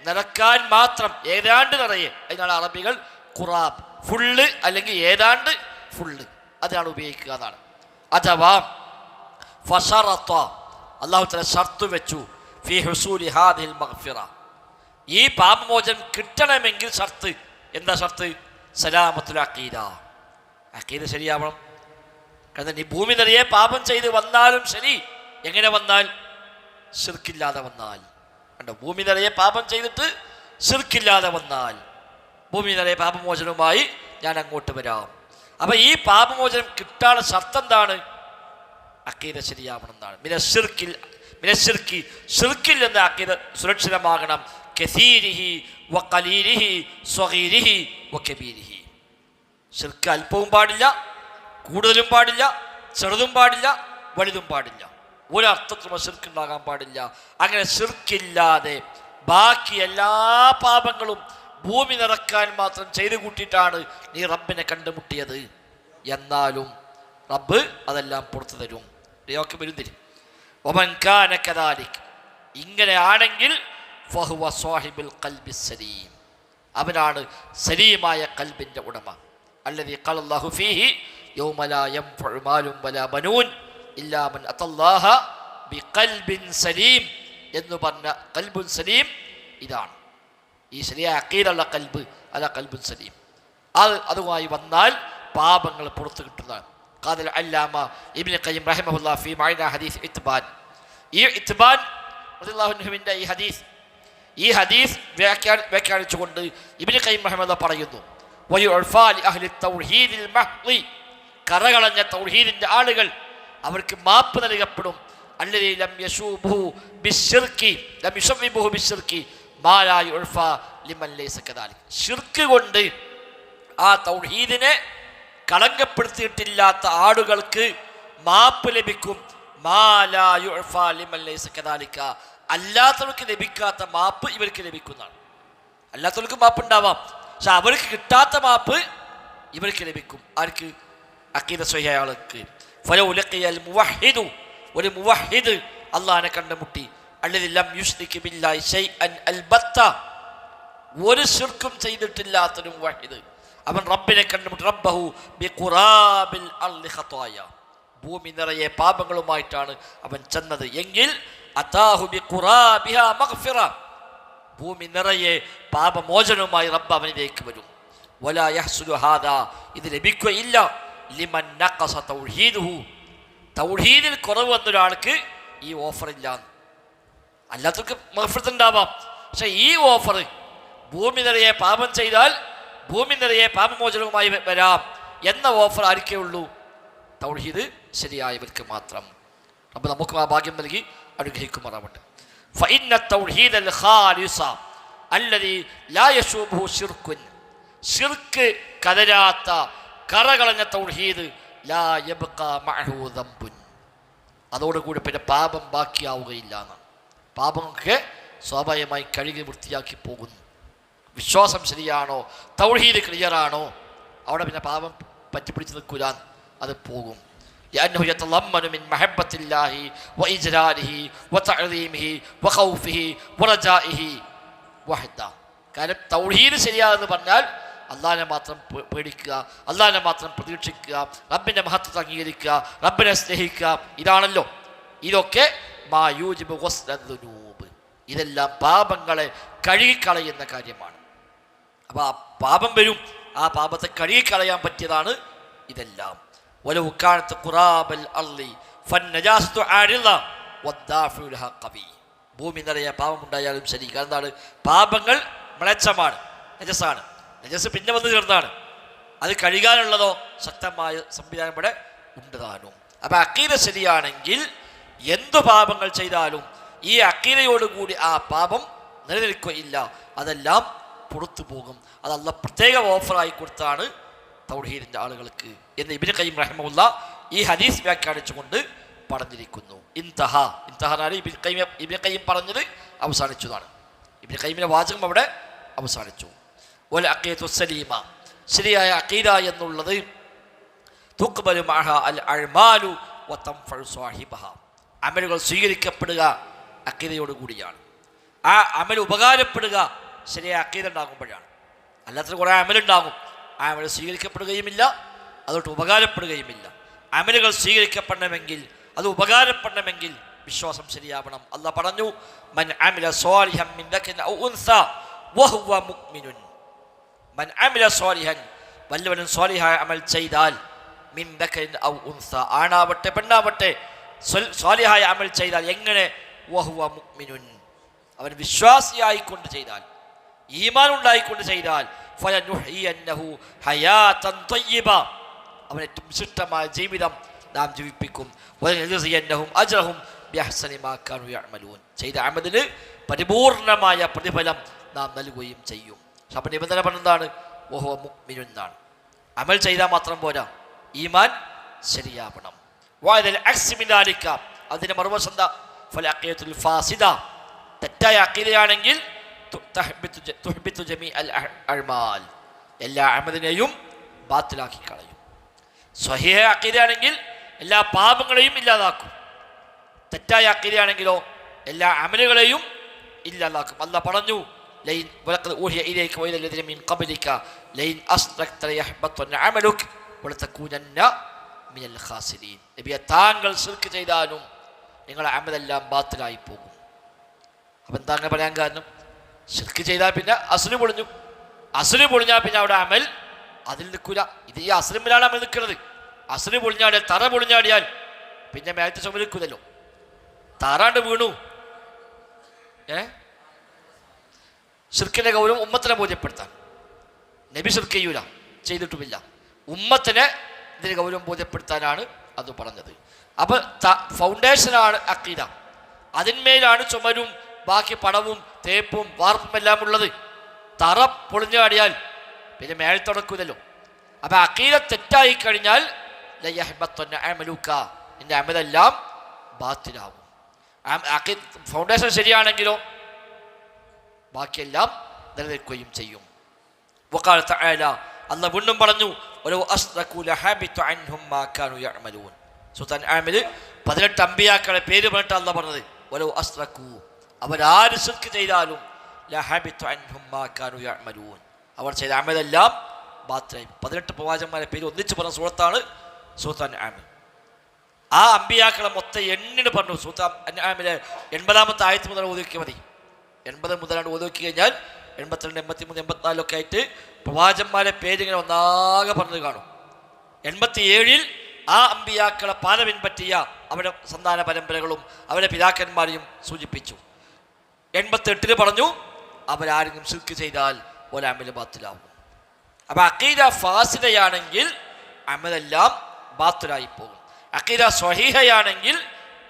നിറക്കാൻ മാത്രം, ഏതാണ്ട് നിറയെ. അതിനാണ് അറബികൾ ഖുറാബ്, ഫുള്ള് അല്ലെങ്കിൽ ഏതാണ്ട് ഫുള്ള്, അതാണ് ഉപയോഗിക്കുക എന്നാണ്. അഥവാ ഫശറത, അല്ലാഹു തആല ഷർത്ത് വെച്ചു, ഫീ ഹുസൂലി ഹാദിഹിൽ മഗ്ഫിറ, ഈ പാപമോചനം കിട്ടണമെങ്കിൽ ഷർത്ത്. എന്താ ഷർത്ത്? സലാമത്തുൽ അഖീദ, അഖീദ ശരിയാവണം. കാരണം നീ ഭൂമി നിറയെ പാപം ചെയ്ത് വന്നാലും ശരി, എങ്ങനെ വന്നാൽ? ശിർക്കില്ലാതെ വന്നാൽ. കണ്ടോ, ഭൂമി നിറയെ പാപം ചെയ്തിട്ട് ശിർക്കില്ലാതെ വന്നാൽ ഭൂമി നിറയെ പാപമോചനവുമായി ഞാൻ അങ്ങോട്ട് വരാം. അപ്പം ഈ പാപമോചനം കിട്ടാനുള്ള ഷർത്ത് എന്താണ്? അഖീദ ശരിയാവണം എന്നാണ്. ശിർക്കിൽ നിന്ന് അഖീദ സുരക്ഷിതമാകണം. കസീരിഹി വഖലീലിഹി സ്വഗീരിഹി വകബീരിഹി. ശിർക്ക് അല്പവും പാടില്ല, കൂടുതലും പാടില്ല, ചെറുതും പാടില്ല, വലുതും പാടില്ല, ഒരർത്ഥത്തിലും ശിർക്ക് ഉണ്ടാകാൻ പാടില്ല. അങ്ങനെ ശിർക്കില്ലാതെ ബാക്കി എല്ലാ പാപങ്ങളും ഭൂമി നിറക്കാൻ മാത്രം ചെയ്തു കൂട്ടിയിട്ടാണ് നീ റബ്ബിനെ കണ്ടുമുട്ടിയത്. എന്നാലും റബ്ബ് അതെല്ലാം പുറത്തു തരും, ഇതൊക്കെ വരും തരും. ഒമൻ കാന കദാലിക്, ഇങ്ങനെയാണെങ്കിൽ ഫഹുവ സ്വാഹിബുൽ ഖൽബി സലീം, അവനാണ് സലീമായ ഖൽബിൻ്റെ ഉടമ. അല്ലദീ ഖലല്ലാഹു ഫീഹി യൗമ ലാ യൻഫഉ മാലും വലാ ബനൂൻ ഇല്ലാ മൻ അത്തല്ലാഹ ബിഖൽബിൻ സലീം എന്ന് പറഞ്ഞ ഖൽബുൻ സലീം ഇതാണ്. ഈ ശരിയായ അഖീദുള്ള ഖൽബ്, അല്ല ഖൽബുൻ സലീം. അതുമായി വന്നാൽ പാപങ്ങൾ പുറത്തു കിട്ടുന്നതാണ്. ഖാദിൽ അല്ലാമ ഇബ്നു ഖയ്യിം റഹിമഹുല്ലാഹ് ഫീ മഅന ഹദീസ് ഇത്ബാൻ, ഈ ഇത്ബാൻ റളിയല്ലാഹു അൻഹുവിൻ്റെ ഈ ഹദീസ് വ്യാഖ്യാനിച്ചുകൊണ്ട് ഇബ്നു ഖയ്യിം റഹിമഹുല്ലാഹ് പറയുന്നു, വയുഅഫാ ലി അഹ്ലി തൗഹീദിൽ മഹ്ളി, കറകളഞ്ഞ തൗഹീദിൻ്റെ ആളുകൾ അവർക്ക് മാപ്പ് നൽകപ്പെടും. അല്ലദീ ലം യശൂബുഹു ബിശ്ശിർക്കി ലം യുശവ്വിബുഹു ബിശ്ശിർക്കി മാ ലാ യുഅഫാ ലിമൻ ലൈസ കദാലിക്, ശിർക്ക് കൊണ്ട് ആ തൗഹീദിനെ കളങ്കപ്പെടുത്തിയിട്ടില്ലാത്ത ആളുകൾക്ക് മാപ്പ് ലഭിക്കും. മാ ലാ യുഅഫാ ലിമൻ ലൈസ കദാലിക, അല്ലാത്തവർക്ക് ലഭിക്കാത്ത മാപ്പ് ഇവർക്ക് ലഭിക്കുന്നതാണ്. അല്ലാത്തവർക്ക് മാപ്പ് ഉണ്ടാവാം, പക്ഷെ അവർക്ക് കിട്ടാത്ത മാപ്പ് ഇവർക്ക് ലഭിക്കും. ആർക്ക്? അഖീദ സ്വഹീഹ ആൾക്ക്. ഫലൗ ലഖിയൽ മുവഹ്ഹിദു, ഒരു മുവഹ്ഹിദ് അല്ലാഹനെ കണ്ടുമുട്ടി, അല്ലദീ ലം യുശ്രിക് ബില്ലാഹി ശൈഅൻ അൽബത്ത, ഒരു ശിർക്കും ചെയ്തിട്ടില്ലാത്തൊരു മുവഹിദ്, അവൻ റബ്ബിനെ കണ്ടുമുട്ടി റബ്ബഹു ബിഖുറാബിൽ അർളി ഖതായ, ഭൂമി നിറയെ പാപങ്ങളുമായിട്ടാണ് അവൻ ചെന്നത് എങ്കിൽ അതാഹു ബിഖുറാബിഹാ മഗ്ഫിറ, ഭൂമി നിറയെ പാപമോചനവുമായി റബ്ബ് അവനിലേക്ക് വരും. വലാ യഹ്സുലു ഹാദാ, ഇത് ലഭിക്കുകയില്ല ലിമൻ നഖസ തൗഹീദുഹു, തൗഹീദിൽ കുറവ് വന്നൊരാൾക്ക് ഈ ഓഫർ ഇല്ല. അല്ലാത്തവർക്ക് മഗ്ഫിറത്ത് ഉണ്ടാവാം, പക്ഷെ ഈ ഓഫർ ഭൂമി നിറയെ പാപം ചെയ്താൽ ഭൂമി നിറയെ പാപമോചനവുമായി വരാം എന്ന ഓഫർ ആർക്കേ ഉള്ളൂ? തൗഹീദ് ശരിയായവർക്ക് മാത്രം. അപ്പോൾ നമുക്ക് ആ ഭാഗ്യം നൽകി അനുഗ്രഹിക്കുമാറാവട്ടെ. ഫഇന്ന തൗഹീദൽ ഖാലിസ അല്ലദീ ലാ യശൂബുഹു ശിർകുൻ, ശിർക്ക് കലരാത്ത കറകളഞ്ഞ തൗഹീദ് ലാ യബ്ഖാ മഅഹു ദംബുൻ, അതോടുകൂടി പിന്നെ പാപം ബാക്കിയാവുകയില്ല എന്നാണ്. പാപമൊക്കെ സ്വാഭാവികമായി കഴുകി വൃത്തിയാക്കി പോകുന്നു. വിശ്വാസം ശരിയാണോ, തൗഹീദ് ക്ലിയറാണോ, അവിടെ പിന്നെ പാപം പറ്റിപ്പിടിച്ച് നിൽക്കൂല, അത് പോകും. لأنه يتضمن من محبة الله وإجلاله وتعظيمه وخوفه ورجائه وحده. കാരണം തൗഹീദ് ശരിയാണെന്ന് പറഞ്ഞാൽ അള്ളാഹിനെ മാത്രം പേടിക്കുക, അള്ളാഹിനെ മാത്രം പ്രതീക്ഷിക്കുക, റബ്ബിൻ്റെ മഹത്വത്തെ അംഗീകരിക്കുക, റബ്ബിനെ സ്നേഹിക്കുക, ഇതാണല്ലോ. ഇതൊക്കെ മാ യൂജിബു ഗസ്ലദ്ദുനൂബ്, ഇതെല്ലാം പാപങ്ങളെ കഴുകിക്കളയുന്ന കാര്യമാണ്. അപ്പോൾ ആ പാപം വരും, ആ പാപത്തെ കഴുകിക്കളയാൻ പറ്റിയതാണ് ഇതെല്ലാം. വലൗ കാനത്ത് ഖുറാബൽ അർളി ഫന്നജാസതു ആരിള വദ്ദാഫിഉ ലഹാ ഖവി, ഭൂമി നിറയെ പാപമുണ്ടായാലും ശരി. കാരണം എന്താണ്? പാപങ്ങൾ മ്ലേച്ഛമാണ്, നജസാണ്. നജസ് പിന്നെ വന്ന് ചേർന്നതാണ്. അത് കഴുകാനുള്ളതോ ശക്തമായ സംവിധാനം ഇവിടെ ഉണ്ടതാനും. അപ്പം അഖീദ ശരിയാണെങ്കിൽ എന്തു പാപങ്ങൾ ചെയ്താലും ഈ അഖീദയോടുകൂടി ആ പാപം നിലനിൽക്കുകയില്ല, അതെല്ലാം പുറത്തു പോകും. അത് അല്ലാഹ് പ്രത്യേക ഓഫറായി കൊടുത്താണ് തൗഹീദിൻ്റെ ആളുകൾക്ക് എന്ന് ഇബ്നു ഖയ്യിം റഹിമഹുല്ലാ ഈ ഹദീസ് വ്യാഖ്യാനിച്ചുകൊണ്ട് പറഞ്ഞിരിക്കുന്നു. ഇൻതഹ ഇബ്നു ഖയ്യിം പറഞ്ഞത് അവസാനിച്ചതാണ്. ഇബ്നു ഖയ്യിമിന്റെ വാചകം അവിടെ അവസാനിച്ചു. വൽ അഖീദത്തു സലീമ, ശരിയായ അഖീദ എന്നുള്ളത് തുഖ്ബലു മഅഹ അൽ അഅ്മാലു വതൻഫഉ സാഹിബഹ, അമലുകൾ സ്വീകരിക്കപ്പെടുക അഖീദയോട് കൂടിയാണ്. ആ അമൽ ഉപകാരപ്പെടുക ശരിയായ അഖീദ ഉണ്ടാകുമ്പോഴാണ്. അല്ലാത്ത കുറേ അമലുണ്ടാകും, ആ അമൽ സ്വീകരിക്കപ്പെടുകയുമില്ല, അതോട്ട് ഉപകാരപ്പെടുകയുമില്ല. അമലുകൾ സ്വീകരിക്കപ്പെടണമെങ്കിൽ, അത് ഉപകാരപ്പെടണമെങ്കിൽ വിശ്വാസം ശരിയാവണം. അല്ലാഹ് പറഞ്ഞു, മൻ അമില സ്വാലിഹൻ മിൻ ദക്കരിൻ ഔ ഉൻസ വഹുവ മുഅ്മിനുൻ. മൻ അമില സ്വാലിഹൻ, വല്ലവനും സ്വാലിഹായ അമൽ ചെയ്താൽ, മിൻ ദക്കരിൻ ഔ ഉൻസ, ആണാവട്ടെ പെണ്ണാവട്ടെ, സ്വാലിഹായ അമൽ ചെയ്താൽ എങ്ങനെ? വഹുവ മുഅ്മിനുൻ, അവൻ വിശ്വാസിയായിക്കൊണ്ട് ചെയ്താൽ, ഈമാൻ ഉണ്ടായിക്കൊണ്ട് ചെയ്താൽ, ഫലനുഹ്യിയന്നഹു ഹയാതൻ ത്വയ്യിബ, അവൻ ഏറ്റവും വിശിഷ്ടമായ ജീവിതം നാം ജീവിപ്പിക്കും. വലനജിസിയന്നഹും അജ്റഹും ബിഅഹ്സനി മാ കാനൂ യഅമലൂൻ, ചെയ്ത അമലിന് പരിപൂർണമായ പ്രതിഫലം നാം നൽകുകയും ചെയ്യും. അപ്പോൾ നിബന്ധന പറഞ്ഞതാണ് വഹുവ മുഅ്മിനുൻ എന്നാണ്. അമൽ ചെയ്താൽ മാത്രം പോരാ, ഈമാൻ ശരിയാവണം. വഅദൽ അക്സ് മിൻ ദാലിക, അതിന്റെ മറുവശം എന്താ? ഫലഅഖീദത്തുൽ ഫാസിദ, തെറ്റായ അഖീദയാണെങ്കിൽ തുഹ്ബിതു ജമീഅൽ അഅ്മാൽ, എല്ലാ അമലിനെയും ബാത്തിലാക്കി കളയും. സ്വഹീഹ അഖീദയാണെങ്കിൽ എല്ലാ പാപങ്ങളെയും ഇല്ലാതാക്കും. തെറ്റായ അഖീദയാണെങ്കിലോ എല്ലാ അമലുകളെയും ഇല്ലാതാക്കും. അല്ലാഹ് പറഞ്ഞു, ലൈൻ വലഖദ് ഊഹിയ ഇലൈക വഇലൽ ലദീന മിൻ ഖബ്ലിക ലൈൻ അസ്റക്ത ലയഹ്ബതന്ന അമലുക വലതകൂനന്ന മിനൽ ഖാസിരീൻ. നബിയെ, താങ്കൾ ശിർക്ക് ചെയ്താലും നിങ്ങളുടെ അമലെല്ലാം ബാത്തിലായി പോകും. അപ്പം എന്താ അങ്ങനെ പറയാൻ കാരണം? ശിർക്ക് ചെയ്താൽ പിന്നെ അസ്ല് പൊളിഞ്ഞു, അസ്ല് പൊളിഞ്ഞാൽ പിന്നെ അവിടെ അമൽ അതിൽ നിൽക്കൂല. ഇത് ഈ അസ്ലിമിലാണ് അമൽ നിൽക്കുന്നത്. അസ്ല് പൊളിഞ്ഞാടിയാൽ, തറ പൊളിഞ്ഞാടിയാൽ പിന്നെ മേലത്തെ ചുമ നിൽക്കൂലല്ലോ. താറാണ്ട് വീണു. ശിർക്കിന്റെ ഗൗരവം ഉമ്മത്തിനെ ബോധ്യപ്പെടുത്താൻ. നബി ശിർക്ക് ചെയ്യൂല, ചെയ്തിട്ടുമില്ല. ഉമ്മത്തിനെ ഇതിന് ഗൗരവം ബോധ്യപ്പെടുത്താനാണ് അത് പറഞ്ഞത്. അപ്പൊ ഫൗണ്ടേഷനാണ് അഖീദ, അതിന്മേലാണ് ചുമരും ബാക്കി പടവും തേപ്പും വാർപ്പും എല്ലാം ഉള്ളത്. തറ പൊളിഞ്ഞാടിയാൽ പിന്നെ മേൽ തുടക്കൂലല്ലോ. അപ്പൊ അഖീദ തെറ്റായി കഴിഞ്ഞാൽ ലയഹ്ബതന്ന അമലുക, നിന്റെ അമലെല്ലാം ബാത്തിലാവും. ഫൗണ്ടേഷൻ ശരിയാണെങ്കിലോ ബാക്കിയെല്ലാം നിലനിൽക്കുകയും ചെയ്യും. വഖാല തആല, അല്ലാഹ് വീണ്ടും പറഞ്ഞു, വലൗ അസ്റകൂ ലഹബിത അൻഹും മാ കാനൂ യഅമലൂൻ. സൂറത്തുൽ അൻആമിൽ 18 അമ്പിയാക്കളെ പേര് പറഞ്ഞിട്ട് അല്ലാഹ് പറഞ്ഞത് വലൗ അസ്റകൂ, അവരാര് ശിർക്ക് ചെയ്താലും ലഹബിത അൻഹും മാ കാനൂ യഅമലൂൻ. അവർ ചെയ്ത അമലെല്ലാം ബാത്തിലായി. 18 പ്രവാചകന്മാരെ പേര് ഒന്നിച്ച് പറഞ്ഞ സൂറത്താണ് സൂറത്ത് അൻആം. ആ അമ്പിയാക്കളെ മൊത്തം എണ്ണിന് പറഞ്ഞു. സൂറത്ത് അൻആമിലെ 80-ാമത്തെ ആയത്ത് മുതൽ ഓതിക്കുക മതി. 80 മുതലാണ് ഓതി കഴിഞ്ഞാൽ 82, 83, 84 ഒക്കെ ആയിട്ട് പ്രവാചകന്മാരെ പേരിങ്ങനെ ഒന്നാകെ പറഞ്ഞു കാണും. 87-ൽ ആ അമ്പിയാക്കളെ പാത പിൻപറ്റിയ അവരുടെ സന്താന പരമ്പരകളും അവരുടെ പിതാക്കന്മാരെയും സൂചിപ്പിച്ചു. 88-ൽ പറഞ്ഞു അവരാരെങ്കിലും ശിർക്ക് ചെയ്താൽ ഒരമല് ബാത്തിലാവും. അപ്പം അഖീദ ഫാസിദയാണെങ്കിൽ അമലെല്ലാം ബാത്തിലായി പോകും. അഖീദ സ്വഹീഹയാണെങ്കിൽ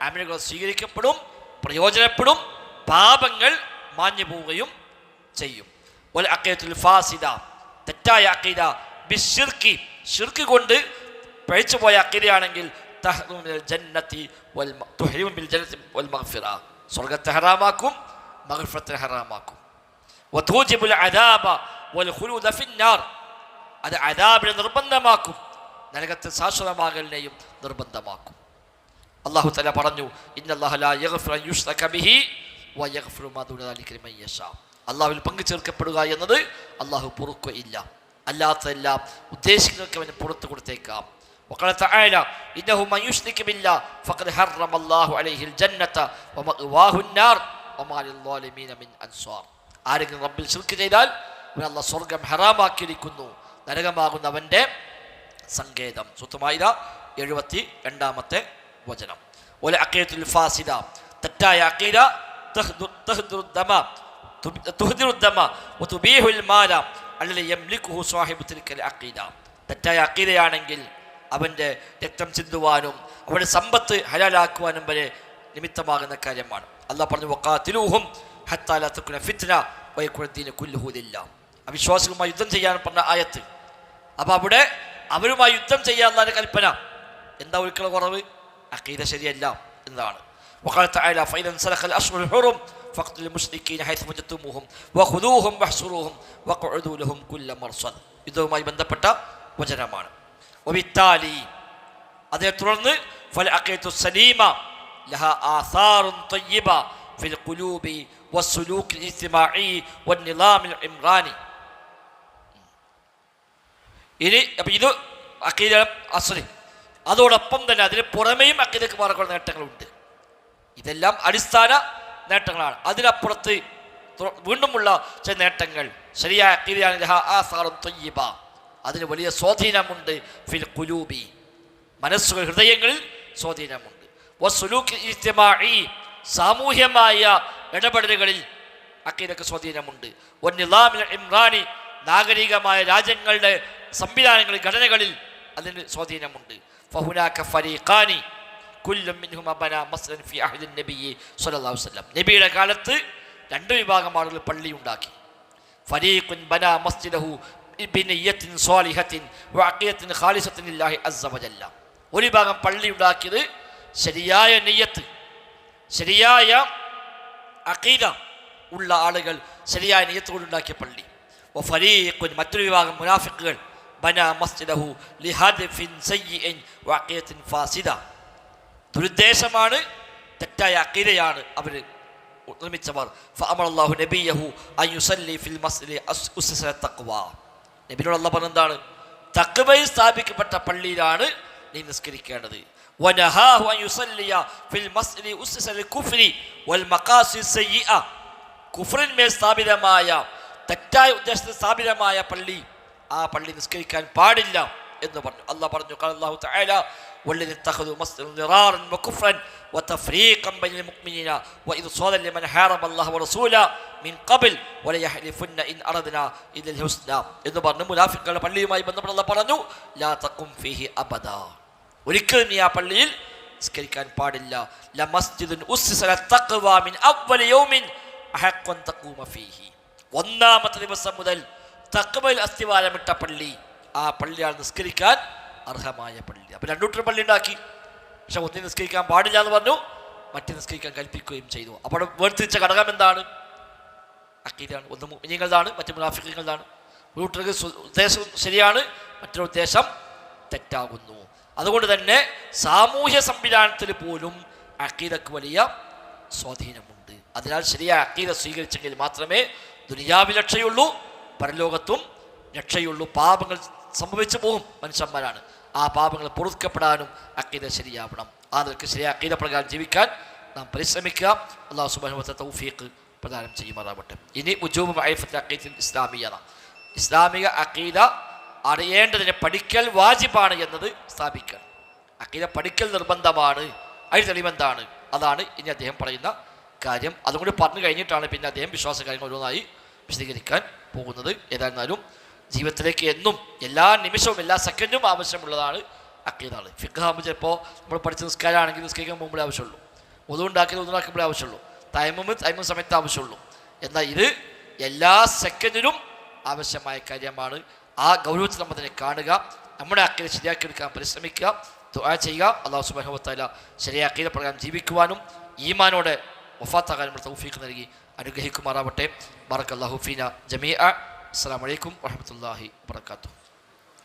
അമലുകൾ സ്വീകരിക്കപ്പെടും, പ്രയോജനപ്പെടും, പാപങ്ങൾ മാഞ്ഞു പോവുകയും ചെയ്യും. വൽ അഖീദത്തുൽ ഫാസിദ, തെറ്റായ അഖീദ ബിശ്ശിർക്കി, ശിർക്ക് കൊണ്ട് പഴിച്ചു പോയ അഖീദയാണെങ്കിൽ തഹ്റീമു മിനൽ ജന്നത്തി വൽ തുഹ്രീമു ബിൽ ജന്നത്തി വൽ മഗ്ഫിറ, സ്വർഗ്ഗത്തെ ഹറാമാക്കും മഗ്ഫിറത്തിനെ ഹറാമാക്കും. വതൂജിബുൽ അദാബ വൽ ഖുലൂദ ഫിന്നാർ, അത് അദാബിനെ നിർബന്ധമാക്കും, നരകത്തിൽ ശാശ്വതമാകലിനെയും നിർബന്ധമാക്കും. അല്ലാഹു തആല പറഞ്ഞു ഇന്നല്ലാഹ ലാ യഗ്ഫിറു അൻ യുശ്റക ബിഹി വയഗ്ഫിറു മാ ദൂന ദാലിക ലിമൻ യശാ. അല്ലാഹുവിൽ പങ്കു ചേർക്കപ്പെടുക എന്നത് അല്ലാഹു പൊറുക്കുകയില്ല, അല്ലാത്തതെല്ലാം ഉദ്ദേശിക്കുന്നവർക്ക് അവന് പുറത്തു കൊടുത്തേക്കാം. وقال تعالى إنه من يشرك بالله فقد حرم الله عليه الجنة ومأواه النار وما للظالمين من أنصار. ആരെങ്കിലും റബ്ബിൽ ശിർക്ക് ചെയ്താൽ അവൻ അല്ലാഹു സ്വർഗ്ഗം ഹറാമാക്കിയിരിക്കുന്നു, നരകമാകുന്ന അവൻ്റെ സങ്കേതം. സൂറത്ത് മാഇദ 72-ാമത്തെ വചനം. വല അഖീദത്തുൽ ഫാസിദ, തെറ്റായ അഖീദ തുഹ്ദിറു ദമ വതുബീഹുൽ മാല അല്ലദി യംലികുഹു സാഹിബു തിൽക്കൽ അഖീദ. തെറ്റായ അഖീദയാണെങ്കിൽ അവൻ്റെ രക്തം ചിന്തുവാനും അവൻ്റെ സമ്പത്ത് ഹലാലാക്കുവാനും വരെ നിമിത്തമാകുന്ന കാര്യമാണ്. അല്ലാഹു പറഞ്ഞു വഖാതിലൂഹും ഹത്താ ലാ തകുന ഫിത്ന വയകുന ദീനു കുല്ലുഹു ലില്ലാഹ്. അവിശ്വാസികളുമായി യുദ്ധം ചെയ്യാൻ പറഞ്ഞ ആയത്ത്. അപ്പോൾ അവിടെ അവരുമായി യുദ്ധം ചെയ്യാനുള്ള കൽപ്പന. എന്താ ഒരിക്കലും കുറവ്? അഖീദ ശരിയല്ല എന്നതാണ്. وقال تعالى فإذا انسلخ الأشهر الحرم فاقتلوا المشركين حيث وجدتموهم وخذوهم واحصروهم واقعدوا لهم كل مرصد. ഇതുമായി ബന്ധപ്പെട്ട വചനമാണ്. وبالتالي അതേ തുടർന്ന് فالعقيدة السليمة لها آثار طيبة في القلوب والسلوك الاجتماعي والنظام العمراني. ഇനി അപ്പം ഇത് അഖീദ അസ്ലി. അതോടൊപ്പം തന്നെ അതിന് പുറമേയും അഖീദക്ക് മാർക്കുള്ള നേട്ടങ്ങളുണ്ട്. ഇതെല്ലാം അടിസ്ഥാന നേട്ടങ്ങളാണ്. അതിനപ്പുറത്ത് വീണ്ടുമുള്ള ചില നേട്ടങ്ങൾ ശരിയായ അഖീദയാണ്. ആസാറും ത്വയ്യിബ, അതിന് വലിയ സ്വാധീനമുണ്ട്. ഫിൽ ഖുലൂബി, മനസ്സുകൾ ഹൃദയങ്ങളിൽ സ്വാധീനമുണ്ട്. വസ്സുലൂക്ക് ഇജ്തിമാഇ, സാമൂഹ്യമായ ഇടപെടലുകളിൽ അഖീദക്ക് സ്വാധീനമുണ്ട്. വന്നിളാമിൽ ഇംറാനി, നാഗരികമായ രാജ്യങ്ങളുടെ സംവിധാനങ്ങളിൽ ഘടനകളിൽ അതിന് സ്വാധീനമുണ്ട്. ഫഹുനാക ഫരീഖാനി കുല്ലും മിൻഹുമാ ബനാ മസ്ജിദൻ ഫി അഹ്ദിൻ നബിയ്യി സ്വല്ലല്ലാഹു അലൈഹി വസല്ലം. നബിയുടെ കാലത്ത് 2 വിഭാഗം ആളുകൾ പള്ളി ഉണ്ടാക്കി. ഫരീഖുൻ ബനാ മസ്ജിദഹു ബിനിയ്യത്തിൻ സ്വാലിഹത്തിൻ വഅഖീദത്തിൻ ഖാലിസത്തിൻ ലില്ലാഹി അസ്സ വജല്ല. ഒരു വിഭാഗം പള്ളി ഉണ്ടാക്കിയത് ശരിയായ നിയ്യത്ത്, ശരിയായ അഖീദ ഉള്ള ആളുകൾ ശരിയായ നിയ്യത്തോട് ഉണ്ടാക്കിയ പള്ളി. വഫരീഖുൻ, മറ്റൊരു വിഭാഗം മുനാഫിഖുകൾ ബനാ മസ്ജിദഹു ലിഹദഫിൻ സയ്യിഇൻ വഅഖീദത്തിൻ ഫാസിദ. ദുരുദ്ദേശമാണ്, തെറ്റായ അഖീദയാണ് അവർ നിർമ്മിച്ചവർ. ഫഅമറല്ലാഹു നബിയഹു അൻ യുസല്ലി ഫിൽ മസ്ജിദി ഉസ്സിസ തഖ്വ. നബിയോട് അല്ലാഹു പറഞ്ഞതാണ് തഖ്വയിൽ സ്ഥാപിക്കപ്പെട്ട പള്ളിയിലാണ് നീ നിസ്കരിക്കേണ്ടത്. വനഹാഹു അൻ യുസല്ലിയ ഫിൽ മസ്ജിദി ഉസ്സിസ ലിൽ കുഫ്രി വൽ മഖാസിദ് സയ്യിഅ. കുഫ്രിന്മേൽ സ്ഥാപിതമായ, തെറ്റായ ഉദ്ദേശത്തിൽ സ്ഥാപിതമായ പള്ളി, ആ പള്ളി നിസ്കരിക്കാൻ പാടില്ല എന്ന് പറഞ്ഞു. അല്ലാഹു പറഞ്ഞു ഖാലല്ലാഹു തആല വല്ലദീന ഇത്തഖദൂ മസ്ജിദൻ ദിറാറൻ വകുഫ്റൻ വതഫ്രീഖൻ ബൈനൽ മുഅ്മിനീന വഇർസാദൻ ലിമൻ ഹാറബല്ലാഹു വറസൂല മിൻ ഖബൽ വലയഹ്ലിഫുന്ന ഇൻ അറദ്നാ ഇല്ലൽ ഹുസ്ന എന്ന് പറഞ്ഞു. മുനാഫിക്കുകളുടെ പള്ളിയുമായി ബന്ധപ്പെട്ട് അല്ലാഹു പറഞ്ഞു ലാ തഖും ഫീഹി അബദാ, ഒരിക്കലും നീ ആ പള്ളിയിൽ നിസ്കരിക്കാൻ പാടില്ല. ലമസ്ജിദുൻ ഉസ്സിസ ലത്തഖ്വ മിൻ അവ്വൽ യൗമിൻ അഹഖൻ തഖൂമ ഫീഹി. ഒന്നാമത്തെ ദിവസം മുതൽ തഖ്വയിൽ അസ്തിവാരമിട്ട പള്ളി, ആ പള്ളിയാണ് നിസ്കരിക്കാൻ അർഹമായ പള്ളി. അപ്പം 2 കൂട്ടർ പള്ളി ഉണ്ടാക്കി. പക്ഷെ ഒന്നിന് നിസ്കരിക്കാൻ പാടില്ല എന്ന് പറഞ്ഞു, മറ്റേ നിസ്കരിക്കാൻ കൽപ്പിക്കുകയും ചെയ്തു. അപ്പോൾ വേർതിരിച്ച ഘടകം എന്താണ്? അഖീദയാണ്. ഒന്ന് മുഅ്മിനീങ്ങളുടേതാണ്, മറ്റു മുനാഫിഖീങ്ങളുടേതാണ്. ഒരു കൂട്ടർക്ക് ഉദ്ദേശം ശരിയാണ്, മറ്റൊരു ഉദ്ദേശം തെറ്റാകുന്നു. അതുകൊണ്ട് തന്നെ സാമൂഹ്യ സംവിധാനത്തിൽ പോലും അഖീദക്ക് വലിയ സ്വാധീനമുണ്ട്. അതിനാൽ ശരിയായ അഖീദ സ്വീകരിച്ചെങ്കിൽ മാത്രമേ ദുനിയാവിൽ രക്ഷയുള്ളൂ, പരലോകത്തും രക്ഷയുള്ളൂ. പാപങ്ങൾ സംഭവിച്ചു പോകും മനുഷ്യന്മാരാണ്. ആ പാപങ്ങൾ പൊറുക്കപ്പെടാനും അഖീദ ശരിയാവണം. ആ നിലക്ക് ശരിയായ അഖീദ പ്രകാരം ജീവിക്കാൻ നാം പരിശ്രമിക്കുക. അല്ലാഹു സുബ്ഹാനഹു വ തആല തൗഫീഖ് പ്രദാനം ചെയ്യുമാറാവട്ടെ. ഇനി ഉജൂബ് മഅരിഫത്ത് അഖീദത്തുൽ ഇസ്ലാമിയ്യാണ്. ഇസ്ലാമിക അഖീദ അറിയേണ്ടതിനെ പഠിക്കൽ വാജിബാണ് എന്നത് സ്ഥാപിക്കണം. അഖീദ പഠിക്കൽ നിർബന്ധമാണ്. അതിന് തെളിവെന്താണ്? അതാണ് ഇനി അദ്ദേഹം പറയുന്ന കാര്യം. അതുകൊണ്ട് പറഞ്ഞു കഴിഞ്ഞിട്ടാണ് പിന്നെ അദ്ദേഹം വിശ്വാസ കാര്യങ്ങൾ ഓരോന്നായി വിശദീകരിക്കാൻ പോകുന്നത്. ഏതായിരുന്നാലും ജീവിതത്തിലേക്ക് എന്നും എല്ലാ നിമിഷവും എല്ലാ സെക്കൻഡും ആവശ്യമുള്ളതാണ് അഖീദാണ്. ഫിഖ് ആകുമ്പോൾ ചിലപ്പോൾ നമ്മൾ പഠിച്ച നിസ്കാരമാണെങ്കിൽ നിസ്കരിക്കാൻ മുമ്പേ ആവശ്യമുള്ളൂ, ഒന്നുണ്ടാക്കുമ്പോഴേ ആവശ്യമുള്ളൂ, തൈമും സമയത്ത് ആവശ്യമുള്ളൂ. എന്നാൽ ഇത് എല്ലാ സെക്കൻഡിനും ആവശ്യമായ കാര്യമാണ്. ആ ഗൗരവത്തിൽ നമ്മൾ തന്നെ കാണുക, നമ്മുടെ അഖീദ ശരിയാക്കിയെടുക്കാൻ പരിശ്രമിക്കുക, ദുആ ചെയ്യുക. അല്ലാഹു സുബ്ഹാനഹു വ തആല ശരിയായ അഖീദ പ്രകാരം ജീവിക്കുവാനും ഈമാനോടെ വഫാത്താകാനും തൗഫീഖ് നൽകി അനുഗ്രഹിക്കുമാറാവട്ടെ. ബറക്കല്ലാഹു ഫീന ജമീഅ. അസ്സലാമു അലൈക്കും വറഹ്മത്തുള്ളാഹി വബറകാതുഹു.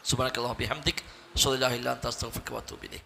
സുബ്ഹാനക്കല്ലാഹു ബിഹംദിക് അശ്ഹദു അല്ലാ ഇലാഹ ഇല്ല അൻത അസ്തഗ്ഫിറുക വഅതൂബു ഇലൈക്.